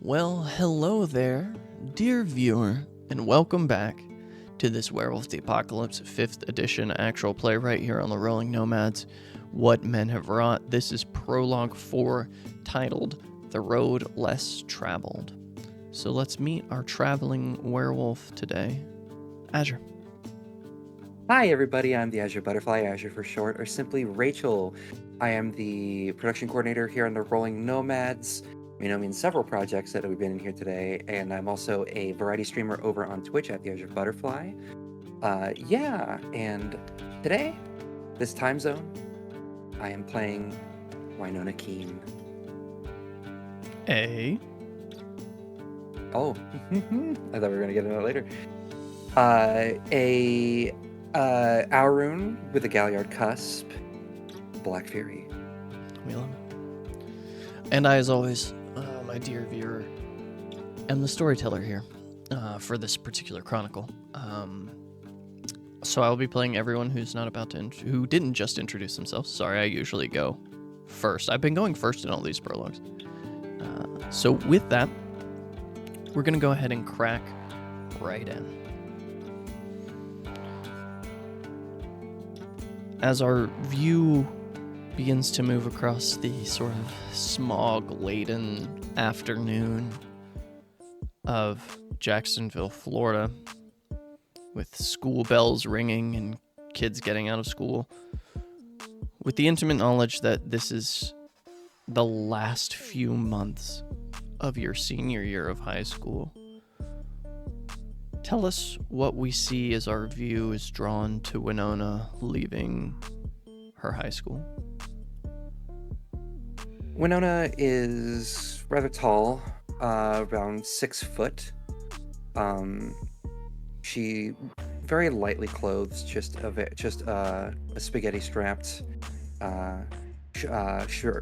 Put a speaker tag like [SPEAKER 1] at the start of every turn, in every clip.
[SPEAKER 1] Well, hello there, dear viewer, and welcome back to this Werewolf the Apocalypse 5th edition actual play right here on the Rolling Nomads, What Men Have Wrought. This is Prologue 4, titled The Road Less Traveled. So let's meet our traveling werewolf today, Azure.
[SPEAKER 2] Hi everybody, I'm the Azure Butterfly, Azure for short, or simply Rachel. I am the production coordinator here on the Rolling Nomads. You know me in several projects that we've been in here today, and I'm also a variety streamer over on Twitch at the Azure Butterfly. And today, this time zone, I am playing Winona Keene. Oh, I thought we were gonna get into that later. Auroon with a Galliard Cusp, Black Fury.
[SPEAKER 1] We love it. And I, as always, my dear viewer, am the storyteller here for this particular chronicle. So I'll be playing everyone who's not about to, who didn't just introduce themselves. Sorry, I usually go first. I've been going first in all these prologues. So with that, we're going to go ahead and crack right in. As our view begins to move across the sort of smog-laden afternoon of Jacksonville, Florida, with school bells ringing and kids getting out of school, with the intimate knowledge that this is the last few months of your senior year of high school, tell us what we see as our view is drawn to Winona leaving her high school.
[SPEAKER 2] Winona is rather tall, around 6 foot. She very lightly clothes, just a spaghetti strapped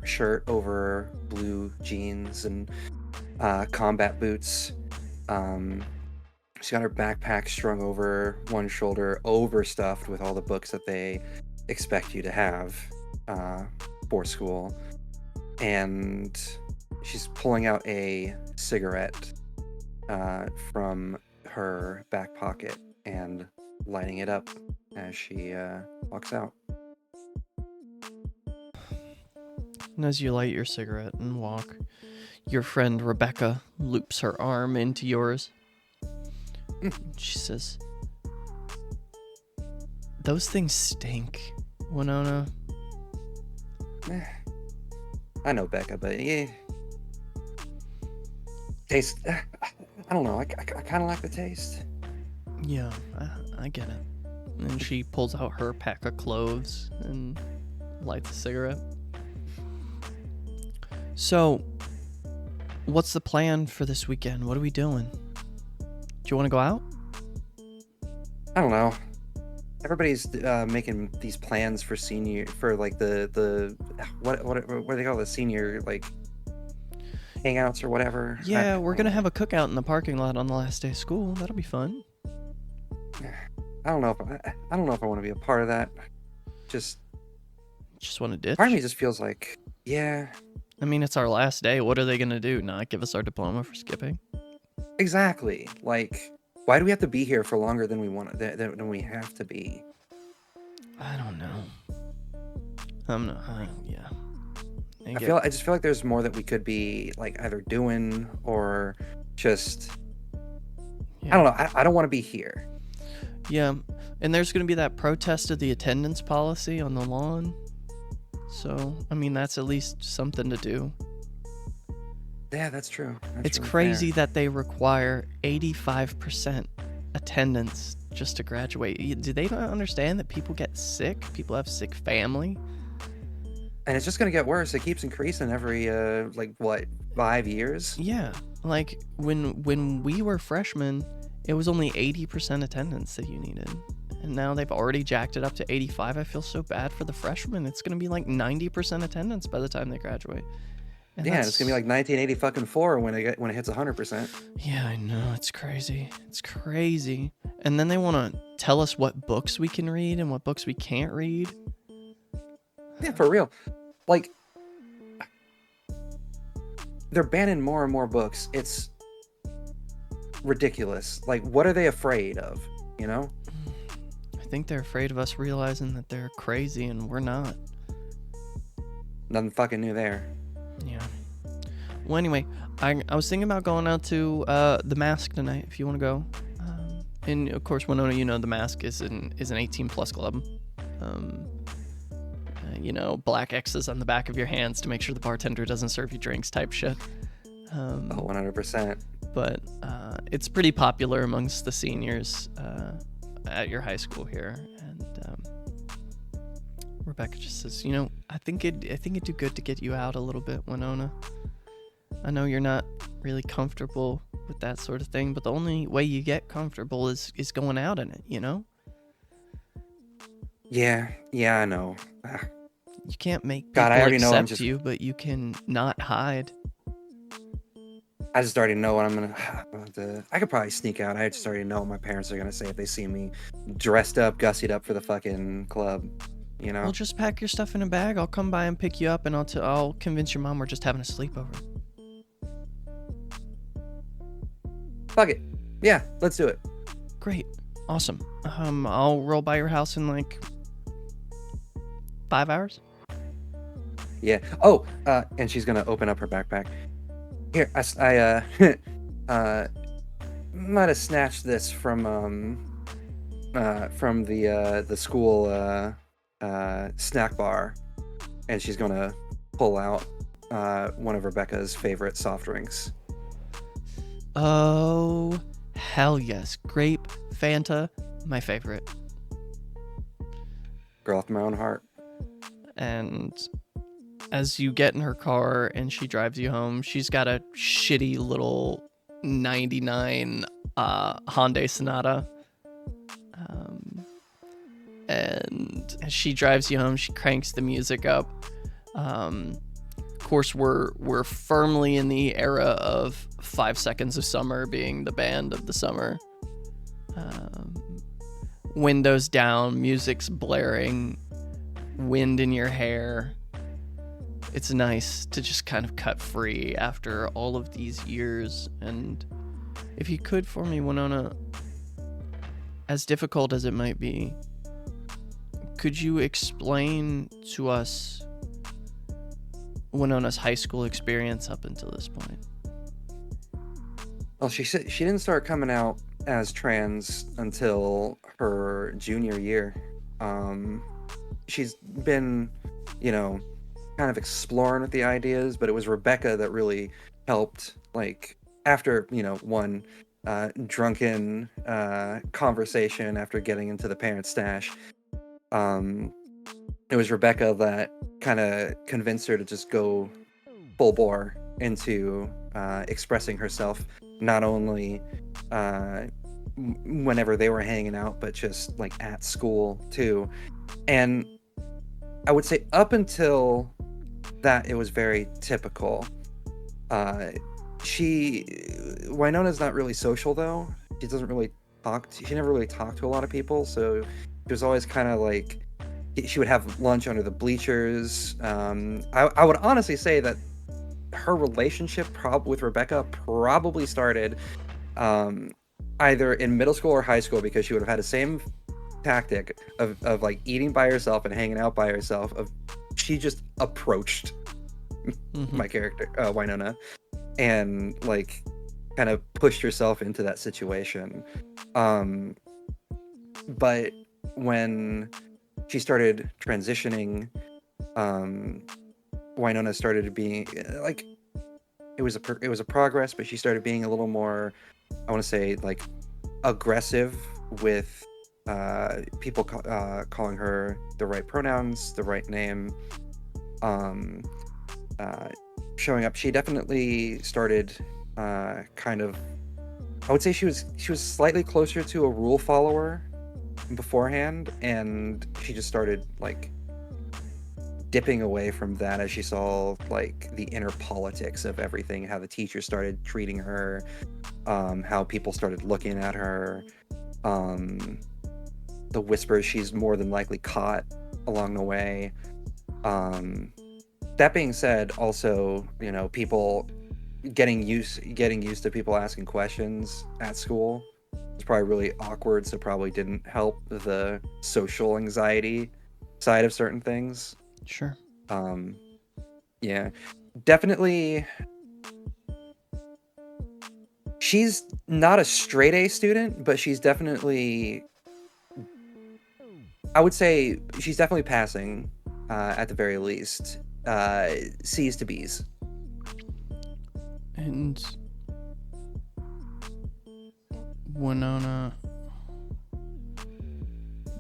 [SPEAKER 2] shirt over blue jeans and combat boots. She's got her backpack strung over one shoulder, overstuffed with all the books that they expect you to have for school. And she's pulling out a cigarette from her back pocket and lighting it up as she walks out.
[SPEAKER 1] And as you light your cigarette and walk, your friend Rebecca loops her arm into yours. She says, "Those things stink, Winona."
[SPEAKER 2] I know Becca, but yeah. Taste, I don't know, I kind of like the taste.
[SPEAKER 1] Yeah, I get it. And she pulls out her pack of cloves and lights a cigarette. So, what's the plan for this weekend? What are we doing? Do you want to go out?
[SPEAKER 2] I don't know. Everybody's making these plans for like the what do they call the senior, like, hangouts or whatever.
[SPEAKER 1] Yeah, we're gonna have a cookout in the parking lot on the last day of school. That'll be fun.
[SPEAKER 2] I don't know if I want to be a part of that. Just
[SPEAKER 1] want to ditch?
[SPEAKER 2] Part of me just feels like, yeah.
[SPEAKER 1] I mean, it's our last day. What are they gonna do? Not give us our diploma for skipping?
[SPEAKER 2] Exactly. Like, why do we have to be here for longer than than we have to be?
[SPEAKER 1] I don't know. I'm not. Yeah.
[SPEAKER 2] I just feel like there's more that we could be, like, either doing or just. Yeah. I don't know. I don't want to be here.
[SPEAKER 1] Yeah, and there's going to be that protest of the attendance policy on the lawn. So, I mean, that's at least something to do.
[SPEAKER 2] Yeah, that's true.
[SPEAKER 1] It's really crazy that they require 85% attendance just to graduate. Do they not understand that people get sick? People have sick family?
[SPEAKER 2] And it's just going to get worse. It keeps increasing every, 5 years?
[SPEAKER 1] Yeah. Like, when we were freshmen, it was only 80% attendance that you needed. And now they've already jacked it up to 85. I feel so bad for the freshmen. It's going to be like 90% attendance by the time they graduate. And
[SPEAKER 2] yeah, it's gonna be like 1984 when it hits 100%.
[SPEAKER 1] Yeah, I know, it's crazy. It's crazy. And then they want to tell us what books we can read and what books we can't read.
[SPEAKER 2] Yeah, for real. Like, they're banning more and more books. It's ridiculous. Like, what are they afraid of? You know?
[SPEAKER 1] I think they're afraid of us realizing that they're crazy and we're not.
[SPEAKER 2] Nothing fucking new there.
[SPEAKER 1] Yeah. Well, anyway, I was thinking about going out to the Mask tonight. If you want to go, and of course, Winona, you know, the Mask is an 18+ club. You know, black X's on the back of your hands to make sure the bartender doesn't serve you drinks, type shit.
[SPEAKER 2] 100%.
[SPEAKER 1] But it's pretty popular amongst the seniors at your high school here, and Rebecca just says, you know, I think it'd do good to get you out a little bit, Winona. I know you're not really comfortable with that sort of thing, but the only way you get comfortable is going out in it, you know?
[SPEAKER 2] Yeah, I know.
[SPEAKER 1] You can't make people
[SPEAKER 2] God, I already know I'm
[SPEAKER 1] accept you, but you can not hide.
[SPEAKER 2] I just already know what I'm gonna. I could probably sneak out. I just already know what my parents are gonna say if they see me dressed up, gussied up for the fucking club. You know.
[SPEAKER 1] Well, just pack your stuff in a bag. I'll come by and pick you up, and I'll convince your mom we're just having a sleepover.
[SPEAKER 2] Fuck it. Yeah, let's do it.
[SPEAKER 1] Great. Awesome. I'll roll by your house in like 5 hours.
[SPEAKER 2] Yeah. Oh, and she's gonna open up her backpack. Here, I might have snatched this from the school snack bar, and she's gonna pull out one of Rebecca's favorite soft drinks.
[SPEAKER 1] Oh, hell yes. Grape, Fanta, my favorite.
[SPEAKER 2] Girl after my own heart.
[SPEAKER 1] And as you get in her car and she drives you home, she's got a shitty little 99 Hyundai Sonata. And as she drives you home, she cranks the music up. Of course, we're firmly in the era of 5 Seconds of Summer being the band of the summer. Windows down, music's blaring, wind in your hair. It's nice to just kind of cut free after all of these years. And if you could for me, Winona, as difficult as it might be, could you explain to us Winona's high school experience up until this point?
[SPEAKER 2] Well, she said she didn't start coming out as trans until her junior year. She's been, you know, kind of exploring with the ideas, but it was Rebecca that really helped, like, after, you know, one drunken conversation after getting into the parents' stash. It was Rebecca that kind of convinced her to just go full bore into expressing herself, not only whenever they were hanging out, but just like at school too. And I would say up until that, it was very typical. Winona's not really social though. She doesn't really talk. She never really talked to a lot of people, so it was always kind of like she would have lunch under the bleachers. I would honestly say that her relationship with Rebecca probably started either in middle school or high school, because she would have had the same tactic of like eating by herself and hanging out by herself. She just approached my character, Winona, and like kind of pushed herself into that situation. But when she started transitioning, Winona started being like, it was a progress, but she started being a little more, I want to say, like aggressive with people calling her the right pronouns, the right name, showing up. She definitely started kind of, I would say she was slightly closer to a rule follower beforehand, and she just started like dipping away from that as she saw like the inner politics of everything, how the teachers started treating her, how people started looking at her, the whispers she's more than likely caught along the way. That being said, also, you know, people getting used to people asking questions at school. It's probably really awkward, so probably didn't help the social anxiety side of certain things.
[SPEAKER 1] Sure.
[SPEAKER 2] Yeah, definitely. She's not a straight A student, but she's definitely, I would say she's definitely passing, at the very least, C's to B's.
[SPEAKER 1] And Winona,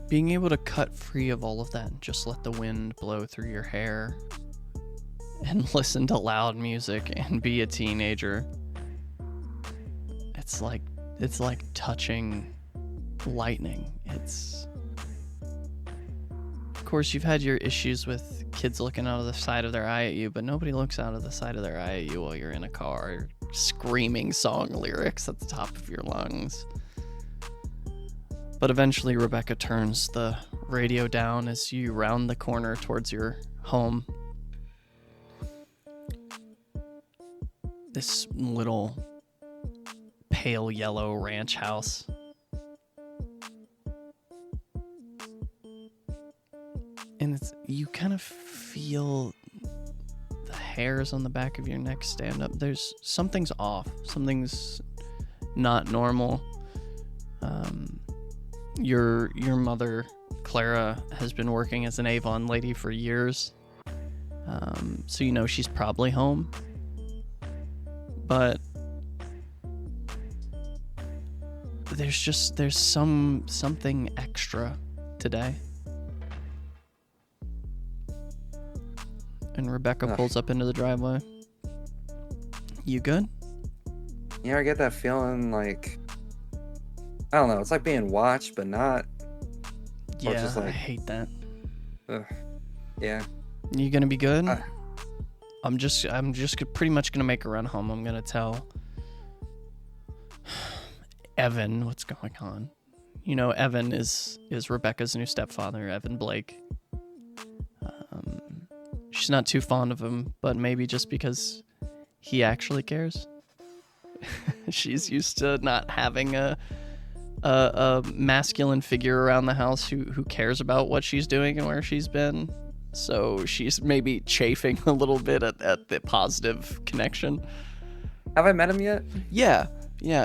[SPEAKER 1] being able to cut free of all of that and just let the wind blow through your hair and listen to loud music and be a teenager, it's like touching lightning. Of course, you've had your issues with kids looking out of the side of their eye at you, but nobody looks out of the side of their eye at you while you're in a car screaming song lyrics at the top of your lungs. But eventually Rebecca turns the radio down as you round the corner towards your home. This little pale yellow ranch house. And you kind of feel the hairs on the back of your neck stand up. Something's off. Something's not normal. Your mother, Clara, has been working as an Avon lady for years. So you know she's probably home. But there's something extra today. And Rebecca pulls up into the driveway. You good?
[SPEAKER 2] Yeah, I get that feeling like, I don't know, it's like being watched but not.
[SPEAKER 1] Yeah,
[SPEAKER 2] just like,
[SPEAKER 1] I hate that.
[SPEAKER 2] Yeah.
[SPEAKER 1] You gonna be good? I'm just pretty much gonna make a run home. I'm gonna tell Evan what's going on. You know, Evan is Rebecca's new stepfather, Evan Blake. She's not too fond of him, but maybe just because he actually cares. She's used to not having a masculine figure around the house who cares about what she's doing and where she's been. So she's maybe chafing a little bit at the positive connection.
[SPEAKER 2] Have I met him yet?
[SPEAKER 1] Yeah.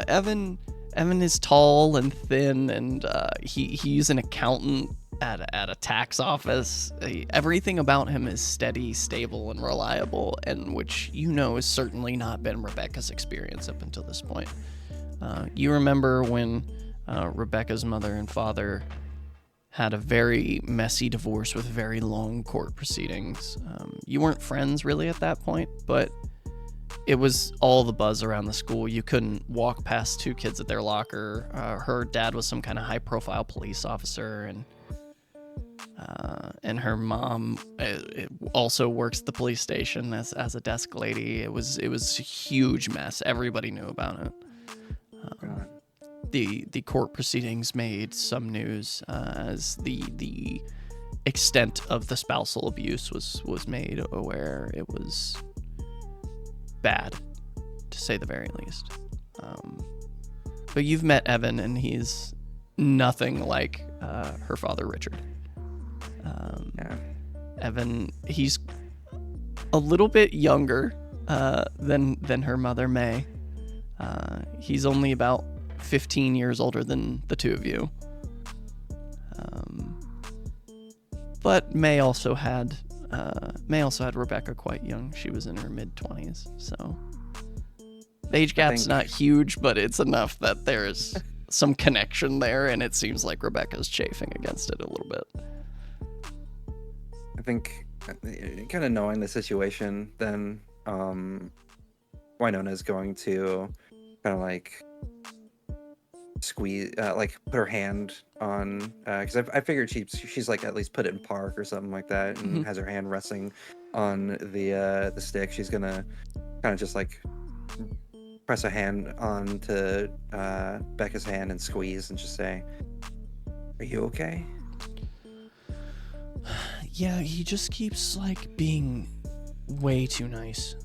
[SPEAKER 1] Evan is tall and thin, and he's an accountant at a tax office. Everything about him is steady, stable, and reliable, and which you know has certainly not been Rebecca's experience up until this point. You remember when Rebecca's mother and father had a very messy divorce with very long court proceedings. You weren't friends really at that point, but it was all the buzz around the school. You couldn't walk past two kids at their locker. Her dad was some kind of high-profile police officer, and her mom also works at the police station as a desk lady. It was a huge mess. Everybody knew about it. The court proceedings made some news as the extent of the spousal abuse was made aware. It was bad, to say the very least. But you've met Evan, and he's nothing like her father, Richard. Evan, he's a little bit younger than her mother, May. He's only about 15 years older than the two of you. But May also had Rebecca quite young. She was in her mid-20s, so the age gap's not huge, but it's enough that there's some connection there, and it seems like Rebecca's chafing against it a little bit.
[SPEAKER 2] I think, kind of knowing the situation, then Wynonna's going to kind of like squeeze, like put her hand on, because I figured she's like at least put it in park or something like that, and has her hand resting on the stick. She's gonna kind of just like press a hand onto Becca's hand and squeeze and just say, "Are you okay?"
[SPEAKER 1] Yeah, he just keeps like being way too nice.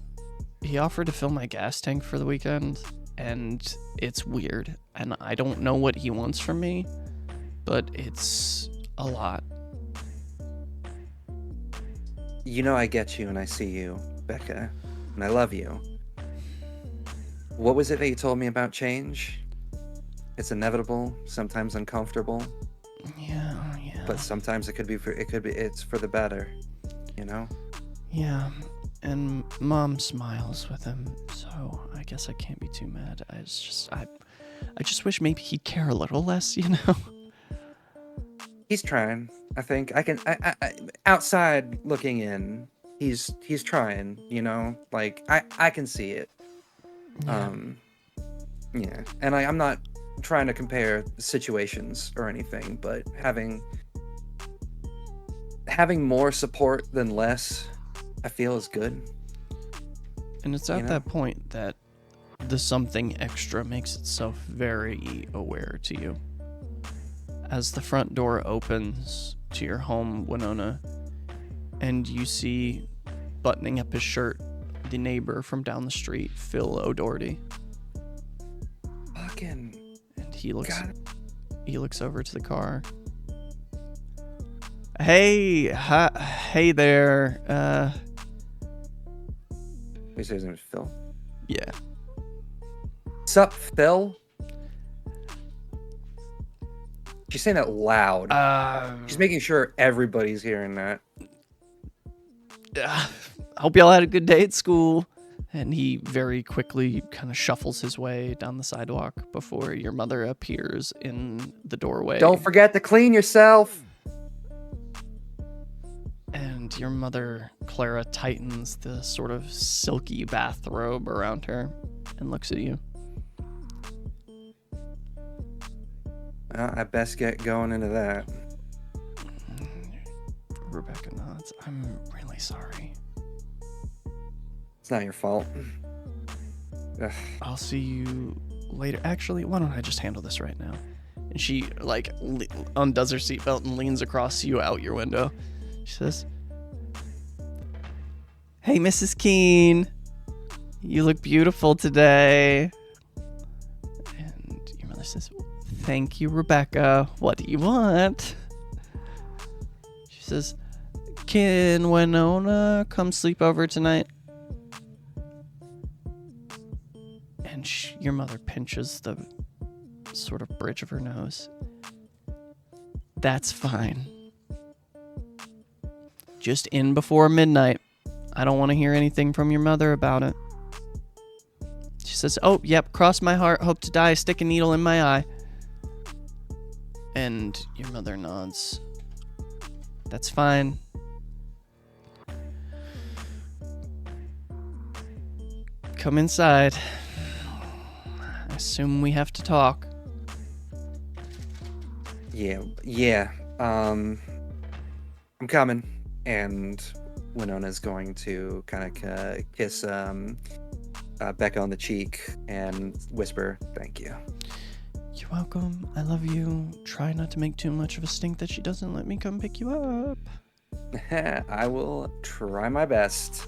[SPEAKER 1] he offered to fill my gas tank for the weekend, and it's weird, and I don't know what he wants from me, but it's a lot.
[SPEAKER 2] You know I get you and I see you, Becca, and I love you. What was it that you told me about change? It's inevitable, sometimes uncomfortable,
[SPEAKER 1] Yeah.
[SPEAKER 2] but sometimes it's for the better, you know?
[SPEAKER 1] Yeah, and Mom smiles with him, so I guess I can't be too mad. I just wish maybe he'd care a little less, you know?
[SPEAKER 2] He's trying. I think I outside looking in, he's trying, you know? Like I can see it.
[SPEAKER 1] Yeah.
[SPEAKER 2] Yeah. And I'm not trying to compare situations or anything, but having more support than less, I feel is good.
[SPEAKER 1] And it's at that point that the something extra makes itself very aware to you. As the front door opens to your home, Winona, and you see, buttoning up his shirt, the neighbor from down the street, Phil O'Doherty.
[SPEAKER 2] Fucking.
[SPEAKER 1] And he looks over to the car. Hey there.
[SPEAKER 2] Wait, his name is Phil?
[SPEAKER 1] Yeah.
[SPEAKER 2] Sup, Phil? She's saying it loud. She's making sure everybody's hearing that.
[SPEAKER 1] Hope y'all had a good day at school. And he very quickly kind of shuffles his way down the sidewalk before your mother appears in the doorway.
[SPEAKER 2] Don't forget to clean yourself.
[SPEAKER 1] And your mother, Clara, tightens the sort of silky bathrobe around her and looks at you.
[SPEAKER 2] I best get going into that.
[SPEAKER 1] Rebecca nods. I'm really sorry.
[SPEAKER 2] It's not your fault. Ugh.
[SPEAKER 1] I'll see you later. Actually, why don't I just handle this right now? And she, undoes her seatbelt and leans across you out your window. She says, "Hey, Mrs. Keene. You look beautiful today." And your mother says, "Thank you, Rebecca. What do you want?" She says, "Can Winona come sleep over tonight?" And your mother pinches the sort of bridge of her nose. "That's fine. Just in before midnight. I don't want to hear anything from your mother about it." She says, "Oh, yep, cross my heart, hope to die, stick a needle in my eye." And your mother nods. "That's fine." "Come inside. I assume we have to talk."
[SPEAKER 2] Yeah. I'm coming. And Winona's going to kind of kiss Becca on the cheek and whisper, "Thank you."
[SPEAKER 1] "You're welcome. I love you. Try not to make too much of a stink that she doesn't let me come pick you up."
[SPEAKER 2] I will try my best.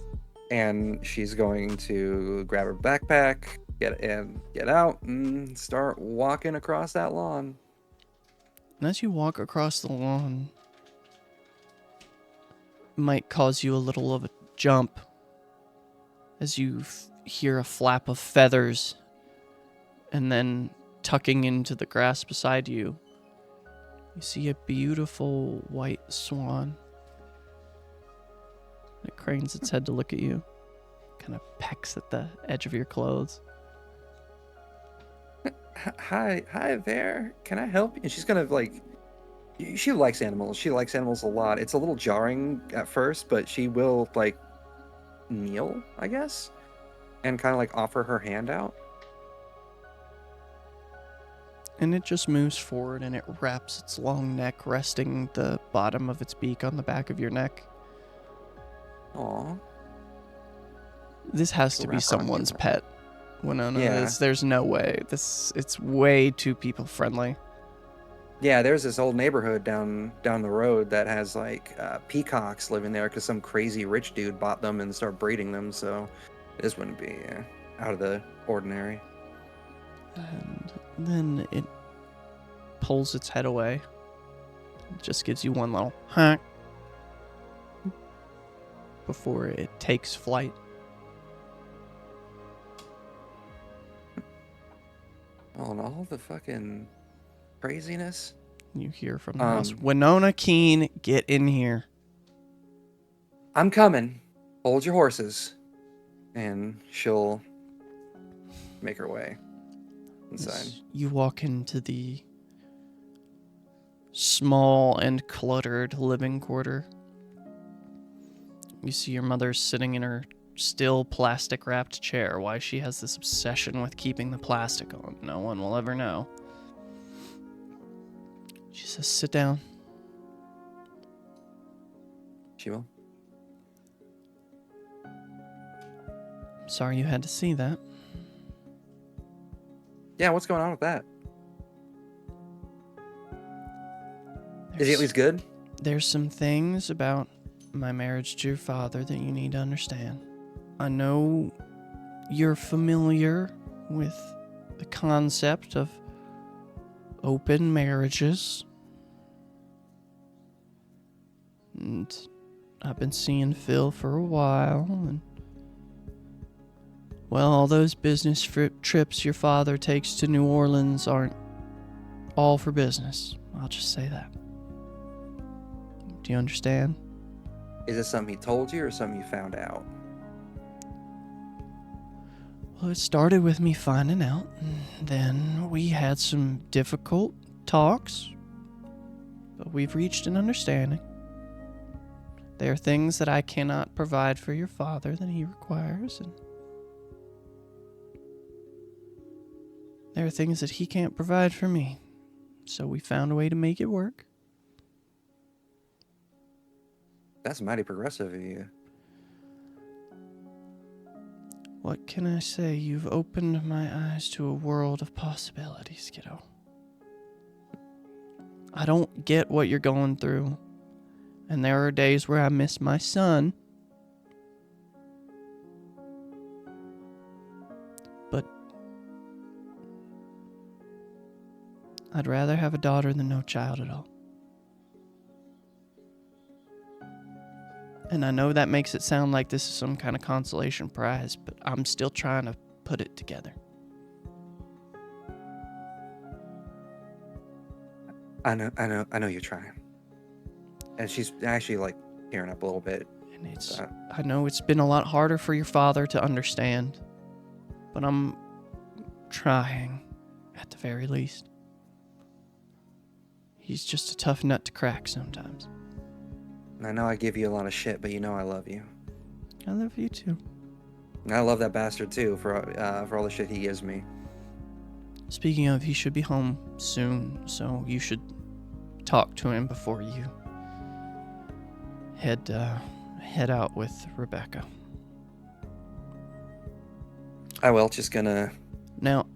[SPEAKER 2] And she's going to grab her backpack, get out, and start walking across that lawn.
[SPEAKER 1] And as you walk across the lawn, it might cause you a little of a jump as you hear a flap of feathers, and then tucking into the grass beside you, you see a beautiful white swan. It cranes its head to look at you, kind of pecks at the edge of your clothes.
[SPEAKER 2] Hi there. Can I help you? And she's gonna she likes animals. She likes animals a lot. It's a little jarring at first, but she will kneel, I guess, and kind of offer her hand out.
[SPEAKER 1] And it just moves forward and it wraps its long neck, resting the bottom of its beak on the back of your neck.
[SPEAKER 2] Aw.
[SPEAKER 1] This has to be someone's pet, Winona.
[SPEAKER 2] Yeah.
[SPEAKER 1] There's no way. It's way too people friendly.
[SPEAKER 2] Yeah, there's this old neighborhood down the road that has peacocks living there because some crazy rich dude bought them and started breeding them. So This wouldn't be out of the ordinary.
[SPEAKER 1] And then it pulls its head away. It just gives you one little honk before it takes flight.
[SPEAKER 2] On all the fucking craziness.
[SPEAKER 1] You hear from the house, Winona Keene, get in here.
[SPEAKER 2] I'm coming. Hold your horses. And she'll make her way inside.
[SPEAKER 1] As you walk into the small and cluttered living quarter. You see your mother sitting in her still plastic wrapped chair. Why she has this obsession with keeping the plastic on, no one will ever know. She says, sit down.
[SPEAKER 2] She will.
[SPEAKER 1] Sorry you had to see that.
[SPEAKER 2] Yeah, what's going on with that? Is he at least good?
[SPEAKER 1] There's some things about my marriage to your father that you need to understand. I know you're familiar with the concept of open marriages. And I've been seeing Phil for a while, and well, all those business trips your father takes to New Orleans aren't all for business. I'll just say that. Do you understand?
[SPEAKER 2] Is this something he told you or something you found out?
[SPEAKER 1] Well, it started with me finding out, and then we had some difficult talks, but we've reached an understanding. There are things that I cannot provide for your father that he requires, and there are things that he can't provide for me. So we found a way to make it work.
[SPEAKER 2] That's mighty progressive of you.
[SPEAKER 1] What can I say? You've opened my eyes to a world of possibilities, kiddo. I don't get what you're going through. And there are days where I miss my son. But I'd rather have a daughter than no child at all. And I know that makes it sound like this is some kind of consolation prize, but I'm still trying to put it together.
[SPEAKER 2] I know you're trying. And she's actually like tearing up a little bit.
[SPEAKER 1] And I know it's been a lot harder for your father to understand, but I'm trying at the very least. He's just a tough nut to crack sometimes.
[SPEAKER 2] I know I give you a lot of shit, but you know I love you.
[SPEAKER 1] I love you too.
[SPEAKER 2] And I love that bastard too for all the shit he gives me.
[SPEAKER 1] Speaking of, he should be home soon, so you should talk to him before you head out with Rebecca.
[SPEAKER 2] I will. Just gonna.
[SPEAKER 1] Now,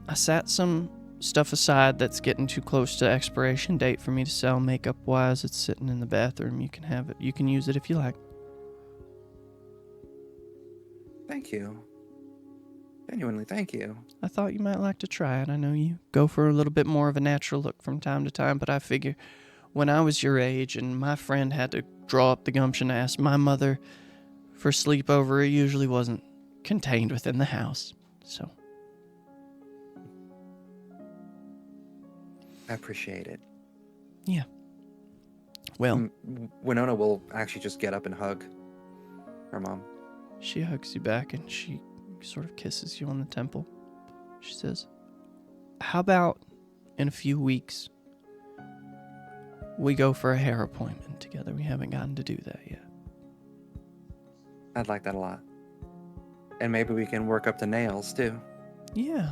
[SPEAKER 1] I sat some stuff aside that's getting too close to expiration date for me to sell makeup wise. It's sitting in the bathroom. You can have it. You can use it if you like.
[SPEAKER 2] Thank you. Genuinely, thank you.
[SPEAKER 1] I thought you might like to try it. I know you go for a little bit more of a natural look from time to time, but I figure when I was your age and my friend had to draw up the gumption to ask my mother for sleepover, it usually wasn't contained within the house. So
[SPEAKER 2] I appreciate it.
[SPEAKER 1] yeah. Well,
[SPEAKER 2] Winona will actually just get up and hug her mom.
[SPEAKER 1] she hugs you back and she sort of kisses you on the temple. She says, how about in a few weeks we go for a hair appointment together? We haven't gotten to do that yet.
[SPEAKER 2] I'd like that a lot. And maybe we can work up the nails too.
[SPEAKER 1] Yeah.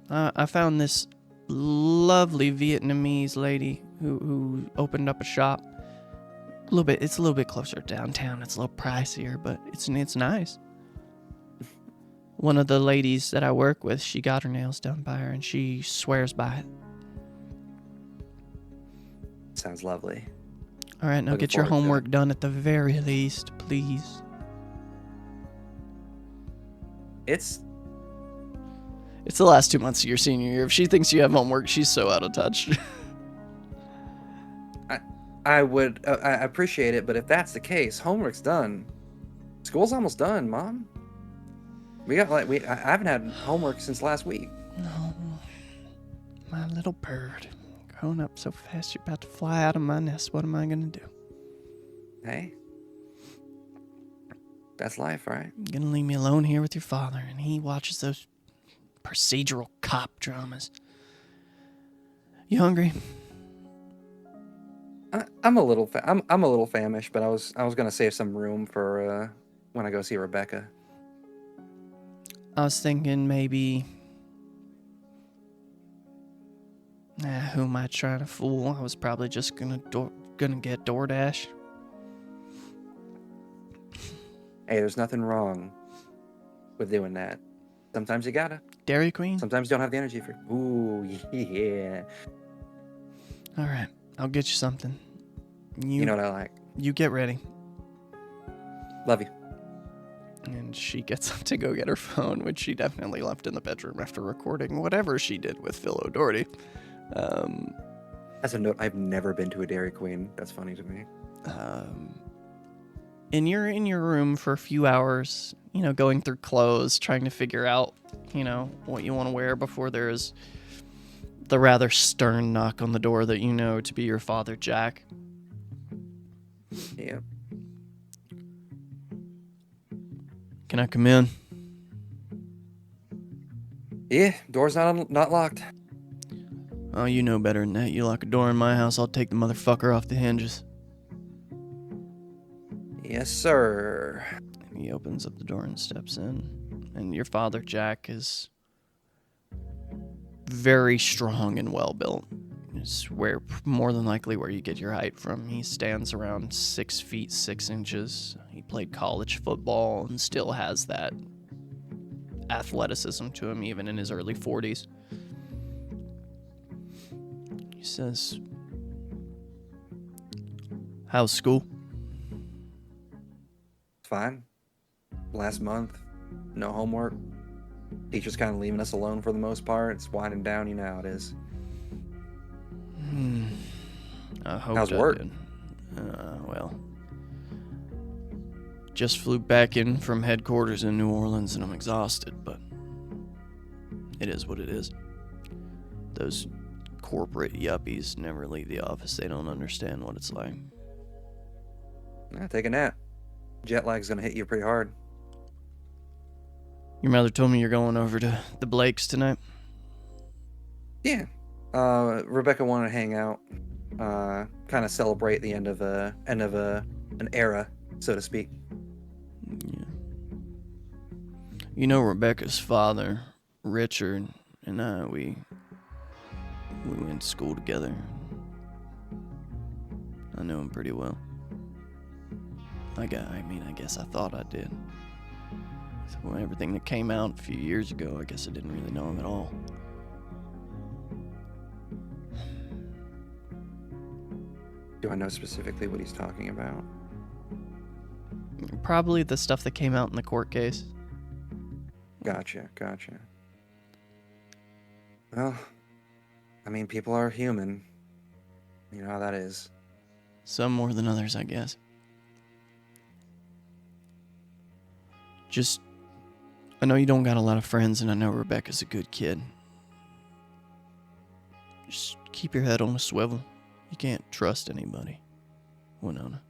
[SPEAKER 1] I found this lovely Vietnamese lady who opened up a shop. It's a little bit closer downtown. It's a little pricier, but it's nice. One of the ladies that I work with, she got her nails done by her, and she swears by it.
[SPEAKER 2] Sounds lovely.
[SPEAKER 1] All right, now
[SPEAKER 2] Looking
[SPEAKER 1] get your
[SPEAKER 2] forward to
[SPEAKER 1] homework done at the very least, please.
[SPEAKER 2] It's
[SPEAKER 1] It's the last 2 months of your senior year. If she thinks you have homework, she's so out of touch.
[SPEAKER 2] I would I appreciate it, but if that's the case, homework's done. School's almost done, Mom. I haven't had homework since last week.
[SPEAKER 1] No, my little bird. Growing up so fast, you're about to fly out of my nest. What am I going to do?
[SPEAKER 2] Hey. That's life, right?
[SPEAKER 1] You're going to leave me alone here with your father, and he watches those procedural cop dramas. You hungry?
[SPEAKER 2] I'm a little I'm a little famished, but I was gonna save some room for when I go see Rebecca.
[SPEAKER 1] I was thinking maybe... who am I trying to fool? I was probably just gonna get DoorDash.
[SPEAKER 2] Hey, there's nothing wrong with doing that. Sometimes you gotta.
[SPEAKER 1] Dairy Queen?
[SPEAKER 2] Sometimes you don't have the energy for. Ooh, yeah.
[SPEAKER 1] All right, I'll get you something.
[SPEAKER 2] You know what I like.
[SPEAKER 1] You get ready.
[SPEAKER 2] Love you.
[SPEAKER 1] And she gets up to go get her phone, which she definitely left in the bedroom after recording whatever she did with Phil O'Doherty.
[SPEAKER 2] As a note, I've never been to a Dairy Queen. That's funny to me.
[SPEAKER 1] And you're in your room for a few hours, going through clothes, trying to figure out, what you want to wear before there's the rather stern knock on the door that you know to be your father, Jack.
[SPEAKER 2] Yeah.
[SPEAKER 1] Can I come in?
[SPEAKER 2] Yeah, door's not locked.
[SPEAKER 1] Oh, you know better than that. You lock a door in my house, I'll take the motherfucker off the hinges.
[SPEAKER 2] Yes, sir.
[SPEAKER 1] And he opens up the door and steps in. And your father, Jack, is very strong and well built. It's more than likely where you get your height from. He stands around 6 feet 6 inches. He played college football and still has that athleticism to him even in his early 40s. He says, "How's school?"
[SPEAKER 2] Fine. Last month, no homework. Teacher's kind of leaving us alone for the most part. It's winding down, you know how it is.
[SPEAKER 1] I hope
[SPEAKER 2] How's
[SPEAKER 1] I
[SPEAKER 2] work?
[SPEAKER 1] did. Well, just flew back in from headquarters in New Orleans and I'm exhausted, but it is what it is. Those corporate yuppies never leave the office. They don't understand what it's like.
[SPEAKER 2] Take a nap. Jet lag's gonna hit you pretty hard.
[SPEAKER 1] Your mother told me you're going over to the Blakes tonight.
[SPEAKER 2] Yeah. Rebecca wanted to hang out, kind of celebrate the end of an era, so to speak.
[SPEAKER 1] Yeah. Rebecca's father, Richard, and I, we went to school together. I know him pretty well. I guess I thought I did. So everything that came out a few years ago, I guess I didn't really know him at all.
[SPEAKER 2] Do I know specifically what he's talking about?
[SPEAKER 1] Probably the stuff that came out in the court case.
[SPEAKER 2] Gotcha. Well, people are human. You know how that is.
[SPEAKER 1] Some more than others, I guess. I know you don't got a lot of friends, and I know Rebecca's a good kid. Just keep your head on a swivel. You can't trust anybody, Winona.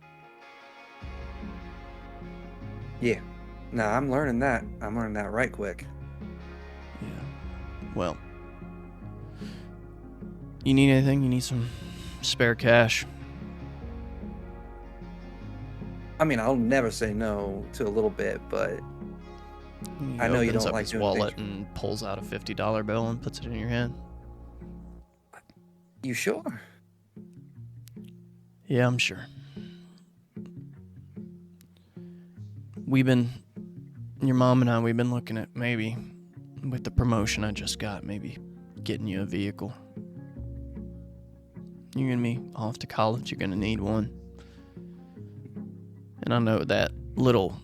[SPEAKER 2] Yeah. Nah, I'm learning that. I'm learning that right quick.
[SPEAKER 1] Yeah. Well, you need anything? You need some spare cash?
[SPEAKER 2] I'll never say no to a little bit, but I know you don't like
[SPEAKER 1] doing wallet things. And pulls out a $50 bill and puts it in your hand.
[SPEAKER 2] You sure?
[SPEAKER 1] Yeah, I'm sure. Your mom and I, we've been looking at maybe, with the promotion I just got, maybe getting you a vehicle. You're going to be off to college, you're going to need one. And I know that little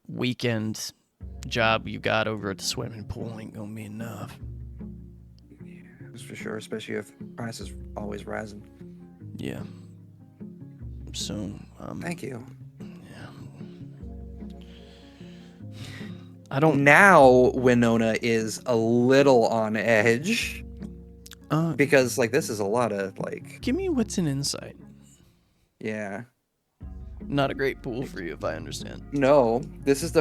[SPEAKER 1] weekend job you got over at the swimming pool ain't gonna be enough.
[SPEAKER 2] Yeah, that's for sure, especially if prices always rising.
[SPEAKER 1] Yeah. So,
[SPEAKER 2] Thank you.
[SPEAKER 1] Yeah. I don't...
[SPEAKER 2] Now Winona is a little on edge. Because, like, this is a lot of, like...
[SPEAKER 1] Give me what's an insight.
[SPEAKER 2] Yeah.
[SPEAKER 1] Not a great pool for you, if I understand.
[SPEAKER 2] No, this is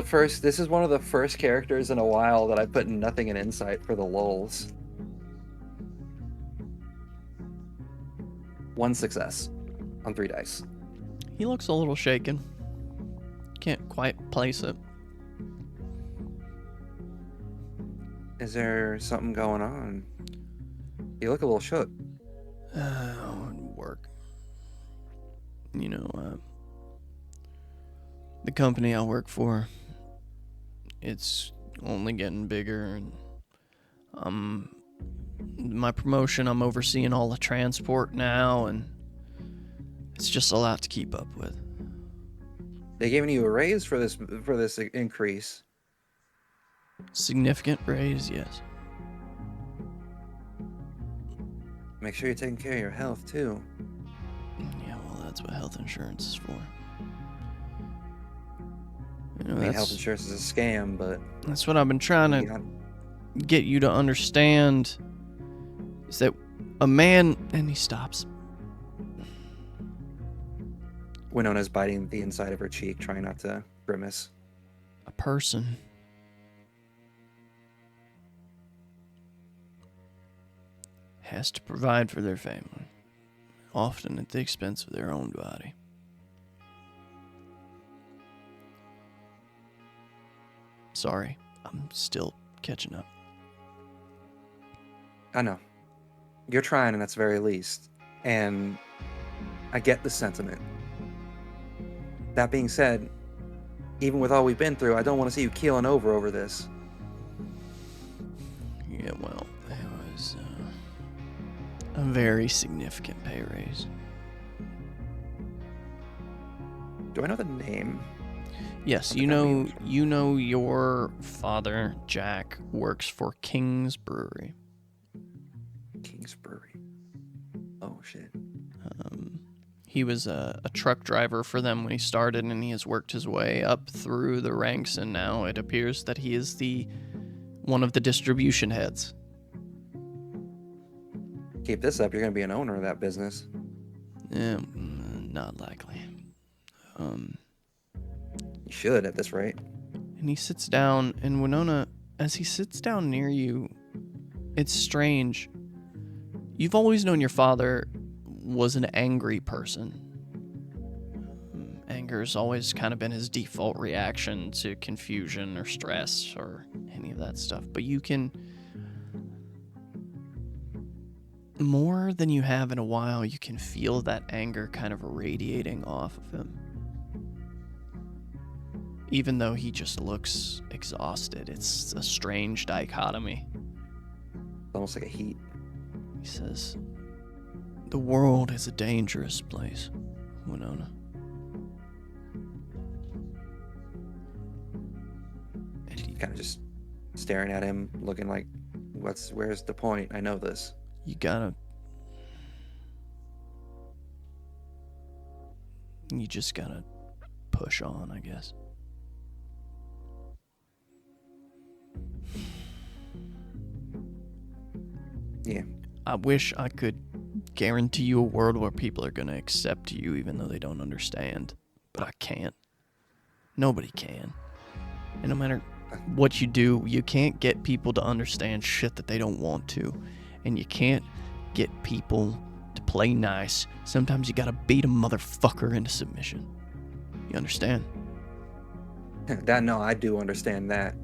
[SPEAKER 2] one of the first characters in a while that I put nothing in insight for the lulz. 1 success on 3 dice.
[SPEAKER 1] He looks a little shaken. Can't quite place it.
[SPEAKER 2] Is there something going on? You look a little shook.
[SPEAKER 1] Work. You know, the company I work for, it's only getting bigger, and my promotion, I'm overseeing all the transport now, and it's just a lot to keep up with.
[SPEAKER 2] They giving you a raise for this increase?
[SPEAKER 1] Significant raise, yes.
[SPEAKER 2] Make sure you're taking care of your health too.
[SPEAKER 1] Yeah, well, that's what health insurance is for. You know,
[SPEAKER 2] I mean, health insurance is a scam, but
[SPEAKER 1] that's what I've been trying to get you to understand, is that a man... And he stops.
[SPEAKER 2] Winona's biting the inside of her cheek, trying not to grimace.
[SPEAKER 1] A person has to provide for their family, often at the expense of their own body. Sorry, I'm still catching up.
[SPEAKER 2] I know. You're trying, and that's the very least. And I get the sentiment. That being said, even with all we've been through, I don't want to see you keeling over this.
[SPEAKER 1] Yeah, well, it was a very significant pay raise.
[SPEAKER 2] Do I know the name?
[SPEAKER 1] Yes, you know your father, Jack, works for King's Brewery.
[SPEAKER 2] King's Brewery. Oh, shit.
[SPEAKER 1] He was a truck driver for them when he started, and he has worked his way up through the ranks, and now it appears that he is one of the distribution heads.
[SPEAKER 2] Keep this up, you're going to be an owner of that business.
[SPEAKER 1] Yeah, not likely.
[SPEAKER 2] You should at this rate.
[SPEAKER 1] And he sits down, and Winona, as he sits down near you, it's strange. You've always known your father was an angry person. Anger's always kind of been his default reaction to confusion or stress or any of that stuff. But you can, more than you have in a while, you can feel that anger kind of radiating off of him. Even though he just looks exhausted, it's a strange dichotomy.
[SPEAKER 2] Almost like a heat.
[SPEAKER 1] He says, "The world is a dangerous place, Winona."
[SPEAKER 2] And he kind of just staring at him, looking like, where's the point? I know this.
[SPEAKER 1] You just gotta push on, I guess.
[SPEAKER 2] Yeah.
[SPEAKER 1] I wish I could guarantee you a world where people are gonna accept you even though they don't understand, but I can't. Nobody can. And no matter what you do, you can't get people to understand shit that they don't want to, and you can't get people to play nice. Sometimes you gotta beat a motherfucker into submission. You understand?
[SPEAKER 2] No, I do understand that.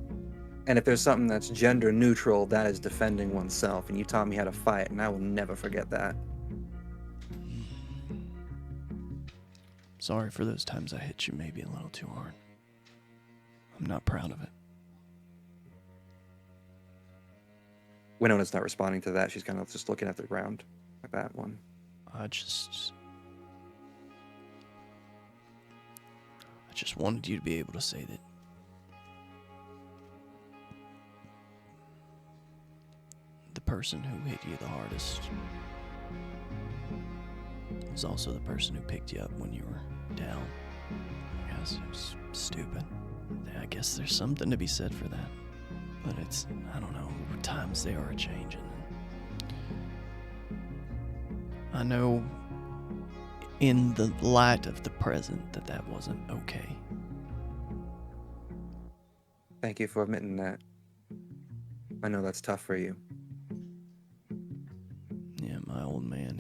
[SPEAKER 2] And if there's something that's gender neutral, that is defending oneself. And you taught me how to fight, and I will never forget that.
[SPEAKER 1] Sorry for those times I hit you maybe a little too hard. I'm not proud of it.
[SPEAKER 2] Winona's not responding to that. She's kind of just looking at the ground at that one.
[SPEAKER 1] I just wanted you to be able to say that the person who hit you the hardest was also the person who picked you up when you were down. I guess it was stupid. I guess there's something to be said for that. But it's, I don't know, times they are a-changing. I know in the light of the present that wasn't okay.
[SPEAKER 2] Thank you for admitting that. I know that's tough for you.
[SPEAKER 1] Yeah, my old man,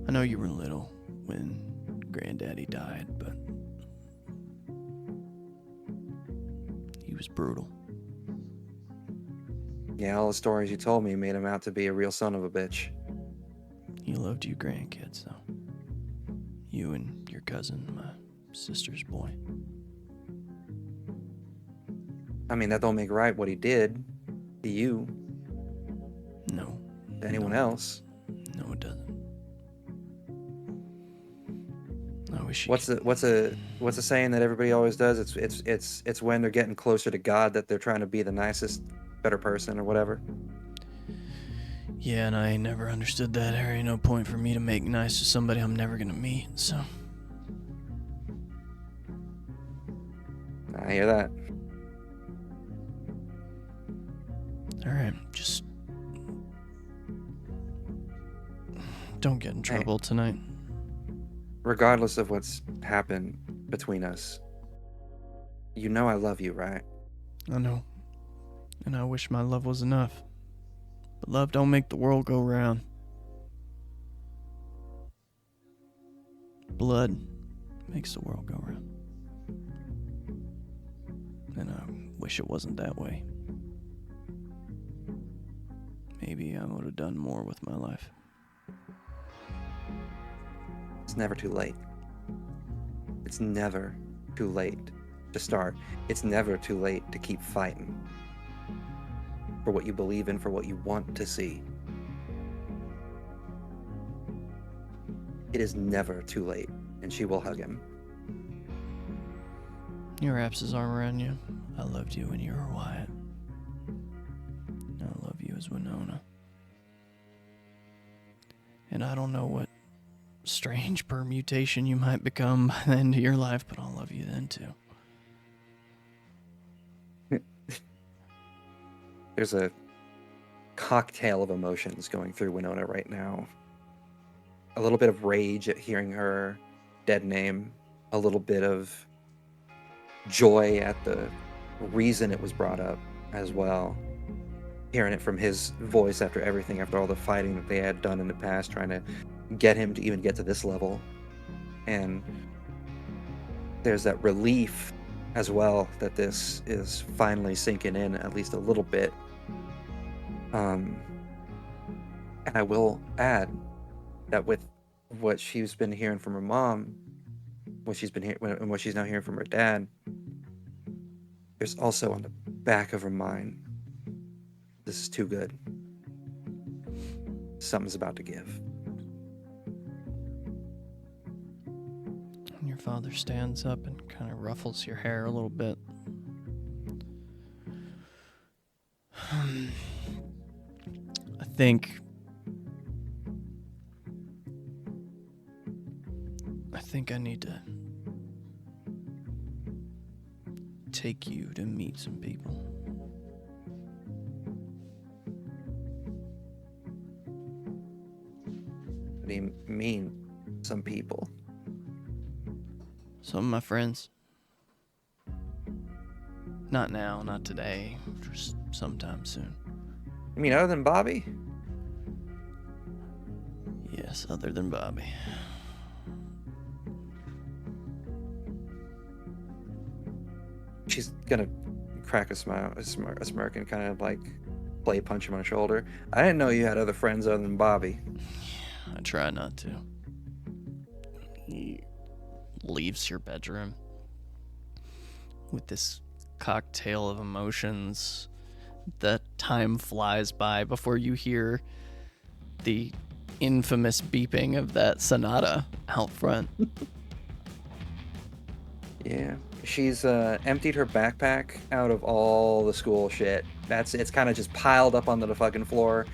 [SPEAKER 1] I know you were little when Granddaddy died, but he was brutal.
[SPEAKER 2] Yeah, all the stories you told me made him out to be a real son of a bitch.
[SPEAKER 1] He loved you grandkids, though. You and your cousin, my sister's boy.
[SPEAKER 2] I mean, that don't make right what he did to you.
[SPEAKER 1] No.
[SPEAKER 2] To anyone else.
[SPEAKER 1] No, it doesn't. I wish.
[SPEAKER 2] What's the saying that everybody always does? It's when they're getting closer to God that they're trying to be the nicest, better person or whatever.
[SPEAKER 1] Yeah, and I never understood that. There ain't no point for me to make nice to somebody I'm never gonna meet. So.
[SPEAKER 2] I hear that.
[SPEAKER 1] All right, just don't get in trouble tonight.
[SPEAKER 2] Regardless of what's happened between us, you know I love you, right?
[SPEAKER 1] I know. And I wish my love was enough. But love don't make the world go round. Blood makes the world go round. And I wish it wasn't that way. Maybe I would have done more with my life.
[SPEAKER 2] It's never too late. It's never too late to start. It's never too late to keep fighting for what you believe in, for what you want to see. It is never too late, and she will hug him.
[SPEAKER 1] He wraps his arm around you. I loved you when you were Wyatt. I love you as Winona. And I don't know what strange permutation you might become by the end of your life, but I'll love you then too.
[SPEAKER 2] There's a cocktail of emotions going through Winona right now. A little bit of rage at hearing her dead name, a little bit of joy at the reason it was brought up as well. Hearing it from his voice after all the fighting that they had done in the past, trying to get him to even get to this level. And there's that relief as well that this is finally sinking in at least a little bit. And I will add that with what she's been hearing from her mom, what she's now hearing from her dad, there's also on the back of her mind, this is too good. Something's about to give.
[SPEAKER 1] And your father stands up and kind of ruffles your hair a little bit. I think I need to take you to meet some people.
[SPEAKER 2] What do you mean, some people?
[SPEAKER 1] Some of my friends. Not now, not today, just sometime soon.
[SPEAKER 2] You mean other than Bobby?
[SPEAKER 1] Yes, other than Bobby.
[SPEAKER 2] She's gonna crack a smile, a smirk, and kind of like play punch him on the shoulder. I didn't know you had other friends other than Bobby.
[SPEAKER 1] I try not to. He leaves your bedroom with this cocktail of emotions. The time flies by before you hear the infamous beeping of that Sonata out front.
[SPEAKER 2] Yeah, She's emptied her backpack out of all the school shit. It's kind of just piled up onto the fucking floor,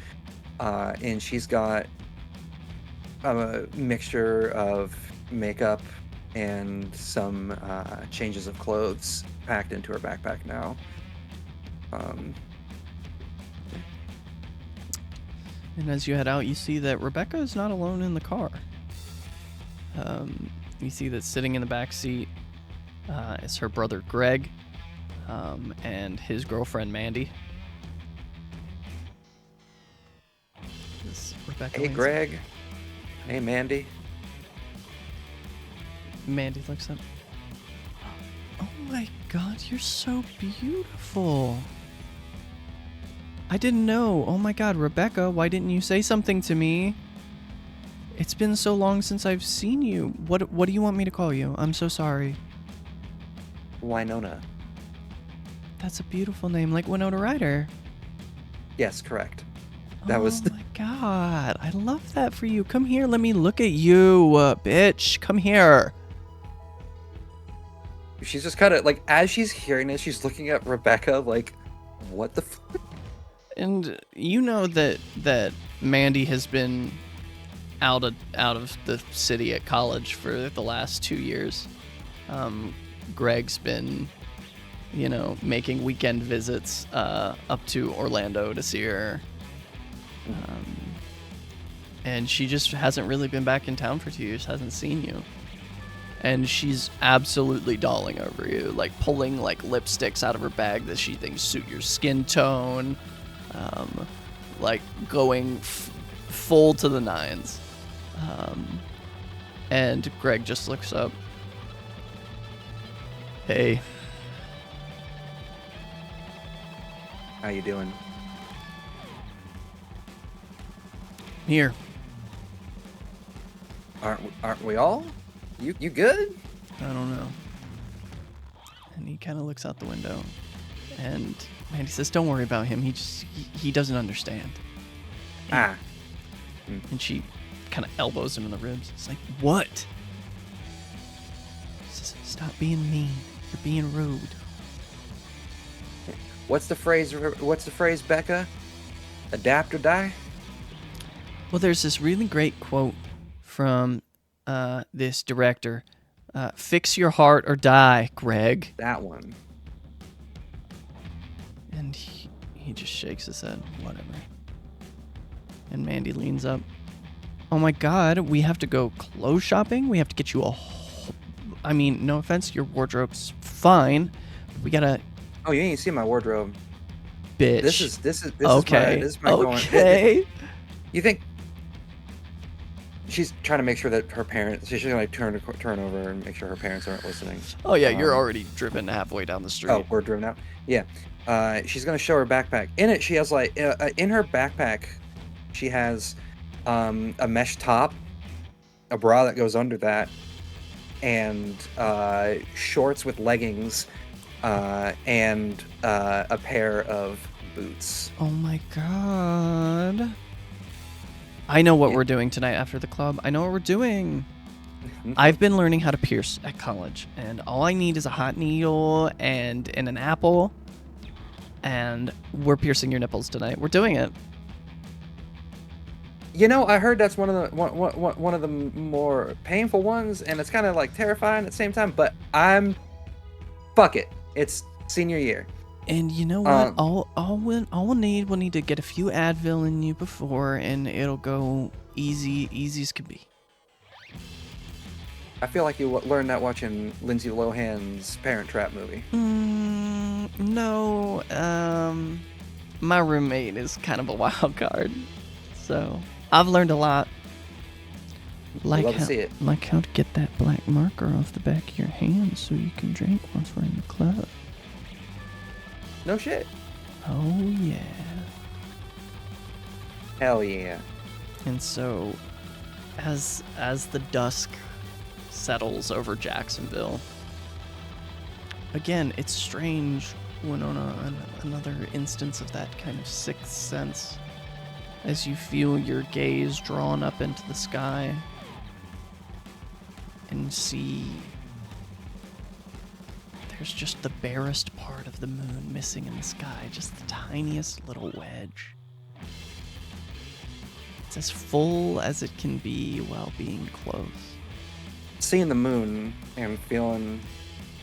[SPEAKER 2] and she's got a mixture of makeup and some changes of clothes packed into her backpack now.
[SPEAKER 1] And as you head out, you see that Rebecca is not alone in the car. You see that sitting in the back seat is her brother Greg and his girlfriend Mandy.
[SPEAKER 2] Hey, Greg. Hey, Mandy.
[SPEAKER 1] Mandy looks up. Oh my God, you're so beautiful. I didn't know. Oh my God, Rebecca, why didn't you say something to me? It's been so long since I've seen you. What do you want me to call you? I'm so sorry.
[SPEAKER 2] Winona.
[SPEAKER 1] That's a beautiful name, like Winona Ryder.
[SPEAKER 2] Yes, correct. That was.
[SPEAKER 1] Oh my God, I love that for you. Come here, let me look at you, bitch. Come here.
[SPEAKER 2] She's just kind of like, as she's hearing this, she's looking at Rebecca like, what the fuck?
[SPEAKER 1] And you know that Mandy has been out of the city at college for the last 2 years. Greg's been, making weekend visits up to Orlando to see her. And she just hasn't really been back in town for 2 years, hasn't seen you. And she's absolutely dolling over you, like pulling like lipsticks out of her bag that she thinks suit your skin tone, like going full to the nines. And Greg just looks up. Hey.
[SPEAKER 2] How you doing?
[SPEAKER 1] Here.
[SPEAKER 2] Aren't we all? You good?
[SPEAKER 1] I don't know. And he kind of looks out the window, and Mandy says, "Don't worry about him. He doesn't understand." And she kind of elbows him in the ribs. It's like, "What?" Stop being mean. You're being rude.
[SPEAKER 2] What's the phrase, Becca? Adapt or die?
[SPEAKER 1] Well, there's this really great quote from this director. Fix your heart or die, Greg.
[SPEAKER 2] That one.
[SPEAKER 1] And he just shakes his head. Whatever. And Mandy leans up. Oh my God, we have to go clothes shopping? We have to get you a whole... I mean, no offense, your wardrobe's fine. We gotta...
[SPEAKER 2] Oh, you ain't seen my wardrobe.
[SPEAKER 1] Bitch.
[SPEAKER 2] This is
[SPEAKER 1] okay.
[SPEAKER 2] my
[SPEAKER 1] okay.
[SPEAKER 2] Going. You think... She's trying to make sure that her parents... She's going to turn over and make sure her parents aren't listening.
[SPEAKER 1] Oh, yeah, you're already driven halfway down the street.
[SPEAKER 2] Oh, we're driven out? Yeah. She's going to show her backpack. In it, she has, like... in her backpack, she has a mesh top, a bra that goes under that, and shorts with leggings, and a pair of boots.
[SPEAKER 1] Oh, my God. I know what we're doing tonight after the club. I know what we're doing. I've been learning how to pierce at college, and all I need is a hot needle and an apple, and we're piercing your nipples tonight. We're doing it.
[SPEAKER 2] I heard that's one of the more painful ones, and it's kind of like terrifying at the same time. But fuck it. It's senior year.
[SPEAKER 1] And you know what? We'll need to get a few Advil in you before, and it'll go easy as can be.
[SPEAKER 2] I feel like you learned that watching Lindsay Lohan's Parent Trap movie.
[SPEAKER 1] No. My roommate is kind of a wild card, so I've learned a lot.
[SPEAKER 2] Love to see it.
[SPEAKER 1] Like how to get that black marker off the back of your hand so you can drink once we're in the club.
[SPEAKER 2] No shit.
[SPEAKER 1] Oh, yeah.
[SPEAKER 2] Hell yeah.
[SPEAKER 1] And so, as the dusk settles over Jacksonville, again, it's strange, Winona, another instance of that kind of sixth sense, as you feel your gaze drawn up into the sky and see there's just the barest part of the moon missing in the sky, just the tiniest little wedge. It's as full as it can be while being close.
[SPEAKER 2] Seeing the moon and feeling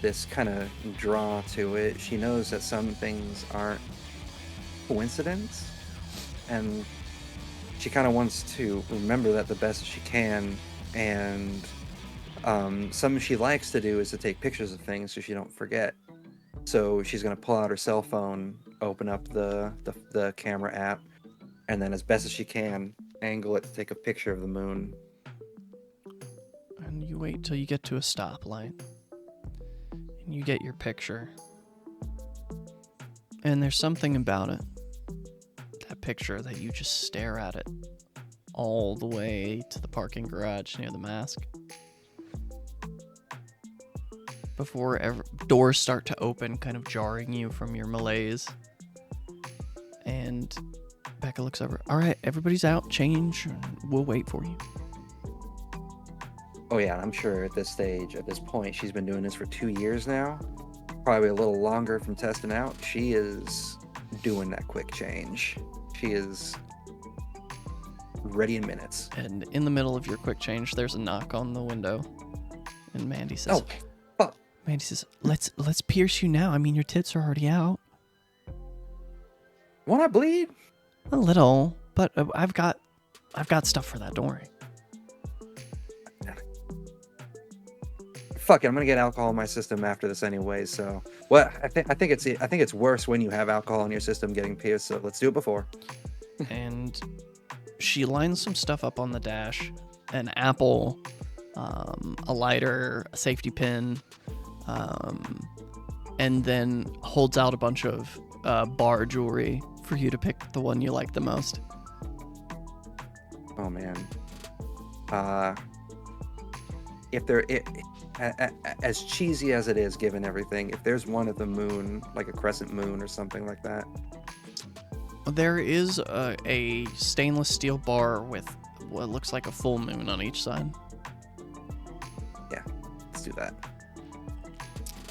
[SPEAKER 2] this kind of draw to it, she knows that some things aren't coincidence, and she kind of wants to remember that the best she can. And something she likes to do is to take pictures of things so she don't forget. So she's gonna pull out her cell phone, open up the camera app, and then as best as she can, angle it to take a picture of the moon.
[SPEAKER 1] And you wait till you get to a stoplight, and you get your picture. And there's something about it, that picture, that you just stare at it all the way to the parking garage near the mask. Before doors start to open, kind of jarring you from your malaise. And Becca looks over. All right, everybody's out. Change. We'll wait for you.
[SPEAKER 2] Oh yeah, I'm sure at this point, she's been doing this for 2 years now. Probably a little longer from testing out. She is doing that quick change. She is ready in minutes.
[SPEAKER 1] And in the middle of your quick change, there's a knock on the window. And Mandy says,
[SPEAKER 2] "Oh, fuck."
[SPEAKER 1] Mandy says, let's pierce you now. I mean, your tits are already out.
[SPEAKER 2] Wanna bleed?
[SPEAKER 1] A little, but I've got stuff for that. Don't worry.
[SPEAKER 2] Fuck it, I'm gonna get alcohol in my system after this anyway. So, well, I think it's worse when you have alcohol in your system getting pierced. So let's do it before.
[SPEAKER 1] And she lines some stuff up on the dash: an apple, a lighter, a safety pin, and then holds out a bunch of bar jewelry for you to pick the one you like the most.
[SPEAKER 2] Oh man. As cheesy as it is, given everything, if there's one at the moon, like a crescent moon or something like that.
[SPEAKER 1] There is a stainless steel bar with what looks like a full moon on each side.
[SPEAKER 2] Yeah, let's do that.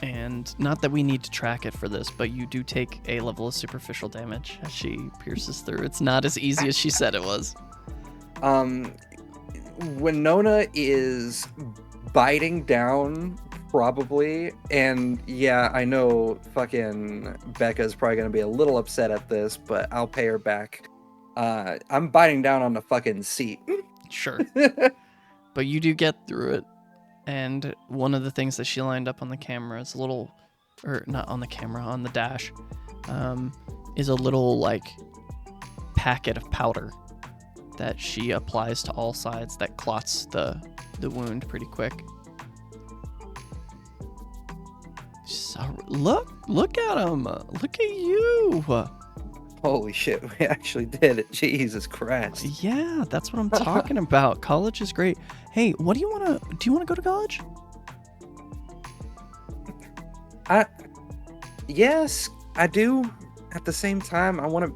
[SPEAKER 1] And not that we need to track it for this, but you do take a level of superficial damage as she pierces through. It's not as easy as she said it was.
[SPEAKER 2] Winona is biting down, probably, and yeah, I know fucking Becca's probably gonna be a little upset at this, but I'll pay her back. I'm biting down on the fucking seat.
[SPEAKER 1] Sure. But you do get through it. And one of the things that she lined up on the camera is not on the camera, on the dash, is a little, like, packet of powder that she applies to all sides that clots the wound pretty quick. So, look at him. Look at you.
[SPEAKER 2] Holy shit, we actually did it. Jesus Christ.
[SPEAKER 1] Yeah, that's what I'm talking about. College is great. Hey, do you want to go to college?
[SPEAKER 2] Yes, I do. At the same time, I want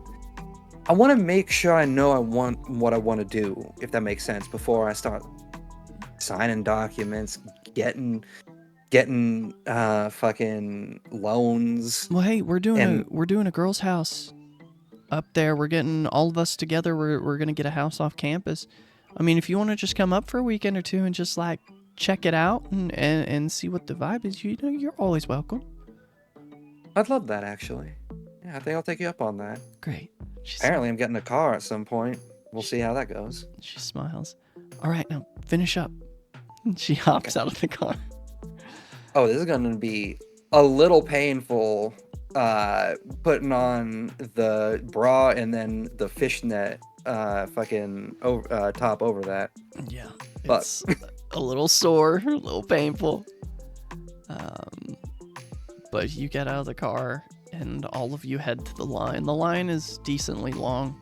[SPEAKER 2] to make sure I know I want what I want to do, if that makes sense, before I start signing documents, getting fucking loans.
[SPEAKER 1] Well, hey, we're doing a girls' house up there. We're getting all of us together. We're gonna get a house off campus. I mean, if you want to just come up for a weekend or two and just like check it out and see what the vibe is, you're always welcome.
[SPEAKER 2] I'd love that, actually. Yeah, I think I'll take you up on that.
[SPEAKER 1] Great.
[SPEAKER 2] Apparently, I'm getting a car at some point. We'll see how that goes.
[SPEAKER 1] She smiles. All right, now finish up. She hops out of the car.
[SPEAKER 2] Oh, this is going to be a little painful, putting on the bra and then the fishnet fucking top over that.
[SPEAKER 1] Yeah, it's a little sore, a little painful. But you get out of the car and all of you head to the line. The line is decently long.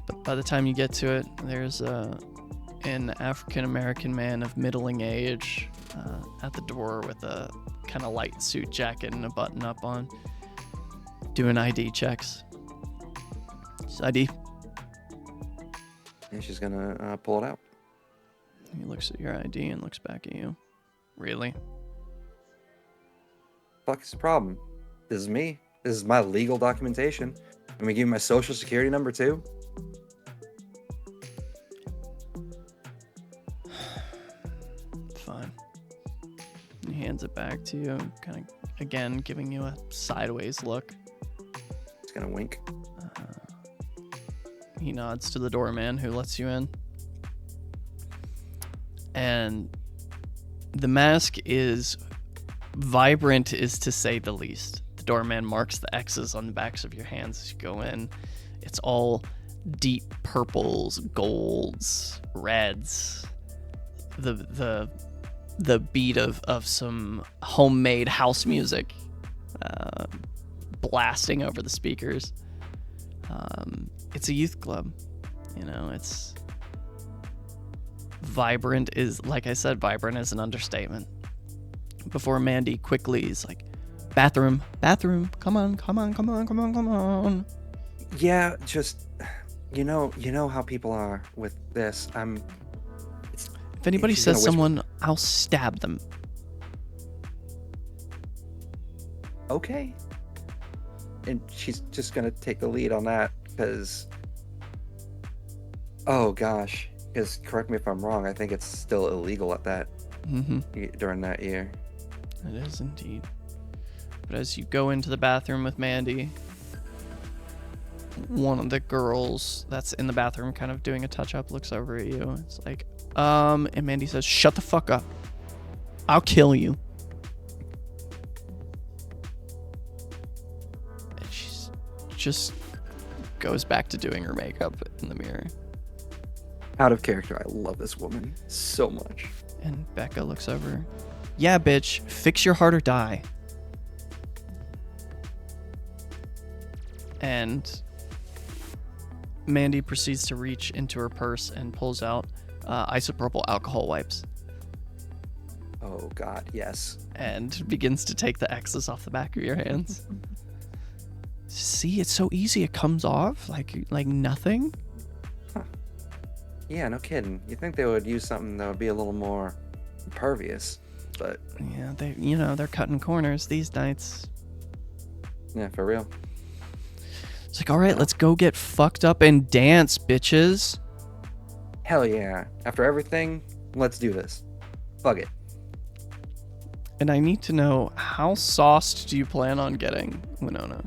[SPEAKER 1] But by the time you get to it, there's an African-American man of middling age at the door with a kind of light suit jacket and a button-up on, doing ID checks. It's ID.
[SPEAKER 2] And she's gonna pull it out.
[SPEAKER 1] He looks at your ID and looks back at you. Really?
[SPEAKER 2] Fuck is the problem? This is me. This is my legal documentation. I'm gonna give you my social security number too.
[SPEAKER 1] Fine. He hands it back to you, kind of again giving you a sideways look.
[SPEAKER 2] He's gonna wink.
[SPEAKER 1] He nods to the doorman who lets you in. And the mask is vibrant, is to say the least. The doorman marks the X's on the backs of your hands as you go in. It's all deep purples, golds, reds. The beat of some homemade house music blasting over the speakers. It's a youth club, you know. It's vibrant. Is, like I said, vibrant is an understatement. Before Mandy quickly is like, bathroom, come on.
[SPEAKER 2] Yeah, just you know how people are with this.
[SPEAKER 1] If anybody says someone, I'll stab them.
[SPEAKER 2] Okay. And she's just gonna take the lead on that because, oh gosh, because correct me if I'm wrong, I think it's still illegal at that during that year.
[SPEAKER 1] It is indeed. But as you go into the bathroom with Mandy, one of the girls that's in the bathroom kind of doing a touch-up looks over at you. It's like, and Mandy says, shut the fuck up. I'll kill you. And she's just goes back to doing her makeup in the mirror.
[SPEAKER 2] Out of character. I love this woman so much.
[SPEAKER 1] And Becca looks over. Yeah, bitch, fix your heart or die. And Mandy proceeds to reach into her purse and pulls out isopropyl alcohol wipes.
[SPEAKER 2] Oh God, yes.
[SPEAKER 1] And begins to take the X's off the back of your hands. See, it's so easy. It comes off like nothing.
[SPEAKER 2] Huh. Yeah, no kidding. You think they would use something that would be a little more impervious, but
[SPEAKER 1] yeah, they're cutting corners these nights.
[SPEAKER 2] Yeah, for real.
[SPEAKER 1] It's like, all right, let's go get fucked up and dance, bitches.
[SPEAKER 2] Hell yeah. After everything, let's do this. Fuck it.
[SPEAKER 1] And I need to know, how sauced do you plan on getting Winona?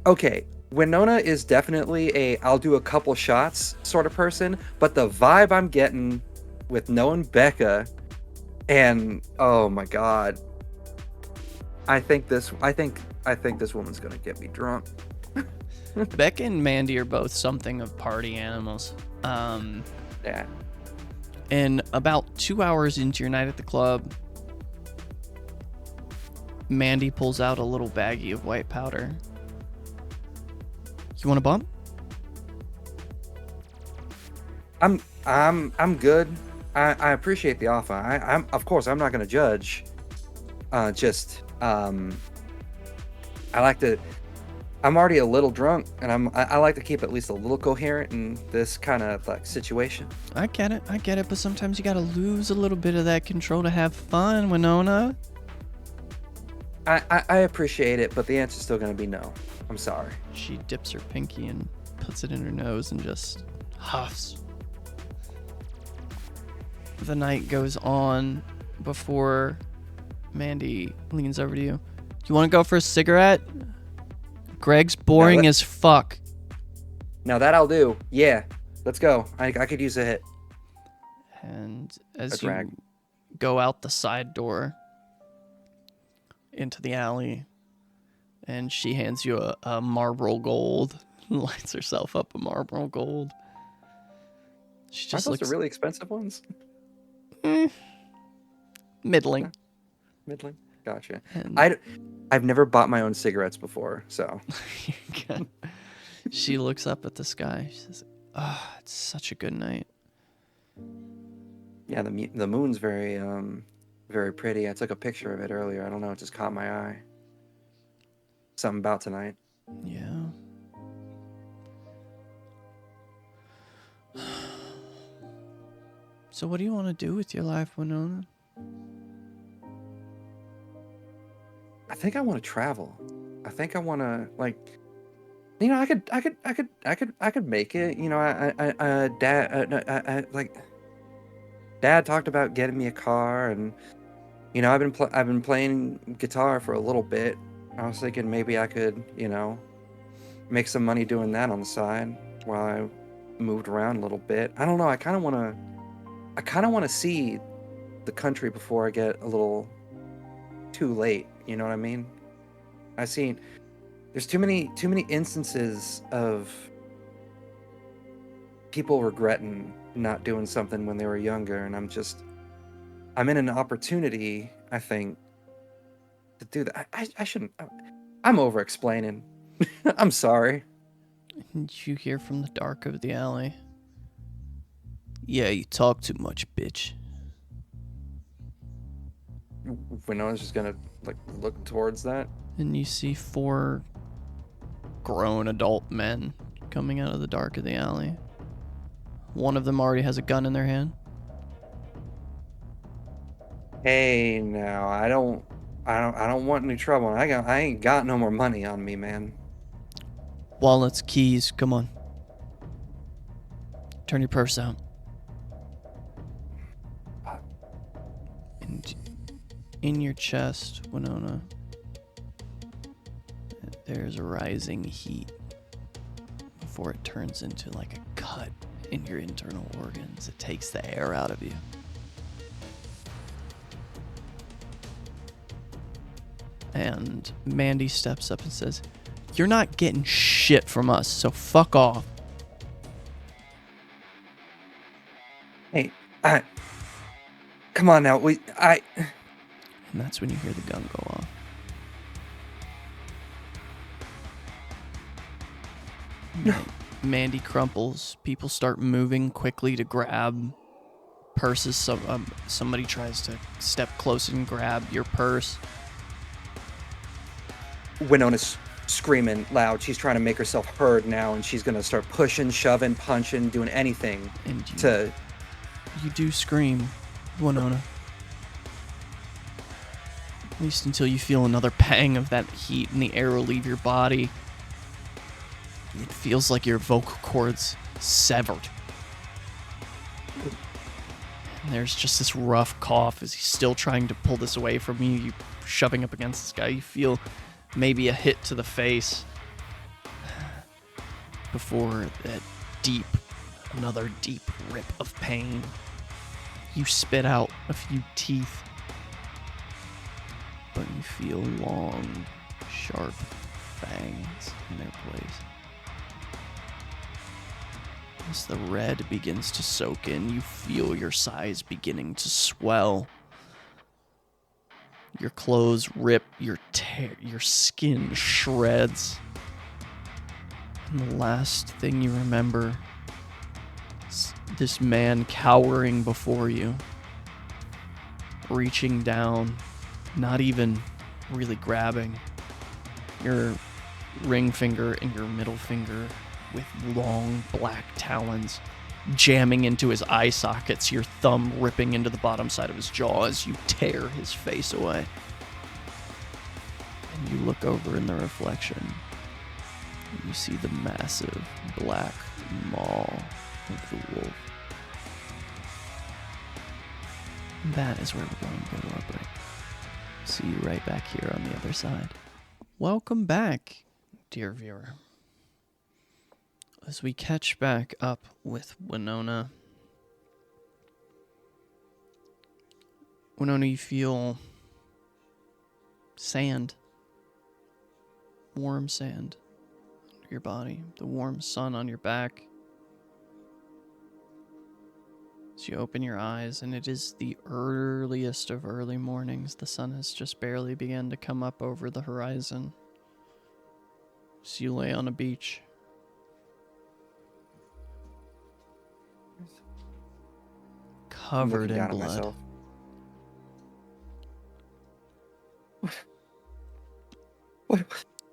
[SPEAKER 2] Okay, Winona is definitely a I'll do a couple shots sort of person, but the vibe I'm getting with knowing Becca and oh my God. I think this woman's gonna get me drunk.
[SPEAKER 1] Becca and Mandy are both something of party animals.
[SPEAKER 2] Yeah.
[SPEAKER 1] And about 2 hours into your night at the club, Mandy pulls out a little baggie of white powder. You want a bump?
[SPEAKER 2] I'm good. I appreciate the offer. I'm of course I'm not gonna judge. I'm already a little drunk, and I like to keep at least a little coherent in this kind of like situation.
[SPEAKER 1] I get it, but sometimes you gotta lose a little bit of that control to have fun, Winona.
[SPEAKER 2] I appreciate it, but the answer's still gonna be no. I'm sorry.
[SPEAKER 1] She dips her pinky and puts it in her nose and just huffs. The night goes on before Mandy leans over to you. You want to go for a cigarette? Greg's boring as fuck.
[SPEAKER 2] Now that I'll do. Yeah, let's go. I could use a hit.
[SPEAKER 1] And as you go out the side door into the alley, and she hands you a Marlboro Gold, lights herself up a Marlboro Gold. She just
[SPEAKER 2] looks. Are those the really expensive ones?
[SPEAKER 1] Middling.
[SPEAKER 2] Middling. Gotcha. I've never bought my own cigarettes before, so.
[SPEAKER 1] She looks up at the sky. She says, "Oh, it's such a good night."
[SPEAKER 2] Yeah, the moon's very very pretty. I took a picture of it earlier. I don't know, it just caught my eye. Something about tonight.
[SPEAKER 1] Yeah. So what do you want to do with your life, Winona?
[SPEAKER 2] I think I want to travel. I think I want to like, you know, I could make it. You know, Dad talked about getting me a car, and you know, I've been playing guitar for a little bit. I was thinking maybe I could, you know, make some money doing that on the side while I moved around a little bit. I don't know. I kind of want to see the country before I get a little too late. You know what I mean? I've seen there's too many instances of people regretting not doing something when they were younger, and I'm in an opportunity, I think, to do that. I shouldn't. I'm over explaining. I'm sorry.
[SPEAKER 1] And you hear from the dark of the alley. Yeah, you talk too much, bitch.
[SPEAKER 2] Winona's just gonna like look towards that.
[SPEAKER 1] And you see 4 grown adult men coming out of the dark of the alley. One of them already has a gun in their hand.
[SPEAKER 2] Hey, now I don't want any trouble. I ain't got no more money on me, man.
[SPEAKER 1] Wallets, keys, come on. Turn your purse out. And in your chest, Winona, there's a rising heat before it turns into like a cut in your internal organs. It takes the air out of you. And Mandy steps up and says, "You're not getting shit from us, so fuck off."
[SPEAKER 2] Hey, come on now.
[SPEAKER 1] And that's when you hear the gun go off.
[SPEAKER 2] No.
[SPEAKER 1] Mandy crumples. People start moving quickly to grab purses. Somebody tries to step close and grab your purse.
[SPEAKER 2] Winona's screaming loud. She's trying to make herself heard now, and she's gonna start pushing, shoving, punching, doing anything
[SPEAKER 1] And you do scream, Winona. At least until you feel another pang of that heat and the air will leave your body. It feels like your vocal cords severed. And there's just this rough cough as he's still trying to pull this away from you. You shoving up against this guy. You feel maybe a hit to the face before that another deep rip of pain. You spit out a few teeth, but you feel long, sharp fangs in their place. As the red begins to soak in, you feel your size beginning to swell. Your clothes rip, your skin shreds. And the last thing you remember is this man cowering before you, reaching down, not even really grabbing your ring finger and your middle finger with long black talons jamming into his eye sockets, your thumb ripping into the bottom side of his jaw as you tear his face away. And you look over in the reflection, and you see the massive black maw of the wolf. And that is where we're going to go to our break. See you right back here on the other side. Welcome back, dear viewer. As we catch back up with Winona. Winona, you feel sand. Warm sand under your body. The warm sun on your back. As you open your eyes, and it is the earliest of early mornings. The sun has just barely begun to come up over the horizon. So you lay on a beach. Covered in blood.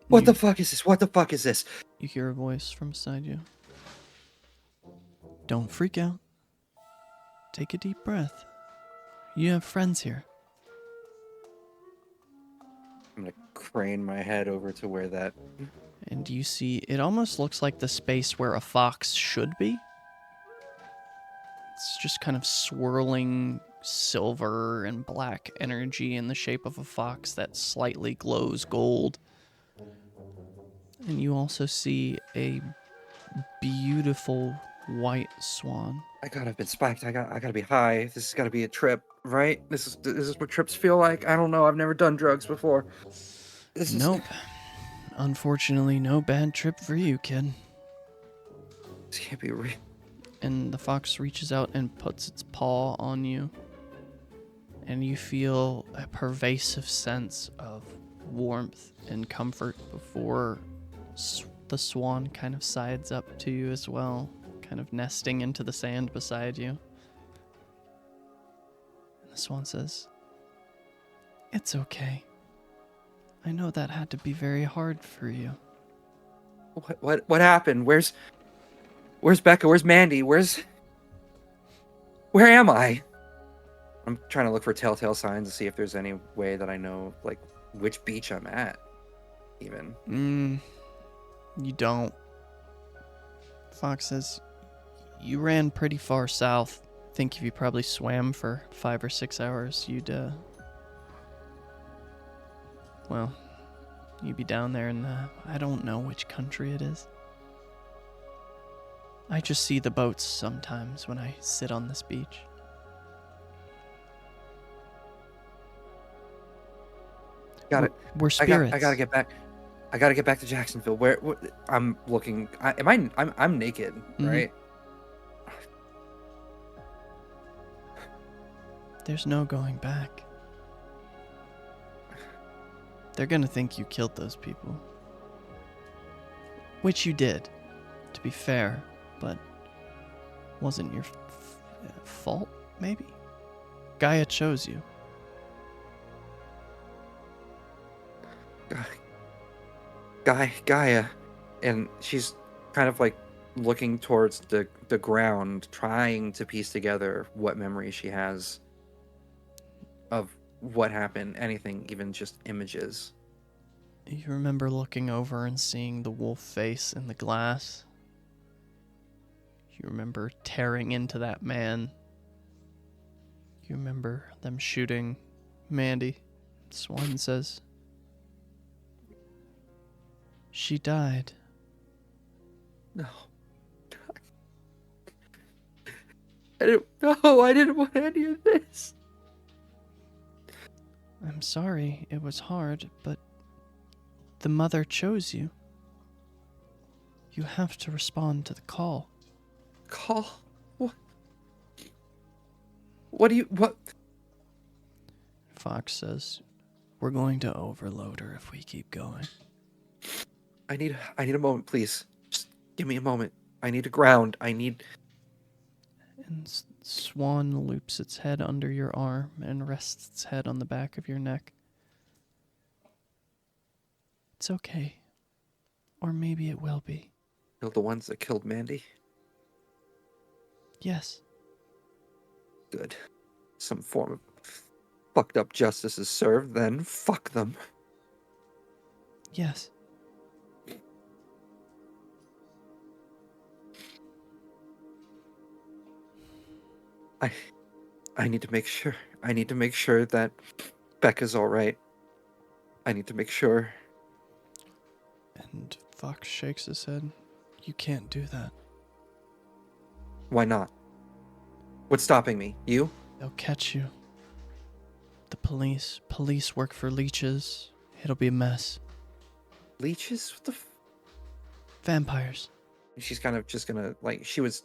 [SPEAKER 2] What the fuck is this? What the fuck is this?
[SPEAKER 1] You hear a voice from beside you. Don't freak out. Take a deep breath. You have friends here.
[SPEAKER 2] I'm gonna crane my head over to where that.
[SPEAKER 1] And you see, it almost looks like the space where a fox should be. It's just kind of swirling silver and black energy in the shape of a fox that slightly glows gold. And you also see a beautiful white swan.
[SPEAKER 2] I gotta have been spiked. I gotta be high. This has gotta be a trip, right? This is what trips feel like. I don't know. I've never done drugs before.
[SPEAKER 1] Nope. Unfortunately, no bad trip for you, kid.
[SPEAKER 2] This can't be real.
[SPEAKER 1] And the fox reaches out and puts its paw on you. And you feel a pervasive sense of warmth and comfort before the swan kind of sides up to you as well, kind of nesting into the sand beside you. And the swan says, "It's okay. I know that had to be very hard for you."
[SPEAKER 2] What happened? Where's Becca? Where's Mandy? Where am I? I'm trying to look for telltale signs to see if there's any way that I know, like, which beach I'm at, even.
[SPEAKER 1] You don't. Fox says, "You ran pretty far south. Think if you probably swam for 5 or 6 hours, you'd be down there in I don't know which country it is. I just see the boats sometimes when I sit on this beach."
[SPEAKER 2] Got it.
[SPEAKER 1] We're spirits.
[SPEAKER 2] I gotta get back. I gotta get back to Jacksonville. Where I'm looking. I'm naked, right?
[SPEAKER 1] There's no going back. They're gonna think you killed those people. Which you did, to be fair, but wasn't your fault, maybe? Gaia chose you.
[SPEAKER 2] Gaia, and she's kind of like looking towards the ground, trying to piece together what memory she has of what happened, anything, even just images.
[SPEAKER 1] You remember looking over and seeing the wolf face in the glass. You remember tearing into that man. You remember them shooting Mandy. Swan says, "She died."
[SPEAKER 2] No. I didn't want any of this.
[SPEAKER 1] "I'm sorry, it was hard, but the mother chose you. You have to respond to the call."
[SPEAKER 2] Call? What? What?
[SPEAKER 1] Fox says, "We're going to overload her if we keep going."
[SPEAKER 2] I need a moment, please. Just give me a moment. I need to ground.
[SPEAKER 1] And Swan loops its head under your arm and rests its head on the back of your neck. "It's okay. Or maybe it will be."
[SPEAKER 2] Killed the ones that killed Mandy?
[SPEAKER 1] "Yes."
[SPEAKER 2] Good. Some form of fucked up justice is served, then fuck them.
[SPEAKER 1] "Yes."
[SPEAKER 2] I need to make sure. I need to make sure that Becca's all right. I need to make sure.
[SPEAKER 1] And Fox shakes his head. "You can't do that.
[SPEAKER 2] Why not? What's stopping me? You?
[SPEAKER 1] They'll catch you. The police. Police work for leeches. It'll be a mess."
[SPEAKER 2] Leeches? What the
[SPEAKER 1] "Vampires."
[SPEAKER 2] She's kind of just gonna, like, she was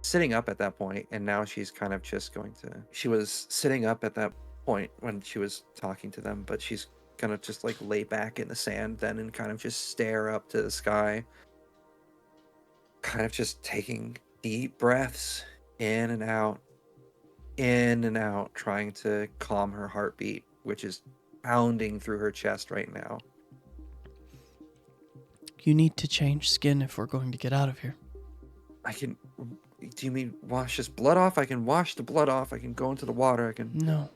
[SPEAKER 2] sitting up at that point, and now she's kind of just going to... She was sitting up at that point when she was talking to them, but she's gonna just, like, lay back in the sand then and kind of just stare up to the sky. Kind of just taking deep breaths in and out, trying to calm her heartbeat, which is pounding through her chest right now.
[SPEAKER 1] "You need to change skin if we're going to get out of here."
[SPEAKER 2] Do you mean wash this blood off? I can wash the blood off. I can go into the water. I can...
[SPEAKER 1] "No.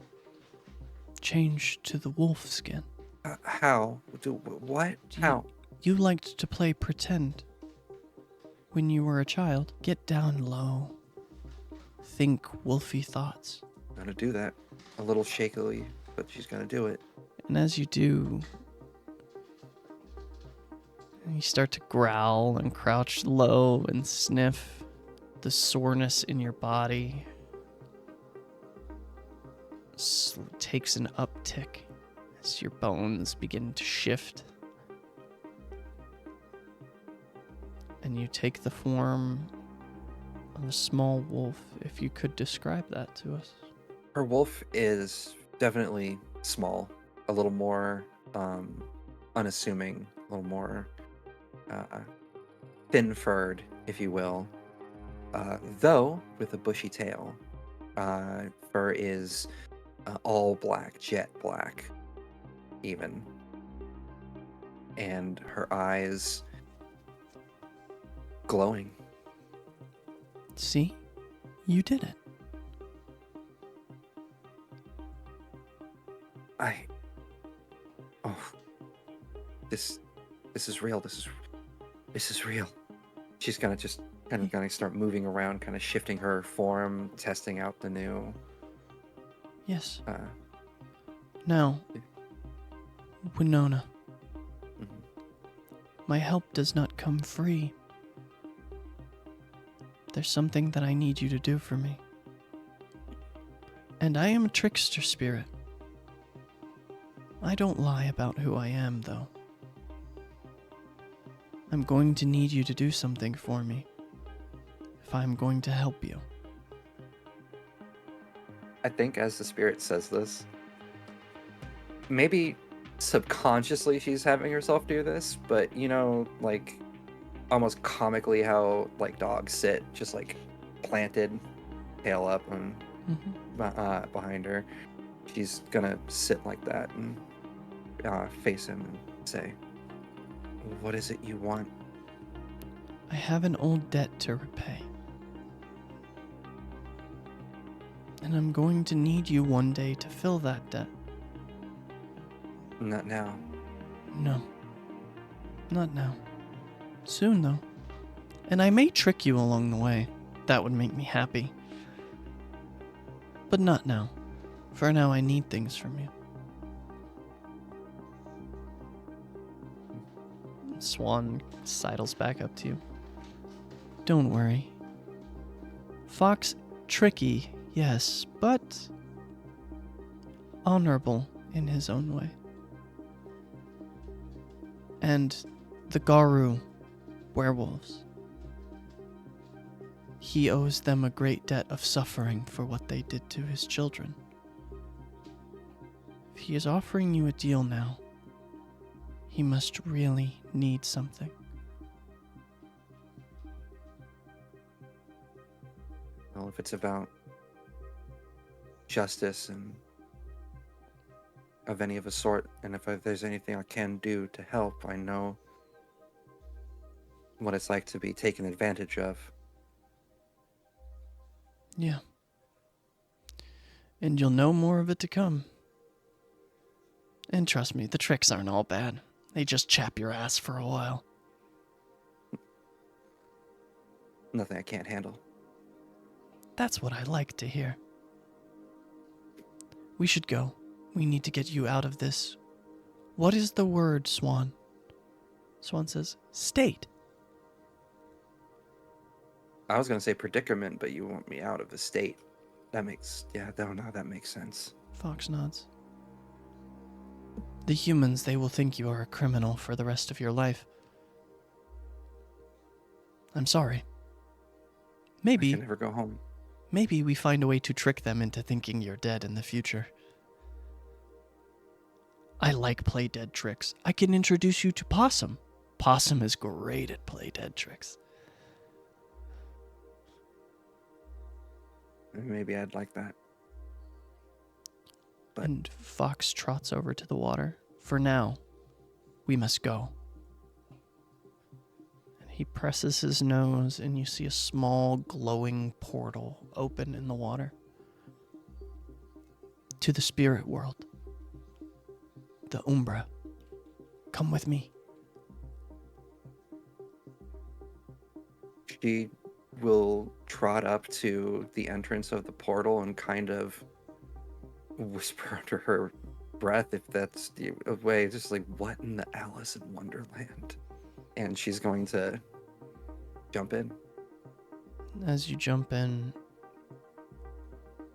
[SPEAKER 1] Change to the wolf skin."
[SPEAKER 2] How? What? How?
[SPEAKER 1] You liked to play pretend when you were a child. Get down low. Think wolfy thoughts.
[SPEAKER 2] Gonna do that. A little shakily, but she's gonna do it.
[SPEAKER 1] And as you do, you start to growl and crouch low and sniff the soreness in your body. Takes an uptick as your bones begin to shift. And you take the form of a small wolf, if you could describe that to us.
[SPEAKER 2] Her wolf is definitely small, a little more unassuming, a little more thin-furred, if you will. Though, with a bushy tail. Fur is all black, jet black, even. And her eyes glowing.
[SPEAKER 1] See? You did it.
[SPEAKER 2] This is real. This is real. She's gonna just gonna start moving around, kind of shifting her form, testing out the new.
[SPEAKER 1] Yes. Now, Winona, my help does not come free. There's something that I need you to do for me. And I am a trickster spirit. I don't lie about who I am, though. I'm going to need you to do something for me if I'm going to help you.
[SPEAKER 2] I think as the spirit says this, maybe subconsciously she's having herself do this, but like almost comically how like dogs sit, just like planted, tail up and behind her. She's gonna sit like that and face him and say, "What is it you want?"
[SPEAKER 1] I have an old debt to repay. And I'm going to need you one day to fill that debt.
[SPEAKER 2] Not now.
[SPEAKER 1] No. Not now. Soon, though. And I may trick you along the way. That would make me happy. But not now. For now, I need things from you. Swan sidles back up to you. Don't worry. Fox, tricky, yes, but honorable in his own way. And the Garu werewolves. He owes them a great debt of suffering for what they did to his children. If he is offering you a deal now, he must really need something.
[SPEAKER 2] Well, if it's about justice and of any of a sort, and if there's anything I can do to help, I know what it's like to be taken advantage of.
[SPEAKER 1] Yeah. And you'll know more of it to come. And trust me, the tricks aren't all bad. They just chap your ass for a while.
[SPEAKER 2] Nothing I can't handle.
[SPEAKER 1] That's what I like to hear. We should go. We need to get you out of this. What is the word, Swan? Swan says, state.
[SPEAKER 2] I was going to say predicament, but you want me out of the state. That makes sense.
[SPEAKER 1] Fox nods. The humans, they will think you are a criminal for the rest of your life. I'm sorry. Maybe
[SPEAKER 2] I can never go home.
[SPEAKER 1] Maybe we find a way to trick them into thinking you're dead in the future. I like play dead tricks. I can introduce you to Possum. Possum is great at play dead tricks.
[SPEAKER 2] Maybe I'd like that. But
[SPEAKER 1] And Fox trots over to the water. For now, we must go. And he presses his nose, and you see a small glowing portal open in the water. To the spirit world. The Umbra. Come with me.
[SPEAKER 2] She will trot up to the entrance of the portal and kind of whisper under her breath, if that's the way, just like, what in the Alice in Wonderland? And she's going to jump in.
[SPEAKER 1] As you jump in,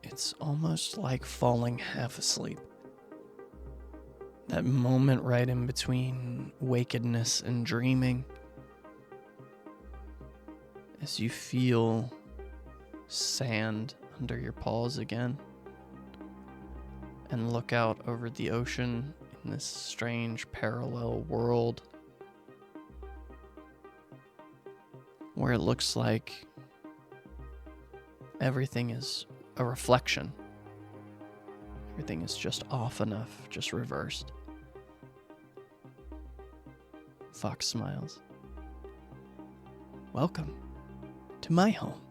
[SPEAKER 1] it's almost like falling half asleep. That moment right in between wakedness and dreaming, as you feel sand under your paws again, and look out over the ocean in this strange parallel world where it looks like everything is a reflection. Everything is just off enough, just reversed. Fox smiles. Welcome to my home.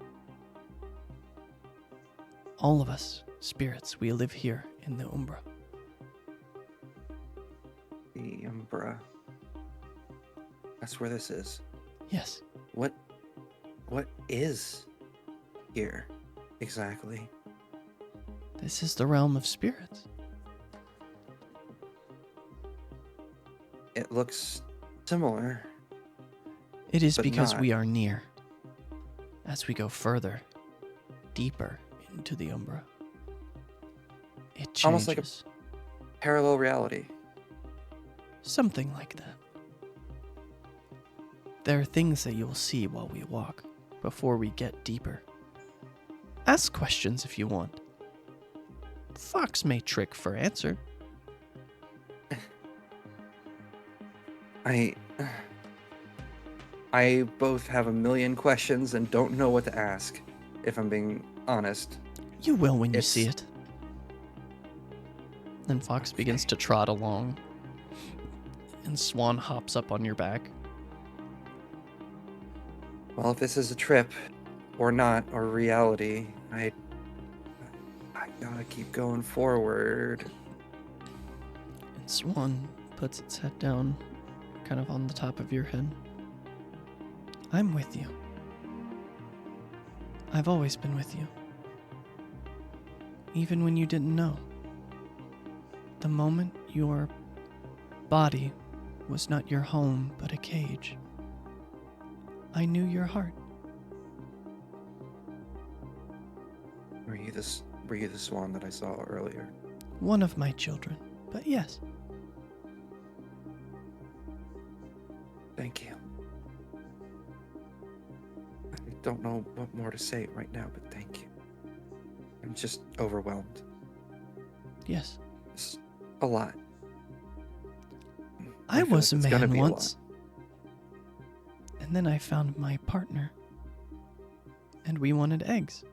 [SPEAKER 1] All of us, spirits, we live here in the Umbra.
[SPEAKER 2] The Umbra. That's where this is.
[SPEAKER 1] Yes.
[SPEAKER 2] What is here exactly?
[SPEAKER 1] This is the realm of spirits.
[SPEAKER 2] It looks similar.
[SPEAKER 1] It is
[SPEAKER 2] But
[SPEAKER 1] because
[SPEAKER 2] not.
[SPEAKER 1] we are near. As we go further, deeper into the Umbra, it changes.
[SPEAKER 2] Almost like a parallel reality.
[SPEAKER 1] Something like that. There are things that you'll see while we walk, before we get deeper. Ask questions if you want. Fox may trick for answer.
[SPEAKER 2] I both have a million questions and don't know what to ask, if I'm being honest.
[SPEAKER 1] You will when you see it. Then Fox begins to trot along, and Swan hops up on your back.
[SPEAKER 2] Well, if this is a trip, or not, or reality, I gotta keep going forward.
[SPEAKER 1] And Swan puts its head down, kind of on the top of your head. I'm with you. I've always been with you. Even when you didn't know. The moment your body was not your home, but a cage, I knew your heart.
[SPEAKER 2] Were you the swan that I saw earlier?
[SPEAKER 1] One of my children, but yes.
[SPEAKER 2] Thank you. I don't know what more to say right now, but thank you. I'm just overwhelmed.
[SPEAKER 1] Yes.
[SPEAKER 2] It's a lot.
[SPEAKER 1] I
[SPEAKER 2] feel
[SPEAKER 1] was
[SPEAKER 2] like
[SPEAKER 1] a
[SPEAKER 2] it's gonna
[SPEAKER 1] man
[SPEAKER 2] be a
[SPEAKER 1] once. And then I found my partner. And we wanted eggs.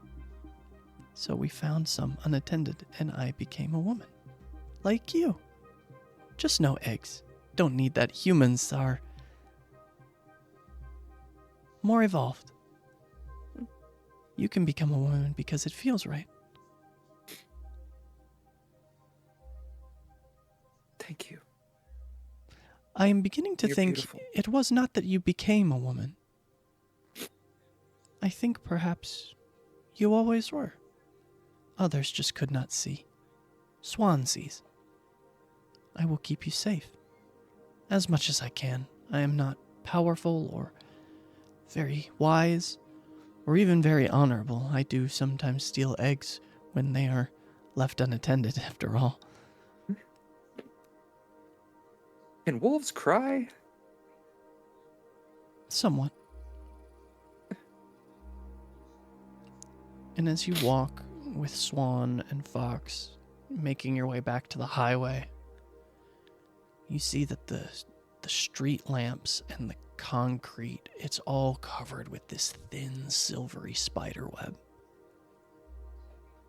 [SPEAKER 1] So we found some unattended, and I became a woman. Like you. Just no eggs. Don't need that. Humans are more evolved. You can become a woman because it feels right.
[SPEAKER 2] Thank you.
[SPEAKER 1] I am beginning to
[SPEAKER 2] You're
[SPEAKER 1] think
[SPEAKER 2] beautiful.
[SPEAKER 1] it was not that you became a woman. I think perhaps you always were. Others just could not see. Swan sees. I will keep you safe. As much as I can. I am not powerful or very wise or even very honorable. I do sometimes steal eggs when they are left unattended, after all.
[SPEAKER 2] Can wolves cry?
[SPEAKER 1] Somewhat. And as you walk with Swan and Fox, making your way back to the highway, you see that the street lamps and the concrete, it's all covered with this thin, silvery spider web.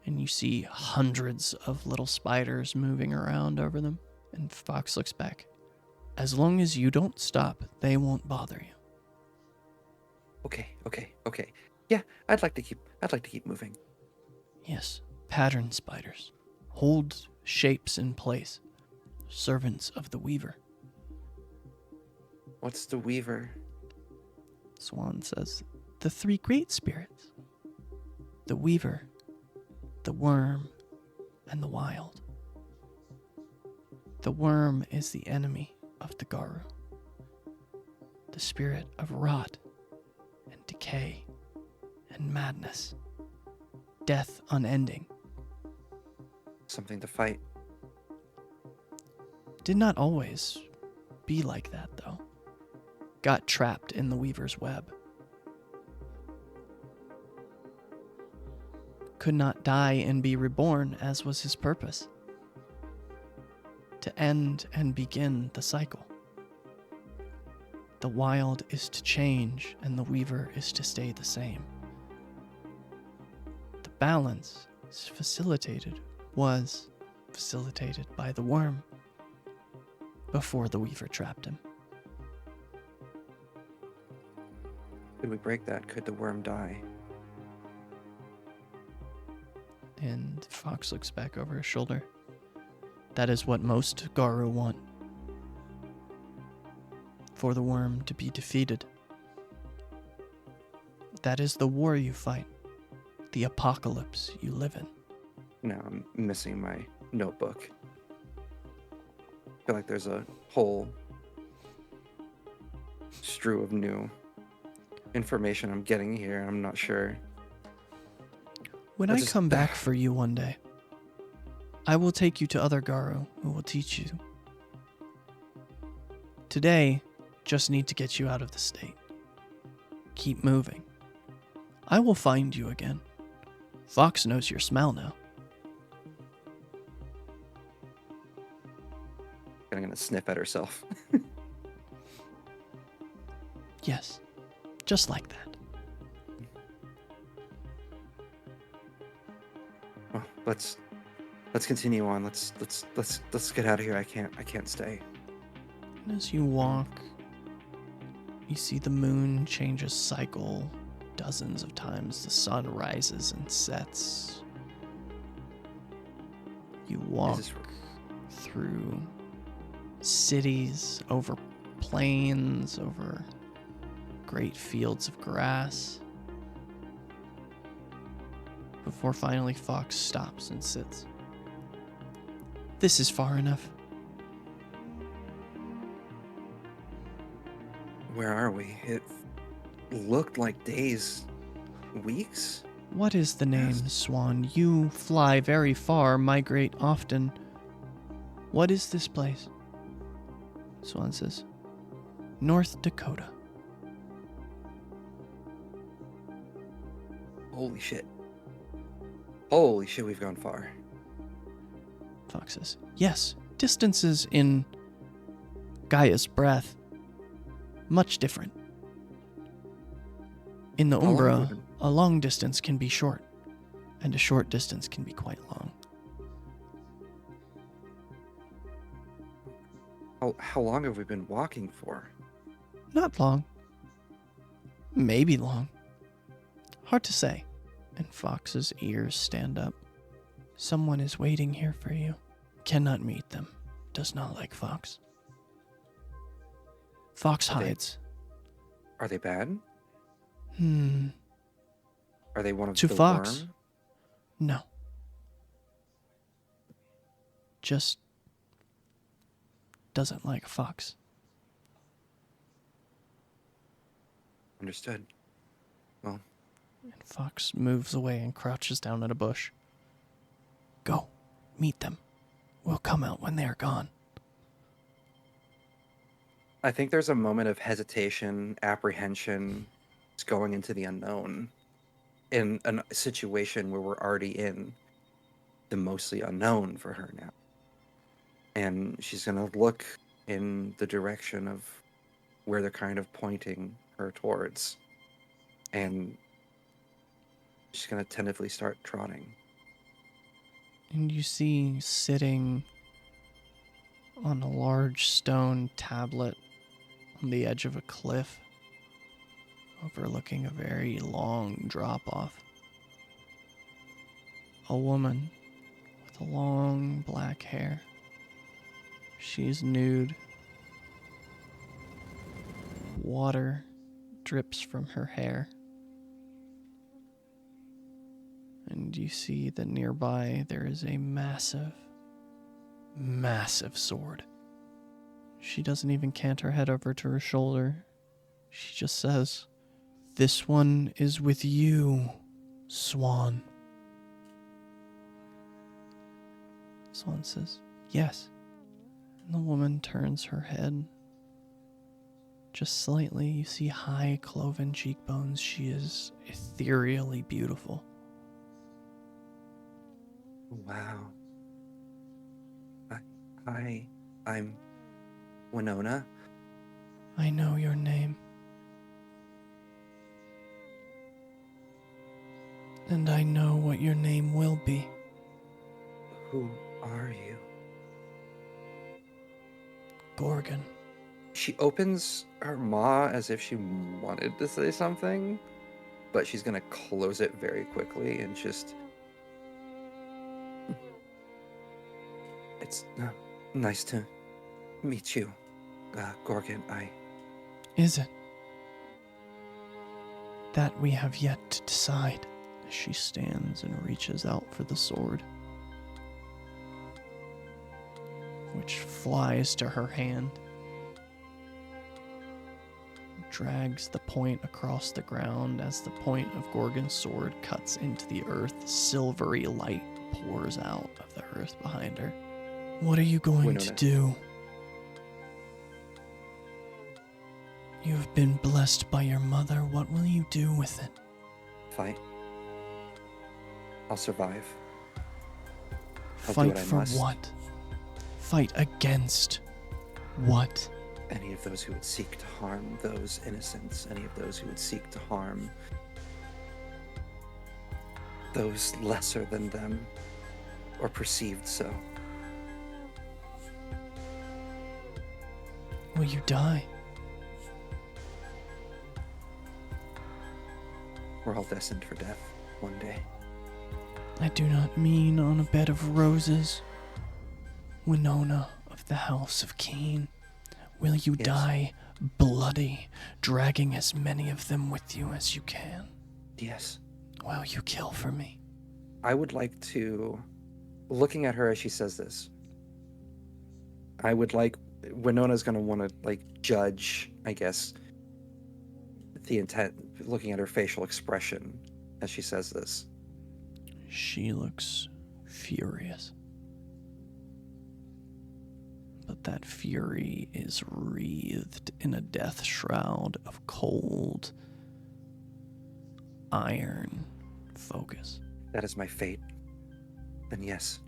[SPEAKER 1] And you see hundreds of little spiders moving around over them. And Fox looks back. As long as you don't stop, they won't bother you.
[SPEAKER 2] Okay. Yeah, I'd like to keep moving.
[SPEAKER 1] Yes, pattern spiders. Hold shapes in place. Servants of the weaver.
[SPEAKER 2] What's the Weaver?
[SPEAKER 1] Swan says, the three great spirits. The Weaver, the Wyrm, and the Wild. The Wyrm is the enemy of the Garou. The spirit of rot and decay and madness. Death unending.
[SPEAKER 2] Something to fight.
[SPEAKER 1] Did not always be like that, though. Got trapped in the Weaver's web. Could not die and be reborn, as was his purpose. To end and begin the cycle. The Wild is to change, and the Weaver is to stay the same. The balance was facilitated by the Wyrm before the Weaver trapped him.
[SPEAKER 2] Could we break that? Could the Wyrm die?
[SPEAKER 1] And Fox looks back over his shoulder. That is what most Garou want. For the Wyrm to be defeated. That is the war you fight. The apocalypse you live in.
[SPEAKER 2] No, I'm missing my notebook. I feel like there's a whole strew of new information I'm getting here. I'm not sure.
[SPEAKER 1] When I come back for you one day, I will take you to other Garou who will teach you. Today, just need to get you out of the state. Keep moving. I will find you again. Fox knows your smell now.
[SPEAKER 2] I'm gonna sniff at herself.
[SPEAKER 1] Yes, just like that.
[SPEAKER 2] Well, let's continue on. Let's get out of here. I can't stay.
[SPEAKER 1] And as you walk, you see the moon changes cycle dozens of times. The sun rises and sets. You walk through cities, over plains, over great fields of grass, before finally Fox stops and sits. This is far enough.
[SPEAKER 2] Where are we? It looked like days, weeks?
[SPEAKER 1] What is the name, Swan? You fly very far, migrate often. What is this place? Swan says, North Dakota.
[SPEAKER 2] Holy shit. Holy shit, we've gone far.
[SPEAKER 1] Fox says, yes, distances in Gaia's breath, much different. In the Umbra, a long distance can be short, and a short distance can be quite long.
[SPEAKER 2] How long have we been walking for?
[SPEAKER 1] Not long. Maybe long. Hard to say. And Fox's ears stand up. Someone is waiting here for you. Cannot meet them. Does not like Fox. Fox hides.
[SPEAKER 2] Are they bad? Are they one of
[SPEAKER 1] to
[SPEAKER 2] the
[SPEAKER 1] Fox?
[SPEAKER 2] Wyrm?
[SPEAKER 1] No. Just doesn't like Fox.
[SPEAKER 2] Understood. Well.
[SPEAKER 1] And Fox moves away and crouches down at a bush. Go. Meet them. We'll come out when they are gone.
[SPEAKER 2] I think there's a moment of hesitation, apprehension, it's going into the unknown in a situation where we're already in the mostly unknown for her now. And she's going to look in the direction of where they're kind of pointing her towards. And she's going to tentatively start trotting.
[SPEAKER 1] And you see sitting on a large stone tablet on the edge of a cliff, overlooking a very long drop-off, a woman with long black hair. She's nude. water drips from her hair. And you see that nearby there is a massive, massive sword. She doesn't even cant her head over to her shoulder. She just says, "This one is with you, Swan." Swan says, "Yes." And the woman turns her head. Just slightly, you see high cloven cheekbones. She is ethereally beautiful.
[SPEAKER 2] Wow. I'm Winona.
[SPEAKER 1] I know your name. And I know what your name will be.
[SPEAKER 2] Who are you?
[SPEAKER 1] Gorgon.
[SPEAKER 2] She opens her maw as if she wanted to say something, but she's gonna close it very quickly and just... It's nice to meet you, Gorgon.
[SPEAKER 1] Is it? That we have yet to decide. She stands and reaches out for the sword, which flies to her hand, drags the point across the ground. As the point of Gorgon's sword cuts into the earth, silvery light pours out of the earth behind her. What are you going to do? You have been blessed by your mother. What will you do with it?
[SPEAKER 2] Fight. I'll survive. I'll
[SPEAKER 1] Fight
[SPEAKER 2] do what I
[SPEAKER 1] for
[SPEAKER 2] must.
[SPEAKER 1] what? Fight against what?
[SPEAKER 2] Any of those who would seek to harm those innocents, any of those who would seek to harm those lesser than them, or perceived so.
[SPEAKER 1] Will you die?
[SPEAKER 2] We're all destined for death one day.
[SPEAKER 1] I do not mean on a bed of roses. Winona of the House of Keen, will you die bloody, dragging as many of them with you as you can?
[SPEAKER 2] Yes.
[SPEAKER 1] Will you kill for me?
[SPEAKER 2] I would like to, looking at her as she says this, I would like, Winona's going to want to, judge, I guess, the intent, looking at her facial expression as she says this.
[SPEAKER 1] She looks furious. But that fury is wreathed in a death shroud of cold, iron focus.
[SPEAKER 2] That is my fate. Then yes.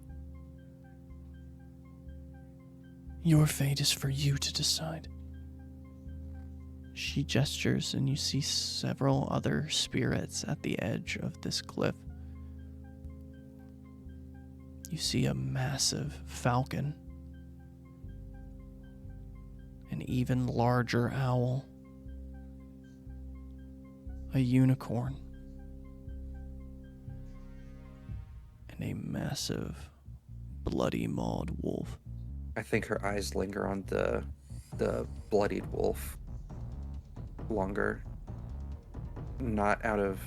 [SPEAKER 1] Your fate is for you to decide. She gestures, and you see several other spirits at the edge of this cliff. You see a massive falcon, an even larger owl, a unicorn, and a massive, bloody mauled wolf.
[SPEAKER 2] I think her eyes linger on the bloodied wolf longer. Not out of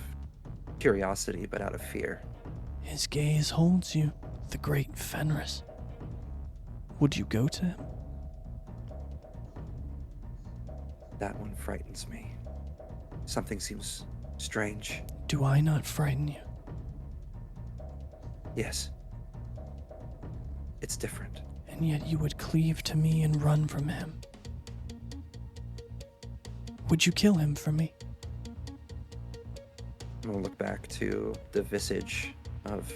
[SPEAKER 2] curiosity, but out of fear.
[SPEAKER 1] His gaze holds you, the great Fenris. Would you go to him?
[SPEAKER 2] That one frightens me. Something seems strange.
[SPEAKER 1] Do I not frighten you?
[SPEAKER 2] Yes. It's different.
[SPEAKER 1] And yet you would cleave to me and run from him. Would you kill him for me?
[SPEAKER 2] I'm gonna look back to the visage of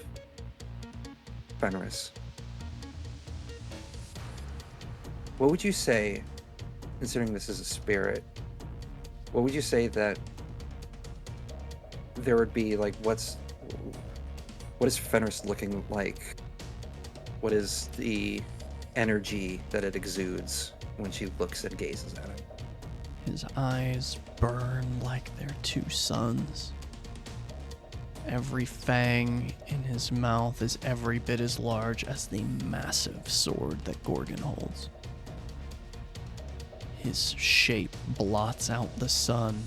[SPEAKER 2] Fenris. What would you say, considering this is a spirit, what would you say that there would be, what is Fenris looking like? What is the energy that it exudes when she looks and gazes at him?
[SPEAKER 1] His eyes burn like they're two suns. Every fang in his mouth is every bit as large as the massive sword that Gorgon holds. His shape blots out the sun.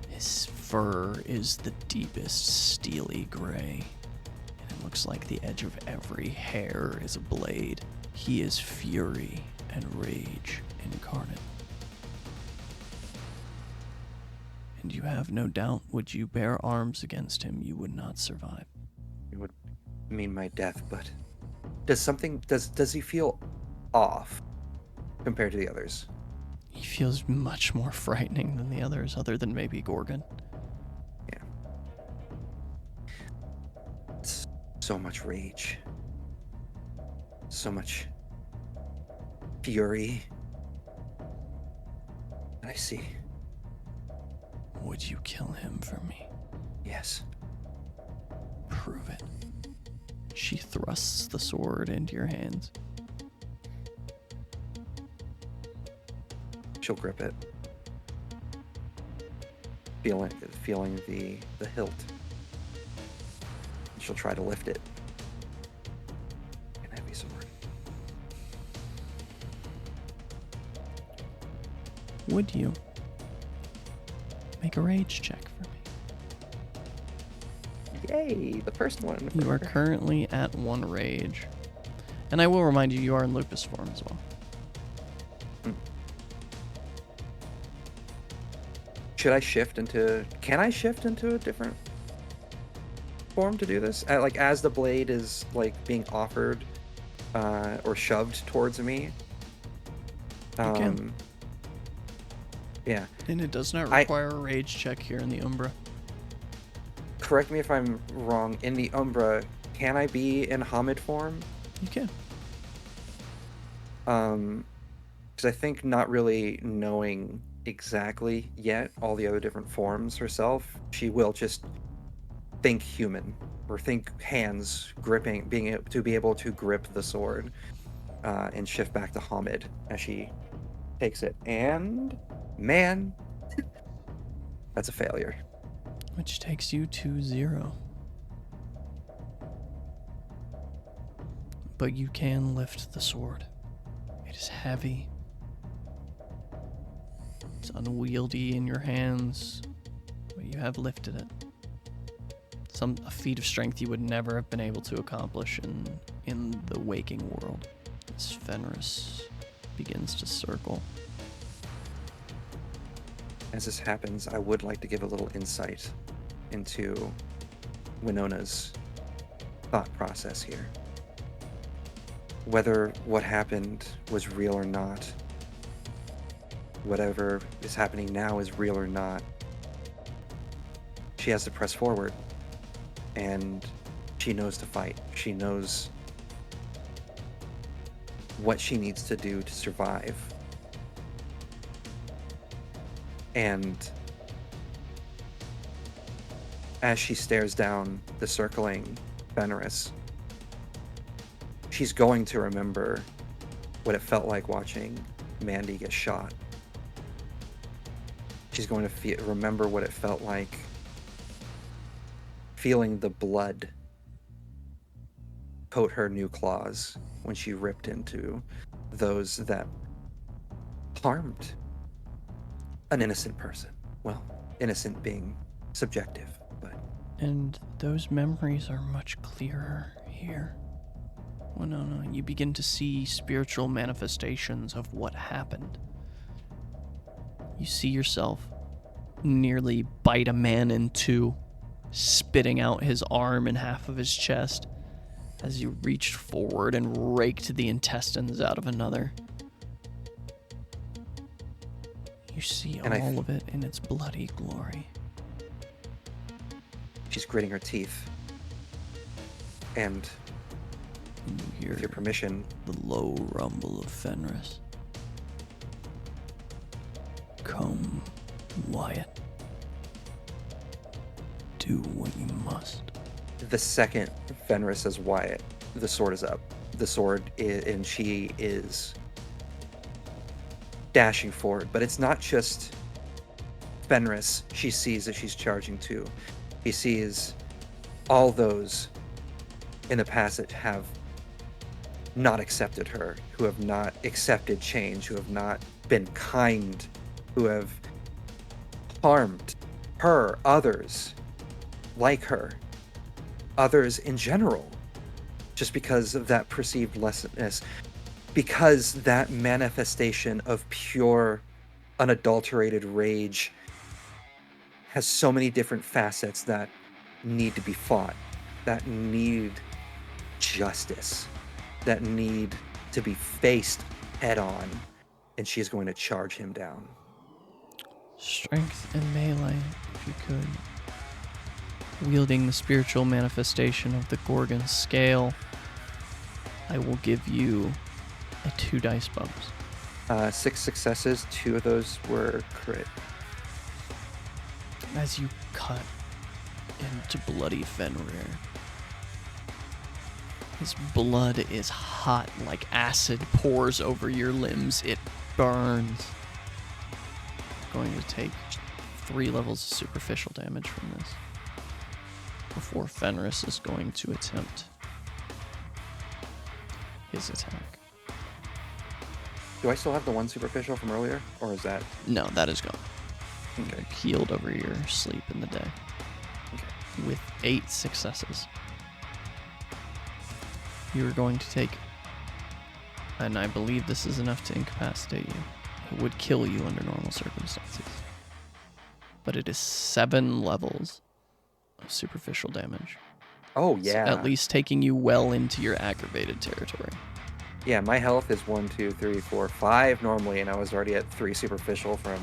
[SPEAKER 1] His fur is the deepest steely gray, and it looks like the edge of every hair is a blade. He is fury and rage incarnate. And you have no doubt, would you bear arms against him, you would not survive.
[SPEAKER 2] It would mean my death, but does he feel off compared to the others?
[SPEAKER 1] He feels much more frightening than the others, other than maybe Gorgon.
[SPEAKER 2] Yeah. It's so much rage. So much fury. I see.
[SPEAKER 1] Would you kill him for me?
[SPEAKER 2] Yes.
[SPEAKER 1] Prove it. She thrusts the sword into your hands.
[SPEAKER 2] She'll grip it. Feeling the hilt. She'll try to lift it. An heavy sword.
[SPEAKER 1] Would you make a rage check for me?
[SPEAKER 2] Yay! The first one.
[SPEAKER 1] You are currently at 1 rage. And I will remind you, you are in lupus form as well.
[SPEAKER 2] Should I shift into... Can I shift into a different form to do this? Like, as the blade is, like, being offered or shoved towards me?
[SPEAKER 1] You can.
[SPEAKER 2] Yeah.
[SPEAKER 1] And it does not require a rage check here in the Umbra.
[SPEAKER 2] Correct me if I'm wrong. In the Umbra, can I be in Hamid form?
[SPEAKER 1] You can.
[SPEAKER 2] Because I think not really knowing exactly yet all the other different forms herself, she will just think human or think hands gripping, to be able to grip the sword and shift back to Hamid as she takes it. And man, that's a failure.
[SPEAKER 1] Which takes you to 0. But you can lift the sword. It is heavy. It's unwieldy in your hands, but you have lifted it. A feat of strength you would never have been able to accomplish in the waking world. As Fenris begins to circle.
[SPEAKER 2] As this happens, I would like to give a little insight into Winona's thought process here. Whether what happened was real or not, whatever is happening now is real or not, she has to press forward, and she knows to fight. She knows what she needs to do to survive. And as she stares down the circling Fenris, she's going to remember what it felt like watching Mandy get shot. She's going to remember what it felt like feeling the blood coat her new claws when she ripped into those that harmed an innocent person. Well, innocent being subjective, but...
[SPEAKER 1] And those memories are much clearer here. Well, no, you begin to see spiritual manifestations of what happened. You see yourself nearly bite a man in 2, spitting out his arm and half of his chest as you reached forward and raked the intestines out of another. You see all of it in its bloody glory.
[SPEAKER 2] She's gritting her teeth. And
[SPEAKER 1] you hear,
[SPEAKER 2] with your permission,
[SPEAKER 1] the low rumble of Fenris. Come, Wyatt. Do what you must.
[SPEAKER 2] The second Fenris says Wyatt, the sword is up. The sword is, and she is dashing forward. But it's not just Fenris she sees that she's charging to. He sees all those in the passage have not accepted her, who have not accepted change, who have not been kind, who have harmed her, others like her, others in general, just because of that perceived lessness, because that manifestation of pure, unadulterated rage has so many different facets that need to be fought, that need justice, that need to be faced head on, and she's going to charge him down.
[SPEAKER 1] Strength and melee, if you could. Wielding the spiritual manifestation of the Gorgon scale, I will give you a 2 dice bonus.
[SPEAKER 2] 6 successes, 2 of those were crit.
[SPEAKER 1] As you cut into bloody Fenrir, his blood is hot like acid pours over your limbs. It burns. Going to take 3 levels of superficial damage from this before Fenris is going to attempt his attack.
[SPEAKER 2] Do I still have the 1 superficial from earlier, or is that...
[SPEAKER 1] No, that is gone.
[SPEAKER 2] Okay.
[SPEAKER 1] Healed over your sleep in the day.
[SPEAKER 2] Okay.
[SPEAKER 1] With 8 successes. You're going to take, and I believe this is enough to incapacitate you. It would kill you under normal circumstances. But it is 7 levels of superficial damage.
[SPEAKER 2] Oh, yeah.
[SPEAKER 1] So at least taking you well into your aggravated territory.
[SPEAKER 2] Yeah, my health is 1, 2, 3, 4, 5 normally, and I was already at 3 superficial from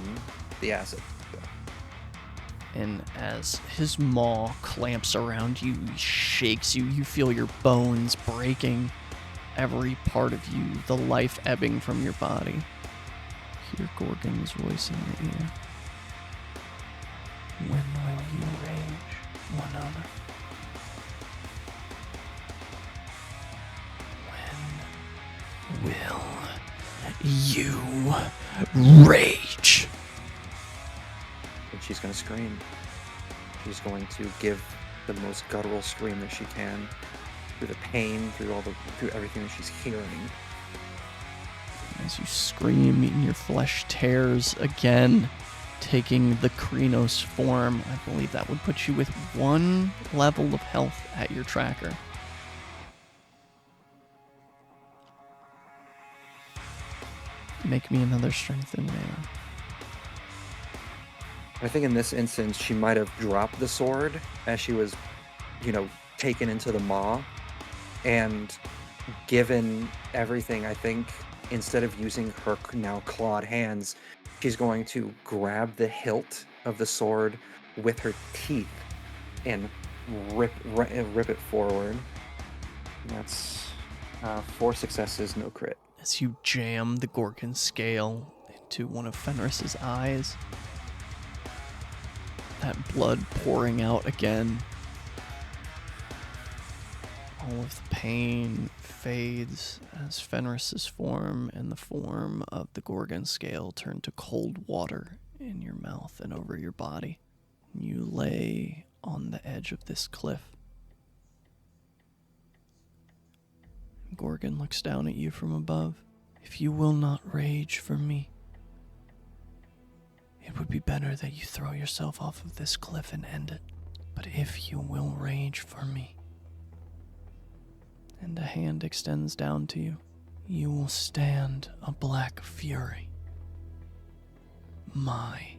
[SPEAKER 2] the acid. So.
[SPEAKER 1] And as his maw clamps around you, he shakes you, you feel your bones breaking, every part of you, the life ebbing from your body. Hear Gorgon's voice in your ear. When will you rage, one another? When will you rage?
[SPEAKER 2] And she's going to scream. She's going to give the most guttural scream that she can, through the pain, through everything that she's hearing.
[SPEAKER 1] As you scream and your flesh tears again, taking the Krynos form, I believe that would put you with 1 level of health at your tracker. Make me another strength and melee.
[SPEAKER 2] I think in this instance, she might have dropped the sword as she was, taken into the maw. And given everything, I think instead of using her now clawed hands, she's going to grab the hilt of the sword with her teeth and rip it forward. And that's 4 successes, no crit.
[SPEAKER 1] As you jam the Gorgon scale into one of Fenris's eyes, that blood pouring out again. All of the pain fades as Fenris's form and the form of the Gorgon scale turn to cold water in your mouth and over your body. You lay on the edge of this cliff. Gorgon looks down at you from above. If you will not rage for me, it would be better that you throw yourself off of this cliff and end it. But if you will rage for me, and a hand extends down to you, you will stand a black fury. My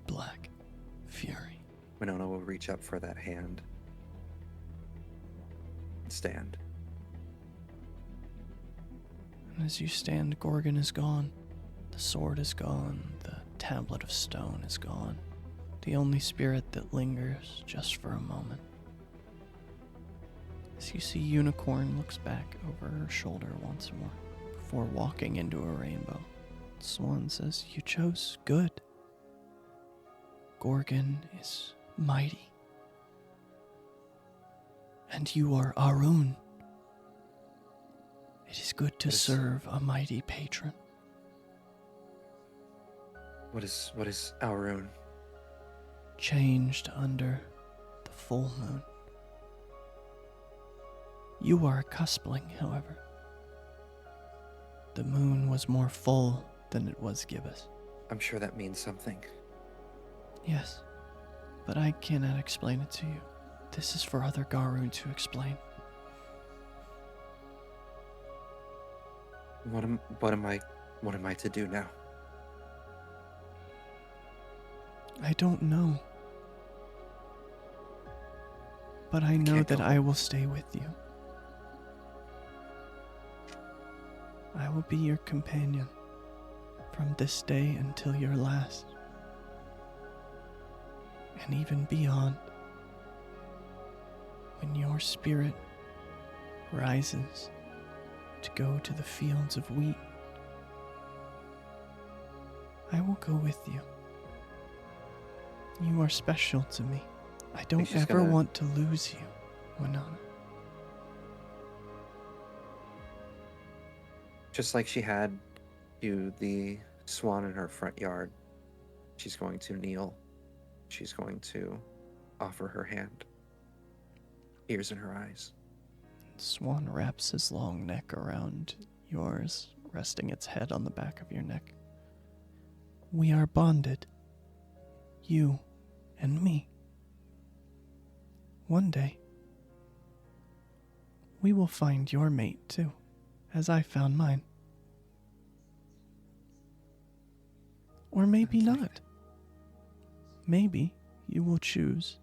[SPEAKER 1] black fury.
[SPEAKER 2] Winona will reach up for that hand and stand.
[SPEAKER 1] And as you stand, Gorgon is gone. The sword is gone. The tablet of stone is gone. The only spirit that lingers just for a moment. As you see, Unicorn looks back over her shoulder once more before walking into a rainbow. Swan says, "You chose good. Gorgon is mighty. And you are Arun. It is good to serve a mighty patron."
[SPEAKER 2] What is Arun?
[SPEAKER 1] Changed under the full moon. You are a cuspling, however. The moon was more full than it was gibbous.
[SPEAKER 2] I'm sure that means something.
[SPEAKER 1] Yes, but I cannot explain it to you. This is for other Garun to explain.
[SPEAKER 2] What am I to do now?
[SPEAKER 1] I don't know. But I know that I will stay with you. I will be your companion from this day until your last. And even beyond. When your spirit rises to go to the fields of wheat, I will go with you. You are special to me. I don't ever want to lose you, Winona.
[SPEAKER 2] Just like she had you, the swan in her front yard, she's going to kneel. She's going to offer her hand. Tears in her eyes.
[SPEAKER 1] Swan wraps his long neck around yours, resting its head on the back of your neck. We are bonded. You and me. One day, we will find your mate too, as I found mine. Or maybe not. Maybe you will choose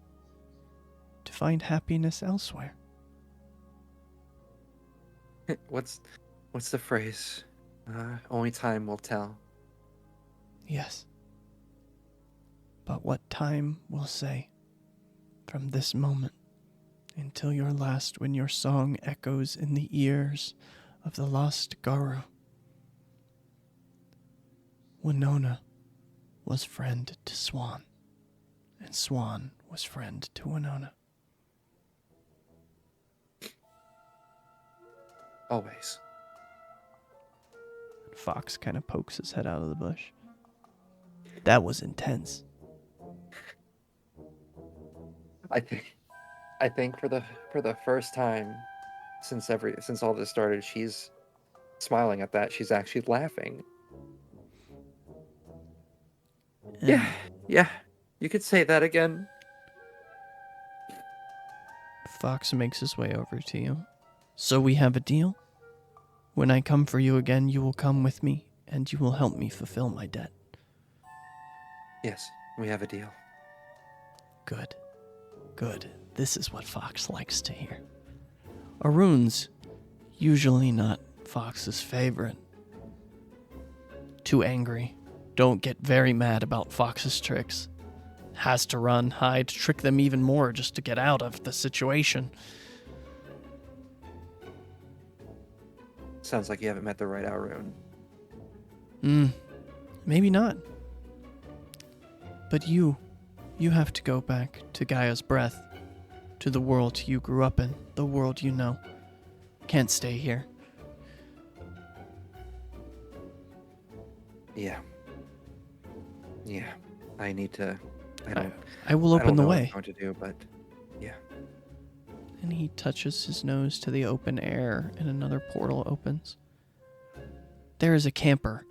[SPEAKER 1] to find happiness elsewhere.
[SPEAKER 2] What's the phrase? Only time will tell.
[SPEAKER 1] Yes. But what time will say, from this moment until your last, when your song echoes in the ears of the lost Garu. Winona was friend to Swan, and Swan was friend to Winona.
[SPEAKER 2] Always.
[SPEAKER 1] Fox kind of pokes his head out of the bush. That was intense.
[SPEAKER 2] I think for the first time since all this started, she's smiling at that. She's actually laughing. Yeah. You could say that again.
[SPEAKER 1] Fox makes his way over to you. So we have a deal? When I come for you again, you will come with me, and you will help me fulfill my debt.
[SPEAKER 2] Yes, we have a deal.
[SPEAKER 1] Good. This is what Fox likes to hear. Arun's usually not Fox's favorite. Too angry. Don't get very mad about Fox's tricks. Has to run, hide, trick them even more just to get out of the situation.
[SPEAKER 2] Sounds like you haven't met the right Arun.
[SPEAKER 1] Maybe not. But you have to go back to Gaia's breath, to the world you grew up in, the world you know. Can't stay here.
[SPEAKER 2] Yeah. I need to.
[SPEAKER 1] I will open the way.
[SPEAKER 2] What I'm going to do, but yeah.
[SPEAKER 1] And he touches his nose to the open air, and another portal opens. There is a camper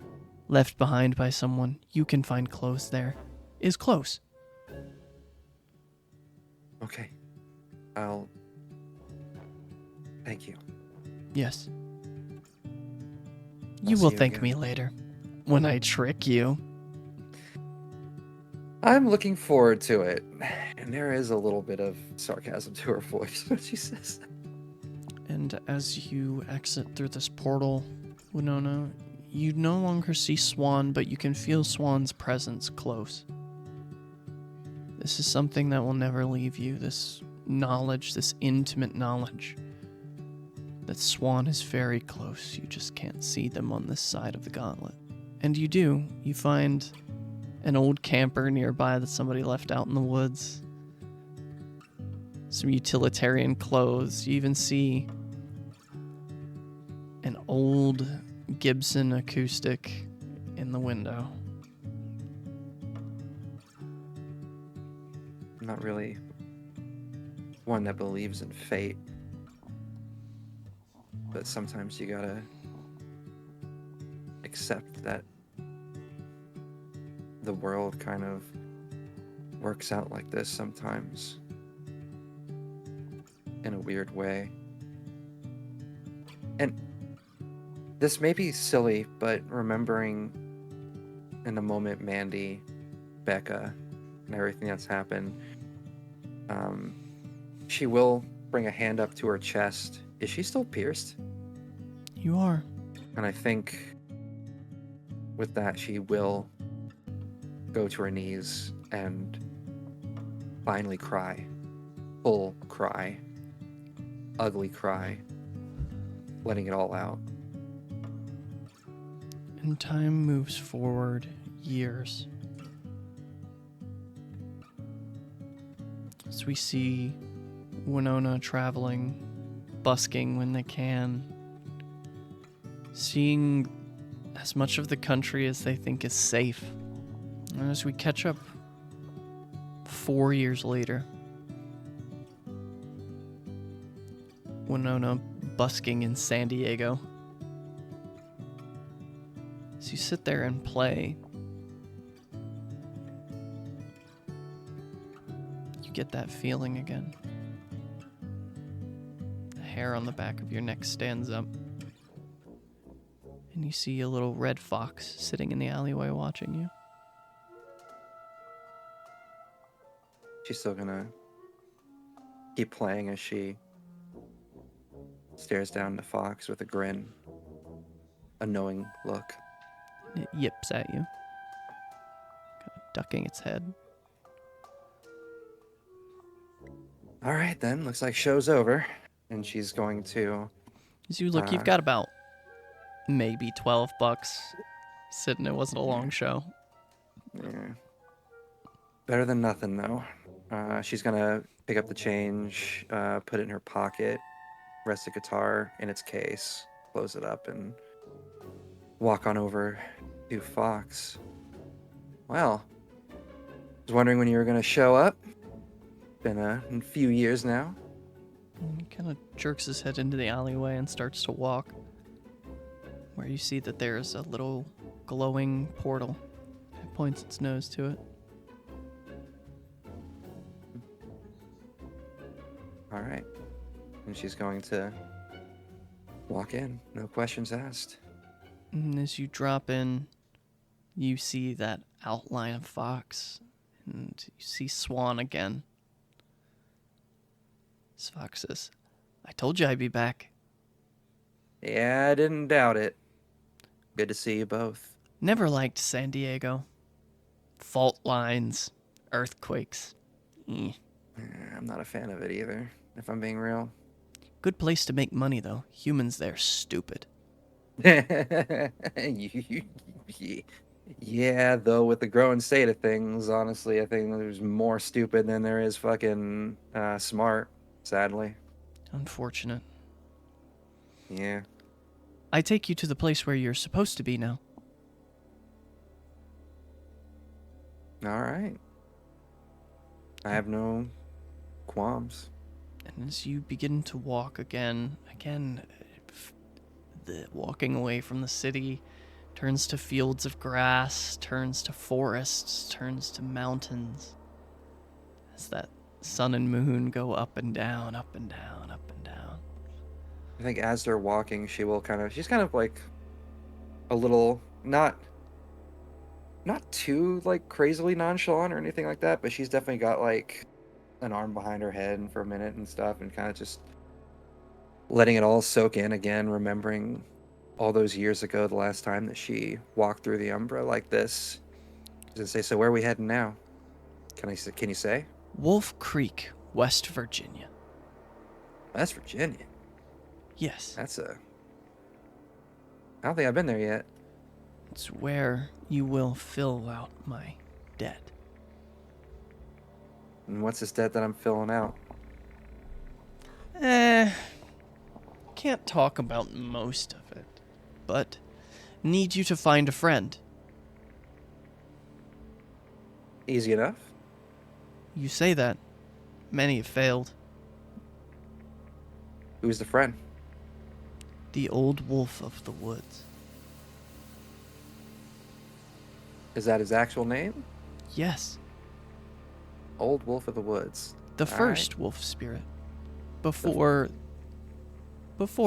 [SPEAKER 1] left behind by someone. You can find clothes there. Is close.
[SPEAKER 2] Okay. Thank you.
[SPEAKER 1] Yes. You will thank me later. When I trick you.
[SPEAKER 2] I'm looking forward to it. And there is a little bit of sarcasm to her voice when she says that.
[SPEAKER 1] And as you exit through this portal, Winona, you no longer see Swan, but you can feel Swan's presence close. This is something that will never leave you, this knowledge, this intimate knowledge that Swan is very close. You just can't see them on this side of the gauntlet. And you do. You find an old camper nearby that somebody left out in the woods. Some utilitarian clothes. You even see an old Gibson acoustic in the window.
[SPEAKER 2] I'm not really one that believes in fate. But sometimes you gotta accept that the world kind of works out like this sometimes in a weird way. And this may be silly, but remembering in the moment Mandy, Becca, and everything that's happened, she will bring a hand up to her chest. Is she still pierced?
[SPEAKER 1] You are.
[SPEAKER 2] And I think with that, she will go to her knees and finally cry. Full cry. Ugly cry. Letting it all out.
[SPEAKER 1] And time moves forward years. As we see Winona traveling, busking when they can, seeing as much of the country as they think is safe. And as we catch up 4 years later, Winona busking in San Diego. As you sit there and play, you get that feeling again. The hair on the back of your neck stands up. And you see a little red fox sitting in the alleyway watching you.
[SPEAKER 2] She's still gonna keep playing as she stares down the fox with a grin, a knowing look.
[SPEAKER 1] And it yips at you, kind of ducking its head.
[SPEAKER 2] All right, then. Looks like show's over. And she's going to...
[SPEAKER 1] As you look, you've got about maybe $12 sitting. It wasn't a long show.
[SPEAKER 2] Yeah. Better than nothing, though. She's going to pick up the change, put it in her pocket, rest the guitar in its case, close it up, and walk on over to Fox. Well, I was wondering when you were going to show up. Been a few years now.
[SPEAKER 1] And he kind of jerks his head into the alleyway and starts to walk, where you see that there's a little glowing portal. It points its nose to it.
[SPEAKER 2] All right. And she's going to walk in. No questions asked.
[SPEAKER 1] And as you drop in, you see that outline of Fox, and you see Swan again. Fox says, "I told you I'd be back."
[SPEAKER 2] Yeah, I didn't doubt it. Good to see you both.
[SPEAKER 1] Never liked San Diego. Fault lines, earthquakes.
[SPEAKER 2] I'm not a fan of it either, if I'm being real.
[SPEAKER 1] Good place to make money, though. Humans there stupid.
[SPEAKER 2] Yeah, though, with the growing state of things, honestly, I think there's more stupid than there is fucking smart, sadly.
[SPEAKER 1] Unfortunate.
[SPEAKER 2] Yeah.
[SPEAKER 1] I take you to the place where you're supposed to be now.
[SPEAKER 2] All right. I have no qualms.
[SPEAKER 1] And as you begin to walk again, the walking away from the city turns to fields of grass, turns to forests, turns to mountains. As that sun and moon go up and down, up and down, up and down.
[SPEAKER 2] I think as they're walking, she's kind of like a little, not too like crazily nonchalant or anything like that, but she's definitely got like an arm behind her head for a minute and stuff, and kind of just letting it all soak in again, remembering all those years ago, the last time that she walked through the Umbra like this. Does it say, so where are we heading now? Can you say?
[SPEAKER 1] Wolf Creek, West Virginia.
[SPEAKER 2] West Virginia?
[SPEAKER 1] Yes.
[SPEAKER 2] I don't think I've been there yet.
[SPEAKER 1] It's where you will fill out my debt.
[SPEAKER 2] And what's this debt that I'm filling out?
[SPEAKER 1] Can't talk about most of it, but need you to find a friend.
[SPEAKER 2] Easy enough.
[SPEAKER 1] You say that. Many have failed.
[SPEAKER 2] Who's the friend?
[SPEAKER 1] The old wolf of the woods.
[SPEAKER 2] Is that his actual name?
[SPEAKER 1] Yes,
[SPEAKER 2] Old Wolf of the Woods.
[SPEAKER 1] the
[SPEAKER 2] All right.
[SPEAKER 1] first wolf spirit. Before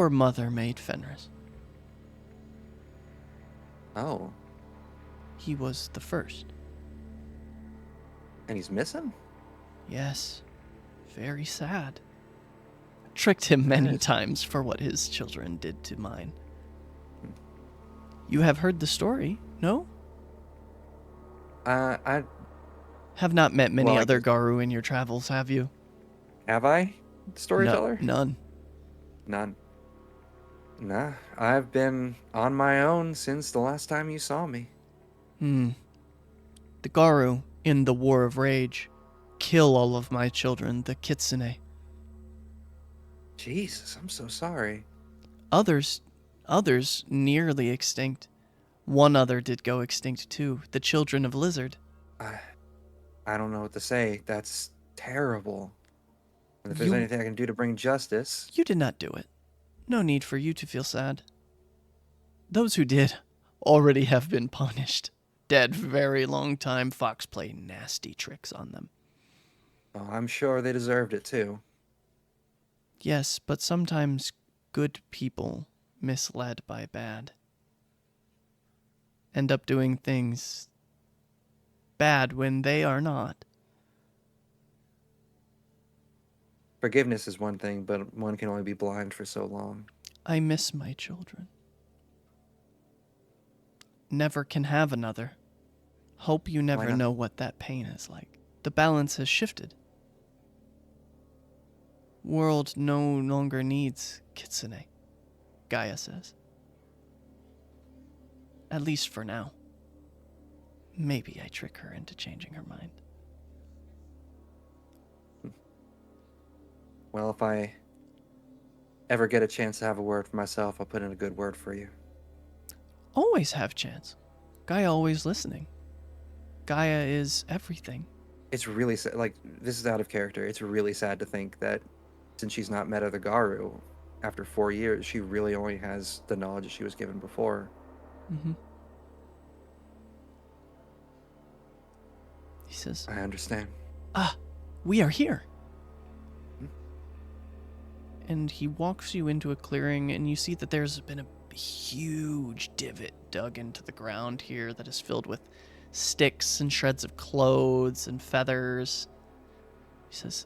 [SPEAKER 1] Mother made Fenris.
[SPEAKER 2] Oh,
[SPEAKER 1] He was the first.
[SPEAKER 2] and he's missing?
[SPEAKER 1] Yes. Very sad. Tricked him many
[SPEAKER 2] Yes.
[SPEAKER 1] times for what his children did to mine. You have heard the story, no?
[SPEAKER 2] I
[SPEAKER 1] Have not met many
[SPEAKER 2] Well, I
[SPEAKER 1] other
[SPEAKER 2] guess-
[SPEAKER 1] Garu in your travels, have you?
[SPEAKER 2] have I?
[SPEAKER 1] No,
[SPEAKER 2] Storyteller?
[SPEAKER 1] none.
[SPEAKER 2] None. Nah, I've been on my own since the last time you saw me.
[SPEAKER 1] The Garu, in the War of Rage, kill all of my children, the Kitsune.
[SPEAKER 2] Jesus, I'm so sorry.
[SPEAKER 1] Others nearly extinct. One other did go extinct too, the children of Lizard.
[SPEAKER 2] I don't know what to say. That's terrible. And if there's
[SPEAKER 1] You-
[SPEAKER 2] anything I can do to bring justice,
[SPEAKER 1] You did not do it. No need for you to feel sad. Those who did already have been punished. Dead very long time. Fox played nasty tricks on them.
[SPEAKER 2] oh, I'm sure they deserved it too.
[SPEAKER 1] Yes, but sometimes good people, misled by bad, end up doing things bad when they are not.
[SPEAKER 2] Forgiveness is one thing, but one can only be blind for so long.
[SPEAKER 1] I miss my children. Never can have another. Hope you never
[SPEAKER 2] not?
[SPEAKER 1] know what that pain is like. The balance has shifted. World no longer needs Kitsune, Gaia says. At least for now. Maybe I trick her into changing her mind.
[SPEAKER 2] Well, if I ever get a chance to have a word for myself, I'll put in a good word for you.
[SPEAKER 1] Always have chance. Gaia always listening. Gaia is everything.
[SPEAKER 2] It's really sad. Like, this is out of character. It's really sad to think that since she's not met other Garu, after 4 years, she really only has the knowledge that she was given before.
[SPEAKER 1] Mm-hmm. He says,
[SPEAKER 2] I understand.
[SPEAKER 1] we are here. And he walks you into a clearing, and you see that there's been a huge divot dug into the ground here that is filled with sticks and shreds of clothes and feathers. He says,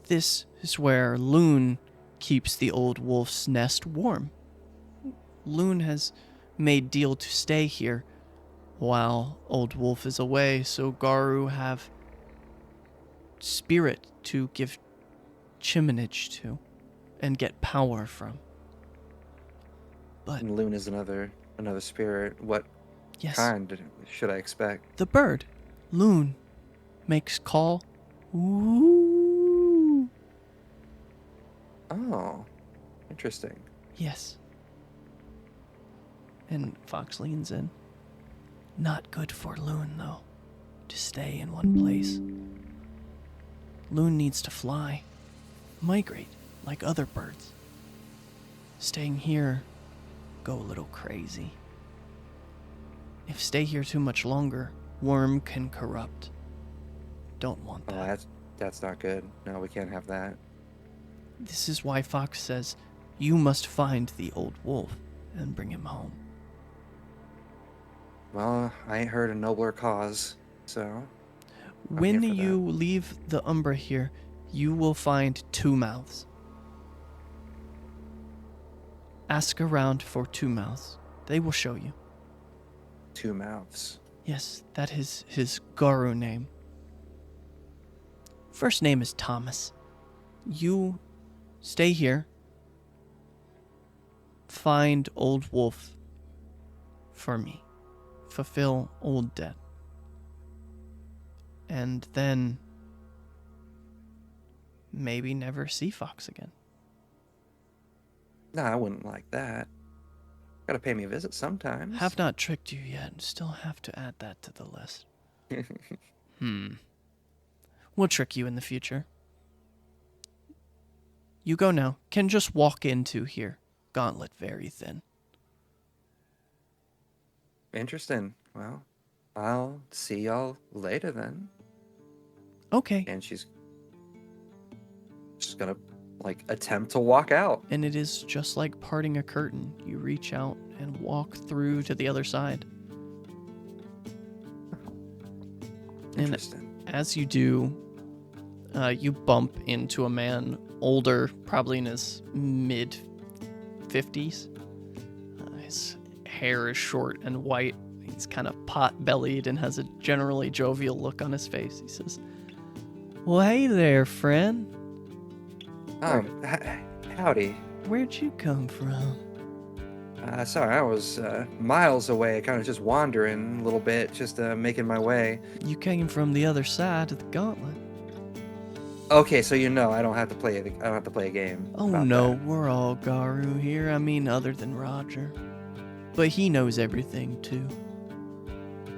[SPEAKER 1] this is where Loon keeps the old wolf's nest warm. Loon has made deal to stay here while old wolf is away, so Garu have spirit to give chiminage to and get power from. But
[SPEAKER 2] And Loon is another spirit. What
[SPEAKER 1] yes,
[SPEAKER 2] kind should I expect?
[SPEAKER 1] the bird, Loon, makes call. Ooh.
[SPEAKER 2] Oh, interesting.
[SPEAKER 1] Yes. And Fox leans in. Not good for Loon, though, to stay in one place. Loon needs to fly, migrate like other birds. Staying here, go a little crazy. If stay here too much longer, Wyrm can corrupt. Don't want
[SPEAKER 2] Oh,
[SPEAKER 1] that.
[SPEAKER 2] that's not good. No, we can't have that.
[SPEAKER 1] This is why Fox says, you must find the old wolf and bring him home.
[SPEAKER 2] Well, I ain't heard a nobler cause, so
[SPEAKER 1] When
[SPEAKER 2] here for
[SPEAKER 1] you leave the Umbra here, you will find 2 mouths. Ask around for 2 mouths. They will show you.
[SPEAKER 2] 2 mouths.
[SPEAKER 1] Yes, that is his Garu name. First name is Thomas. You stay here. Find Old Wolf for me. Fulfill old debt. And then maybe never see Fox again.
[SPEAKER 2] No, I wouldn't like that. Gotta pay me a visit sometimes.
[SPEAKER 1] Have not tricked you yet. Still have to add that to the list. We'll trick you in the future. You go now. Can just walk into here. Gauntlet very thin.
[SPEAKER 2] Interesting. Well, I'll see y'all later then.
[SPEAKER 1] Okay.
[SPEAKER 2] And she's just gonna like attempt to walk out.
[SPEAKER 1] And it is just like parting a curtain. You reach out and walk through to the other side.
[SPEAKER 2] Interesting.
[SPEAKER 1] And as you do, you bump into a man older, probably in his mid-50s. His hair is short and white. He's kind of pot-bellied and has a generally jovial look on his face. He says, "Well, hey there, friend.
[SPEAKER 2] Howdy.
[SPEAKER 1] Where'd you come from?"
[SPEAKER 2] Sorry, I was miles away, kind of just wandering a little bit, just making my way.
[SPEAKER 1] You came from the other side of the gauntlet.
[SPEAKER 2] Okay, so I don't have to play. I don't have to play a game.
[SPEAKER 1] Oh
[SPEAKER 2] about
[SPEAKER 1] no,
[SPEAKER 2] that.
[SPEAKER 1] we're all Garu here. I mean, other than Roger. But he knows everything, too.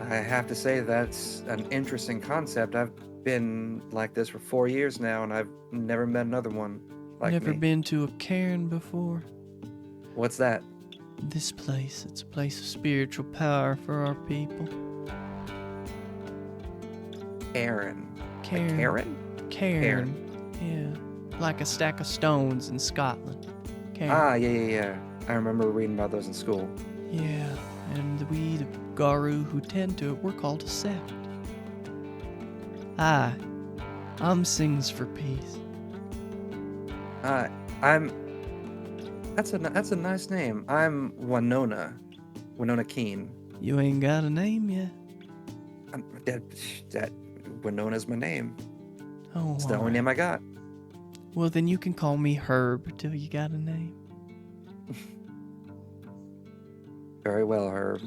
[SPEAKER 2] I have to say that's an interesting concept. I've been like this for 4 years now, and I've never met another one like
[SPEAKER 1] Never
[SPEAKER 2] me.
[SPEAKER 1] been to a cairn before?
[SPEAKER 2] What's that?
[SPEAKER 1] This place, it's a place of spiritual power for our people.
[SPEAKER 2] Aaron.
[SPEAKER 1] Cairn.
[SPEAKER 2] Karen?
[SPEAKER 1] Cairn. Yeah. Like a stack of stones in Scotland. Cairn.
[SPEAKER 2] Yeah. I remember reading about those in school.
[SPEAKER 1] Yeah. And we, the Garu who tend to it, we're called a sect. I'm Sings for Peace.
[SPEAKER 2] That's a nice name. I'm Winona Keene.
[SPEAKER 1] You ain't got a name yet.
[SPEAKER 2] That Winona's my name.
[SPEAKER 1] Oh,
[SPEAKER 2] It's the only
[SPEAKER 1] alright.
[SPEAKER 2] name I got.
[SPEAKER 1] Well, then you can call me Herb till you got a name.
[SPEAKER 2] Very well, Herb.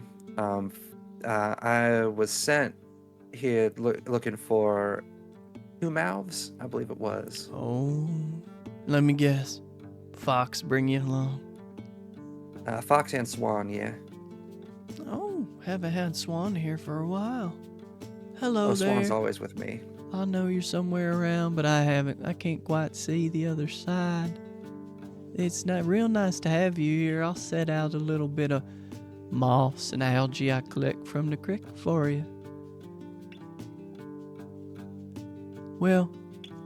[SPEAKER 2] I was sent here looking for Two Mouths, I believe it was.
[SPEAKER 1] Oh, let me guess. Fox bring you along.
[SPEAKER 2] Fox and Swan, yeah.
[SPEAKER 1] Oh, haven't had Swan here for a while. Hello
[SPEAKER 2] Oh,
[SPEAKER 1] there.
[SPEAKER 2] Swan's always with me.
[SPEAKER 1] I know you're somewhere around, but I can't quite see the other side. It's not real nice to have you here. I'll set out a little bit of moss and algae I collect from the creek for you. Well,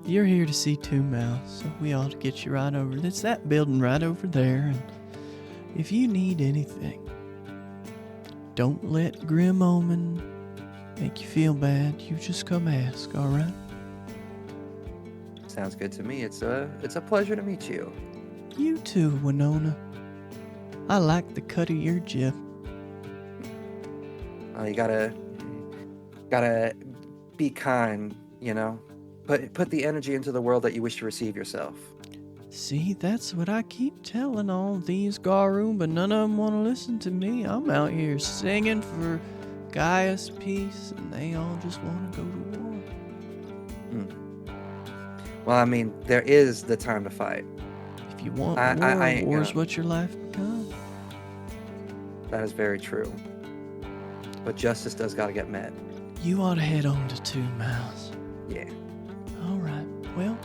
[SPEAKER 1] you're here to see Two Mouths, so we ought to get you right over. It's that building right over there, and if you need anything, don't let Grim Omen make you feel bad. You just come ask, all right?
[SPEAKER 2] Sounds good to me. It's a pleasure to meet you.
[SPEAKER 1] You too, Winona. I like the cut of your jib.
[SPEAKER 2] You gotta be kind, Put the energy into the world that you wish to receive yourself.
[SPEAKER 1] See, that's what I keep telling all these Garu, but none of them want to listen to me. I'm out here singing for Gaia's peace, and they all just want to go to war.
[SPEAKER 2] Well, I mean, there is the time to fight.
[SPEAKER 1] If you want war's what your life becomes.
[SPEAKER 2] That is very true. But justice does gotta get met.
[SPEAKER 1] You ought to head on to Two Mouths.
[SPEAKER 2] Yeah.
[SPEAKER 1] All right. Well,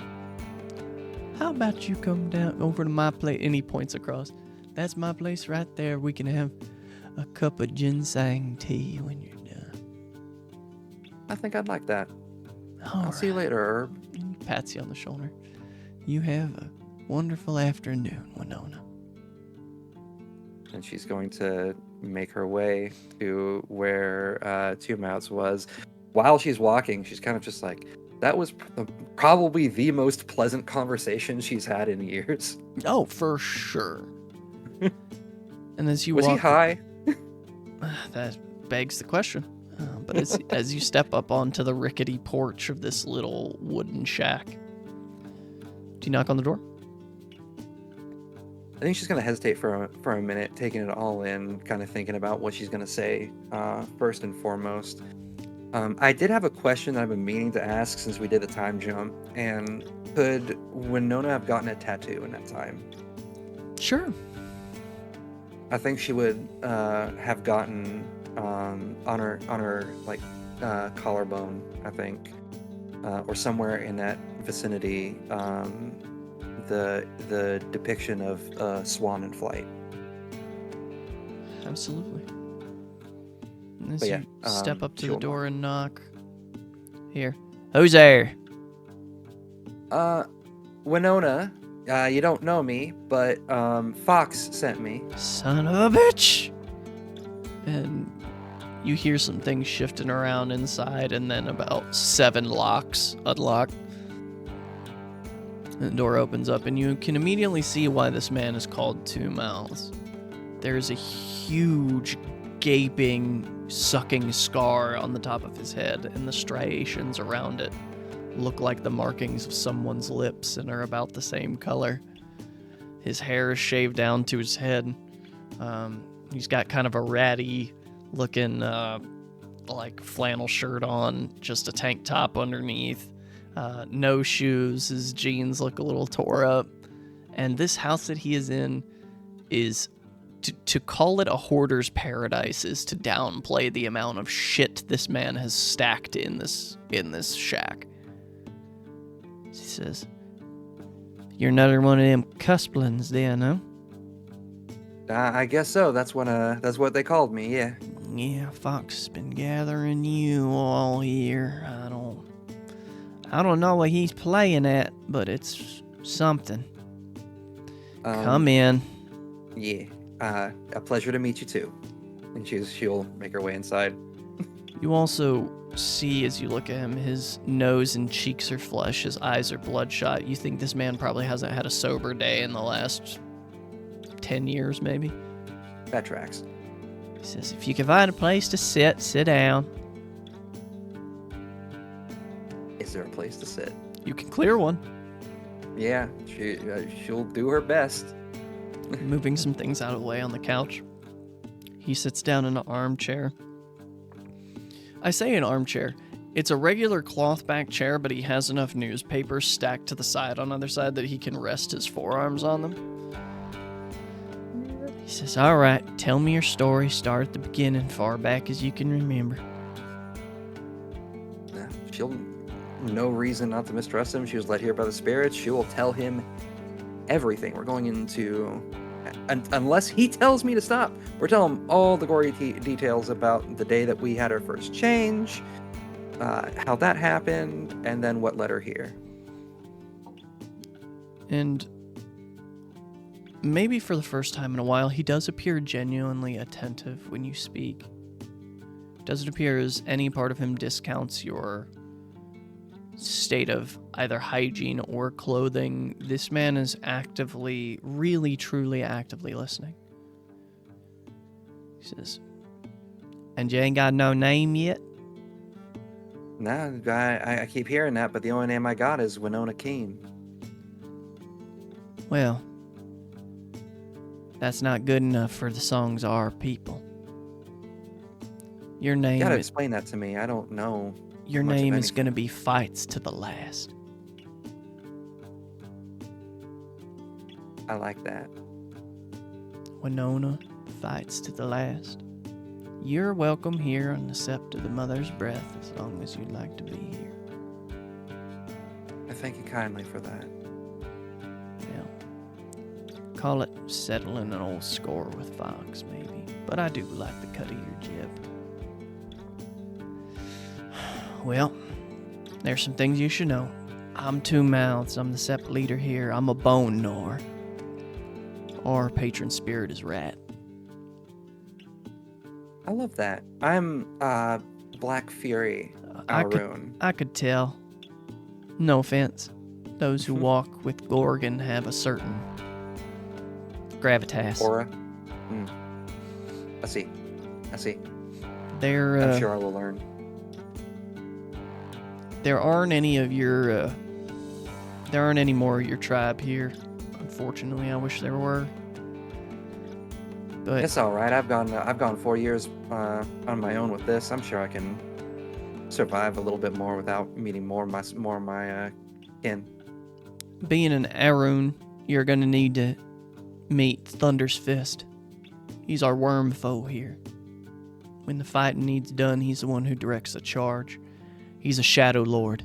[SPEAKER 1] how about you come down over to my place? And he points across. That's my place right there. We can have a cup of ginseng tea when you're done.
[SPEAKER 2] I think I'd like that.
[SPEAKER 1] I'll
[SPEAKER 2] see you later, Herb.
[SPEAKER 1] He pats you on the shoulder. You have a wonderful afternoon, Winona.
[SPEAKER 2] And she's going to make her way to where Two Mouths was. While she's walking, she's kind of just like, that was probably the most pleasant conversation she's had in years.
[SPEAKER 1] Oh, for sure. And as you
[SPEAKER 2] Was
[SPEAKER 1] walk,
[SPEAKER 2] he high?
[SPEAKER 1] that begs the question. But as you step up onto the rickety porch of this little wooden shack, do you knock on the door?
[SPEAKER 2] I think she's going to hesitate for a minute, taking it all in, kind of thinking about what she's going to say first and foremost. I did have a question that I've been meaning to ask since we did the time jump, and could Winona have gotten a tattoo in that time?
[SPEAKER 1] Sure.
[SPEAKER 2] I think she would have gotten on her like collarbone, I think, or somewhere in that vicinity, the depiction of a swan in flight.
[SPEAKER 1] Absolutely. As
[SPEAKER 2] But yeah,
[SPEAKER 1] you step up to the
[SPEAKER 2] she'll
[SPEAKER 1] door and knock. Here. Who's there?
[SPEAKER 2] Winona, you don't know me, but Fox sent me.
[SPEAKER 1] Son of a bitch! And you hear some things shifting around inside, and then about 7 locks unlock. And the door opens up, and you can immediately see why this man is called Two Mouths. There's a huge, gaping, sucking scar on the top of his head, and the striations around it look like the markings of someone's lips and are about the same color. His hair is shaved down to his head. He's got kind of a ratty looking like flannel shirt on, just a tank top underneath. No shoes. His jeans look a little tore up. And this house that he is in is, to call it a hoarder's paradise is to downplay the amount of shit this man has stacked in this shack. He says, "You're another one of them cusplins then, huh?"
[SPEAKER 2] I guess so. That's what they called me. Yeah.
[SPEAKER 1] Yeah, Fox has been gathering you all here. I don't know what he's playing at, but it's something. Come in.
[SPEAKER 2] Yeah. A pleasure to meet you too. And she'll make her way inside.
[SPEAKER 1] You also see, as you look at him, his nose and cheeks are flush, his eyes are bloodshot. You think this man probably hasn't had a sober day in the last 10 years, maybe?
[SPEAKER 2] That tracks.
[SPEAKER 1] He says, "If you can find a place to sit down."
[SPEAKER 2] Is there a place to sit?
[SPEAKER 1] You can clear one.
[SPEAKER 2] Yeah, she'll do her best.
[SPEAKER 1] Moving some things out of the way on the couch. He sits down in an armchair. I say an armchair. It's a regular cloth back chair, but he has enough newspapers stacked to the side on either side that he can rest his forearms on them. He says, "All right, tell me your story. Start at the beginning, far back as you can remember."
[SPEAKER 2] She'll no reason not to mistrust him. She was led here by the spirits. She will tell him everything. We're going into, unless he tells me to stop, we're telling him all the gory details about the day that we had our first change, how that happened, and then what led her here.
[SPEAKER 1] And maybe for the first time in a while, he does appear genuinely attentive when you speak. It doesn't appear as any part of him discounts your state of either hygiene or clothing. This man is actively, really, truly actively listening. He says, "And you ain't got no name yet?"
[SPEAKER 2] Nah, I keep hearing that, but the only name I got is Winona Keene.
[SPEAKER 1] Well, that's not good enough for the songs Our People. Your name
[SPEAKER 2] You gotta
[SPEAKER 1] is,
[SPEAKER 2] explain that to me. I don't know.
[SPEAKER 1] your
[SPEAKER 2] much of
[SPEAKER 1] name is
[SPEAKER 2] anything.
[SPEAKER 1] going to be Fights to the Last.
[SPEAKER 2] I like that.
[SPEAKER 1] Winona, Fights to the Last. You're welcome here on the Sept of the Mother's Breath as long as you'd like to be here.
[SPEAKER 2] I thank you kindly for that.
[SPEAKER 1] Now, call it settling an old score with Fox, maybe. But I do like the cut of your jib. Well, there's some things you should know. I'm Two Mouths. I'm the Sept leader here. I'm a bone gnawer. Our patron spirit is Rat.
[SPEAKER 2] I love that. I'm Black Fury,
[SPEAKER 1] I
[SPEAKER 2] Arun.
[SPEAKER 1] could tell. No offense. Those who walk with Gorgon have a certain gravitas.
[SPEAKER 2] Aura. I see.
[SPEAKER 1] They're,
[SPEAKER 2] I'm sure I will learn.
[SPEAKER 1] there aren't any more of your tribe here. Unfortunately, I wish there were. But
[SPEAKER 2] It's all right. I've gone 4 years on my own with this. I'm sure I can survive a little bit more without meeting more of my kin.
[SPEAKER 1] being an Arun, you're gonna need to meet Thunder's Fist. He's our Wyrm foe here. When the fighting needs done, he's the one who directs the charge. He's a Shadow Lord.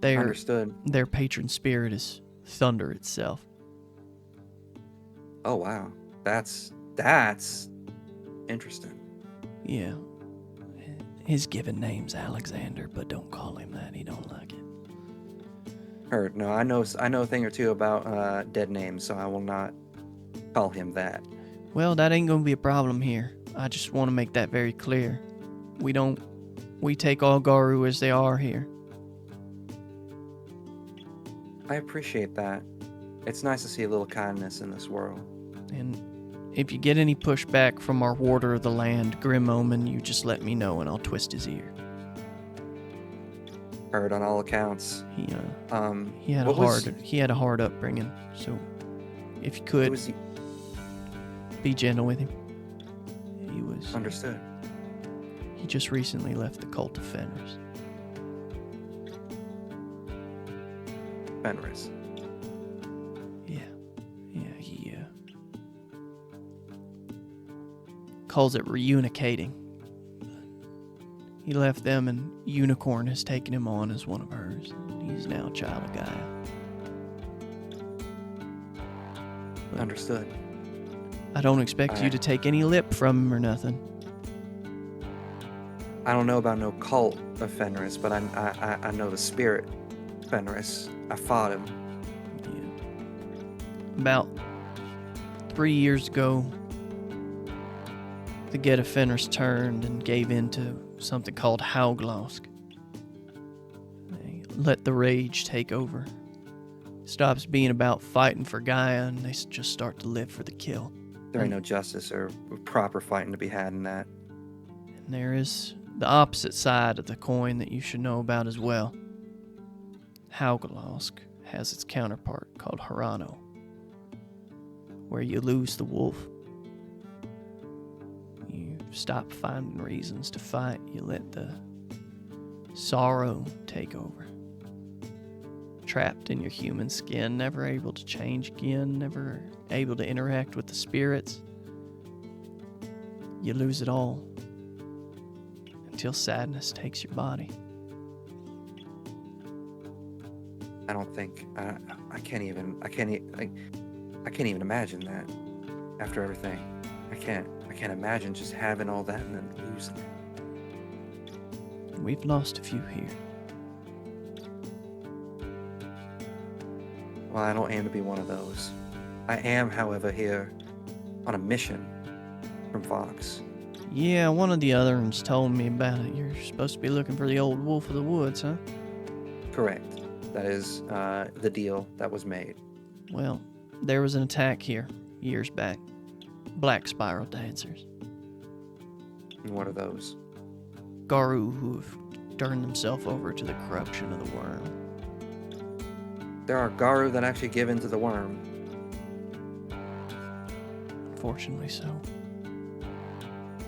[SPEAKER 2] Understood.
[SPEAKER 1] Their patron spirit is Thunder itself.
[SPEAKER 2] Oh wow, that's Interesting.
[SPEAKER 1] Yeah. His given name's Alexander, but don't call him that. He don't like it.
[SPEAKER 2] Heard. No, I know a thing or two about dead names, so I will not call him that.
[SPEAKER 1] Well, that ain't gonna be a problem here. I just want to make that very clear. We take all Garu as they are here.
[SPEAKER 2] I appreciate that. It's nice to see a little kindness in this world.
[SPEAKER 1] And if you get any pushback from our warder of the land, Grim Omen, you just let me know and I'll twist his ear.
[SPEAKER 2] Heard on all accounts.
[SPEAKER 1] He had a hard upbringing, so if you could be gentle with him. He was
[SPEAKER 2] understood.
[SPEAKER 1] He just recently left the cult of Fenris.
[SPEAKER 2] Fenris.
[SPEAKER 1] Yeah, he calls it reunicating. He left them, and Unicorn has taken him on as one of hers. He's now a child of Gaia. But
[SPEAKER 2] understood.
[SPEAKER 1] I don't expect you to take any lip from him or nothing.
[SPEAKER 2] I don't know about no cult of Fenris, but I know the spirit Fenris. I fought him.
[SPEAKER 1] Yeah. About 3 years ago, the Get of Fenris turned and gave in to something called Hauglosk. They let the rage take over. Stops being about fighting for Gaia, and they just start to live for the kill.
[SPEAKER 2] There ain't no justice or proper fighting to be had in that.
[SPEAKER 1] And there is the opposite side of the coin that you should know about as well. Hauglosk has its counterpart called Harano, where you lose the wolf. You stop finding reasons to fight. You let the sorrow take over. Trapped in your human skin, never able to change again, never able to interact with the spirits. You lose it all until sadness takes your body.
[SPEAKER 2] I don't think I can't even imagine that. After everything, I can't imagine just having all that and then losing it.
[SPEAKER 1] We've lost a few here.
[SPEAKER 2] Well, I don't aim to be one of those. I am, however, here on a mission from Fox.
[SPEAKER 1] Yeah, one of the other ones told me about it. You're supposed to be looking for the old wolf of the woods, huh?
[SPEAKER 2] Correct. That is the deal that was made.
[SPEAKER 1] Well, there was an attack here years back. Black Spiral Dancers.
[SPEAKER 2] And what are those?
[SPEAKER 1] Garu who have turned themselves over to the corruption of the Wyrm.
[SPEAKER 2] There are Garu that actually give in to the Wyrm.
[SPEAKER 1] Unfortunately so.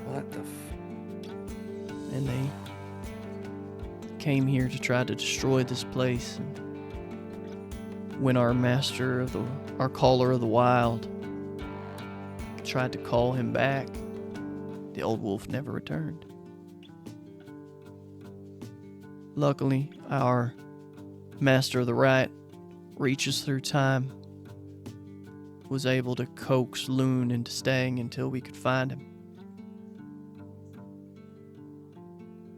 [SPEAKER 2] What the
[SPEAKER 1] And they came here to try to destroy this place. And when our our caller of the wild tried to call him back, the old wolf never returned. Luckily, our master of the right reaches through time, was able to coax Loon into staying until we could find him.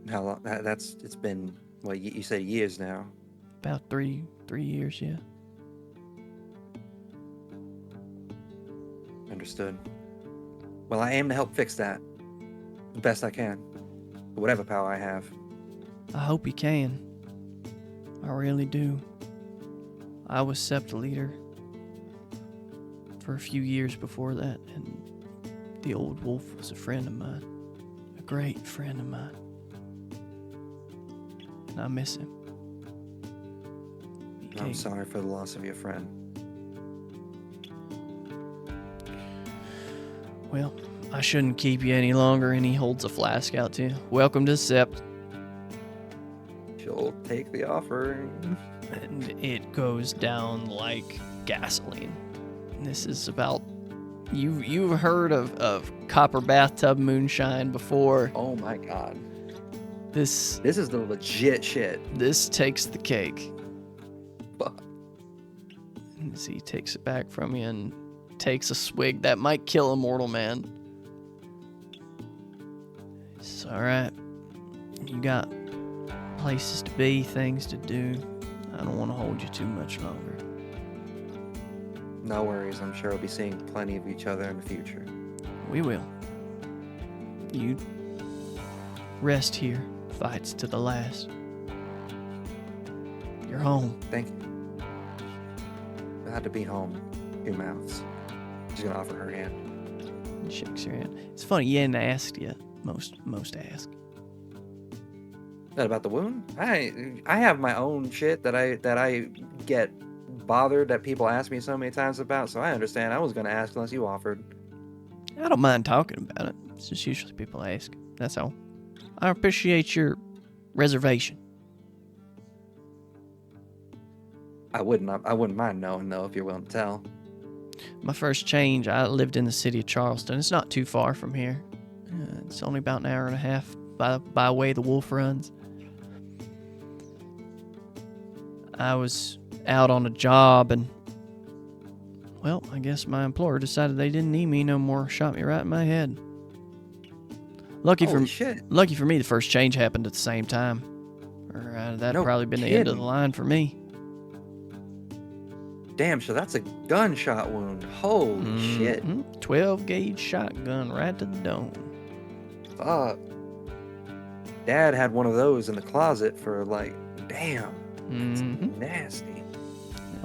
[SPEAKER 2] How long? It's been, well, you said years now.
[SPEAKER 1] About three years, yeah.
[SPEAKER 2] Understood. Well, I aim to help fix that the best I can, whatever power I have.
[SPEAKER 1] I hope you can. I really do. I was Sept leader for a few years before that, and the old wolf was a friend of mine. A great friend of mine. And I miss him.
[SPEAKER 2] I'm sorry for the loss of your friend.
[SPEAKER 1] Well, I shouldn't keep you any longer, and he holds a flask out to you. Welcome to Sept.
[SPEAKER 2] She'll take the offering.
[SPEAKER 1] And it goes down like gasoline. And this is about... You've heard of copper bathtub moonshine before.
[SPEAKER 2] Oh my god.
[SPEAKER 1] This
[SPEAKER 2] is the legit shit.
[SPEAKER 1] This takes the cake.
[SPEAKER 2] Fuck.
[SPEAKER 1] As he takes it back from you and takes a swig that might kill a mortal man. It's alright. You got places to be, things to do. I don't want to hold you too much longer.
[SPEAKER 2] No worries. I'm sure we'll be seeing plenty of each other in the future.
[SPEAKER 1] We will. You rest here. Fights to the last. You're home.
[SPEAKER 2] Thank you. Glad to be home. Your mouths. She's gonna offer her hand.
[SPEAKER 1] He shakes your hand. It's funny, you hadn't asked yet. Most ask.
[SPEAKER 2] What about the wound? I have my own shit that I get bothered that people ask me so many times about, so I understand. I was gonna ask unless you offered.
[SPEAKER 1] I don't mind talking about it. It's just usually people ask. That's all. I appreciate your reservation.
[SPEAKER 2] I wouldn't mind knowing though if you're willing to tell.
[SPEAKER 1] My first change, I lived in the city of Charleston. It's not too far from here. It's only about an hour and a half by way the wolf runs. I was out on a job and, well, I guess my employer decided they didn't need me no more. Shot me right in my head. Lucky for me, the first change happened at the same time. Or that'd probably been the end of the line for me.
[SPEAKER 2] Damn, so that's a gunshot wound. Holy shit.
[SPEAKER 1] 12 gauge shotgun right to the dome.
[SPEAKER 2] Fuck. Dad had one of those in the closet for like, damn. That's nasty.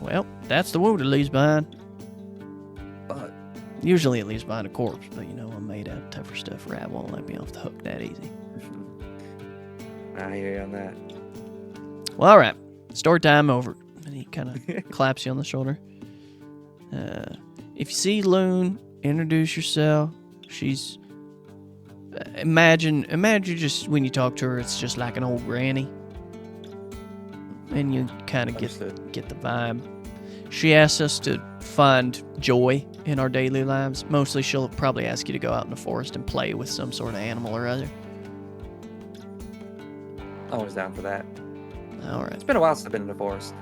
[SPEAKER 1] Well, that's the wound it leaves behind.
[SPEAKER 2] Fuck.
[SPEAKER 1] Usually it leaves behind a corpse, but you know, I'm made out of tougher stuff. Rat won't let me off the hook that easy.
[SPEAKER 2] I hear you on that.
[SPEAKER 1] Well, all right. Story time over. And he kind of claps you on the shoulder. If you see Loon, introduce yourself. She's... Imagine just when you talk to her, it's just like an old granny. And you kind of get the vibe. She asks us to find joy in our daily lives. Mostly she'll probably ask you to go out in the forest and play with some sort of animal or other.
[SPEAKER 2] I was down for that.
[SPEAKER 1] All right.
[SPEAKER 2] It's been a while since I've been in the forest.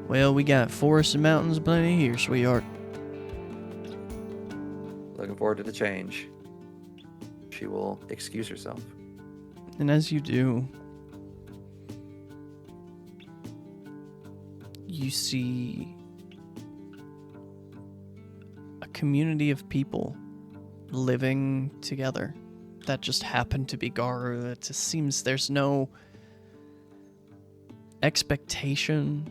[SPEAKER 1] Well, we got forests and mountains plenty here, sweetheart.
[SPEAKER 2] Looking forward to the change. She will excuse herself.
[SPEAKER 1] And as you do, you see a community of people living together that just happen to be Garu. It just seems there's no expectation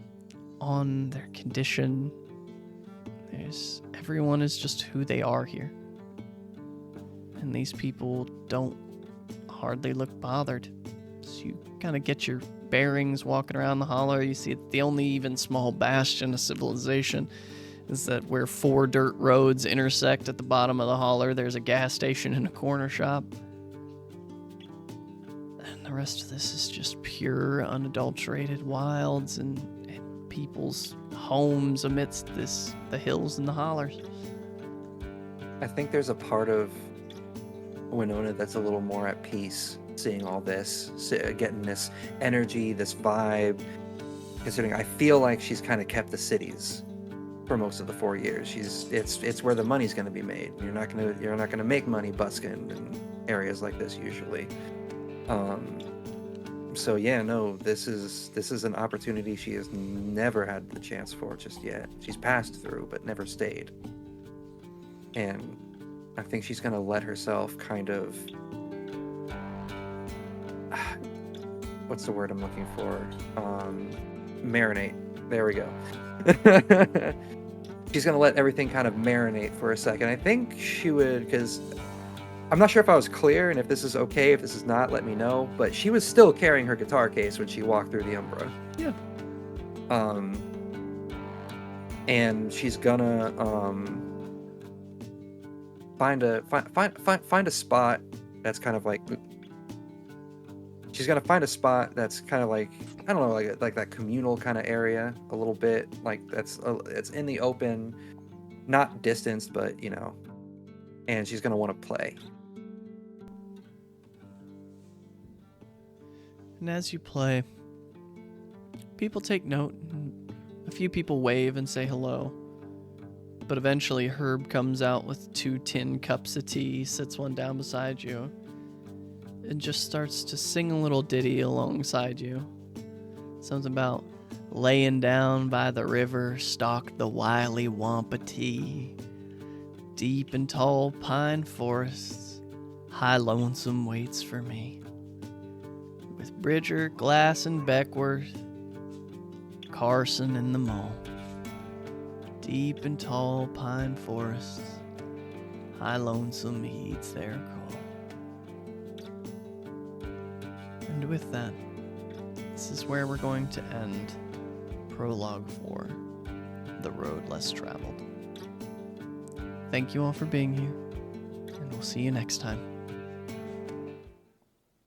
[SPEAKER 1] on their condition. Everyone is just who they are here. And these people don't hardly look bothered. So you kind of get your bearings walking around the hollow. You see the only even small bastion of civilization is that where 4 dirt roads intersect at the bottom of the holler, there's a gas station and a corner shop. And the rest of this is just pure, unadulterated wilds and people's homes amidst the hills and the hollers.
[SPEAKER 2] I think there's a part of Winona that's a little more at peace seeing all this, getting this energy, this vibe, considering I feel like she's kind of kept the cities for most of the 4 years. It's where the money's going to be made. You're not going to make money busking in areas like this usually. So yeah, no, this is an opportunity she has never had the chance for just yet. She's passed through but never stayed. And I think she's going to let herself kind of... What's the word I'm looking for? Marinate. There we go. She's going to let everything kind of marinate for a second. I think she would, because I'm not sure if I was clear, and if this is okay, if this is not, let me know. But she was still carrying her guitar case when she walked through the Umbra.
[SPEAKER 1] Yeah.
[SPEAKER 2] And she's gonna find a spot that's kind of like... She's gonna find a spot that's kind of like, I don't know, like that communal kind of area a little bit, like it's in the open, not distanced, but you know. And she's gonna want to play.
[SPEAKER 1] And as you play, people take note. A few people wave and say hello. But eventually Herb comes out with 2 tin cups of tea, sits one down beside you. and just starts to sing a little ditty alongside you. Something about laying down by the river stalked the wily wampatee. Deep and tall pine forests, high lonesome waits for me. With Bridger, Glass, and Beckworth, Carson and the Mole. Deep and tall pine forests, high lonesome heeds their call. And with that, this is where we're going to end Prologue 4, The Road Less Traveled. Thank you all for being here, and we'll see you next time.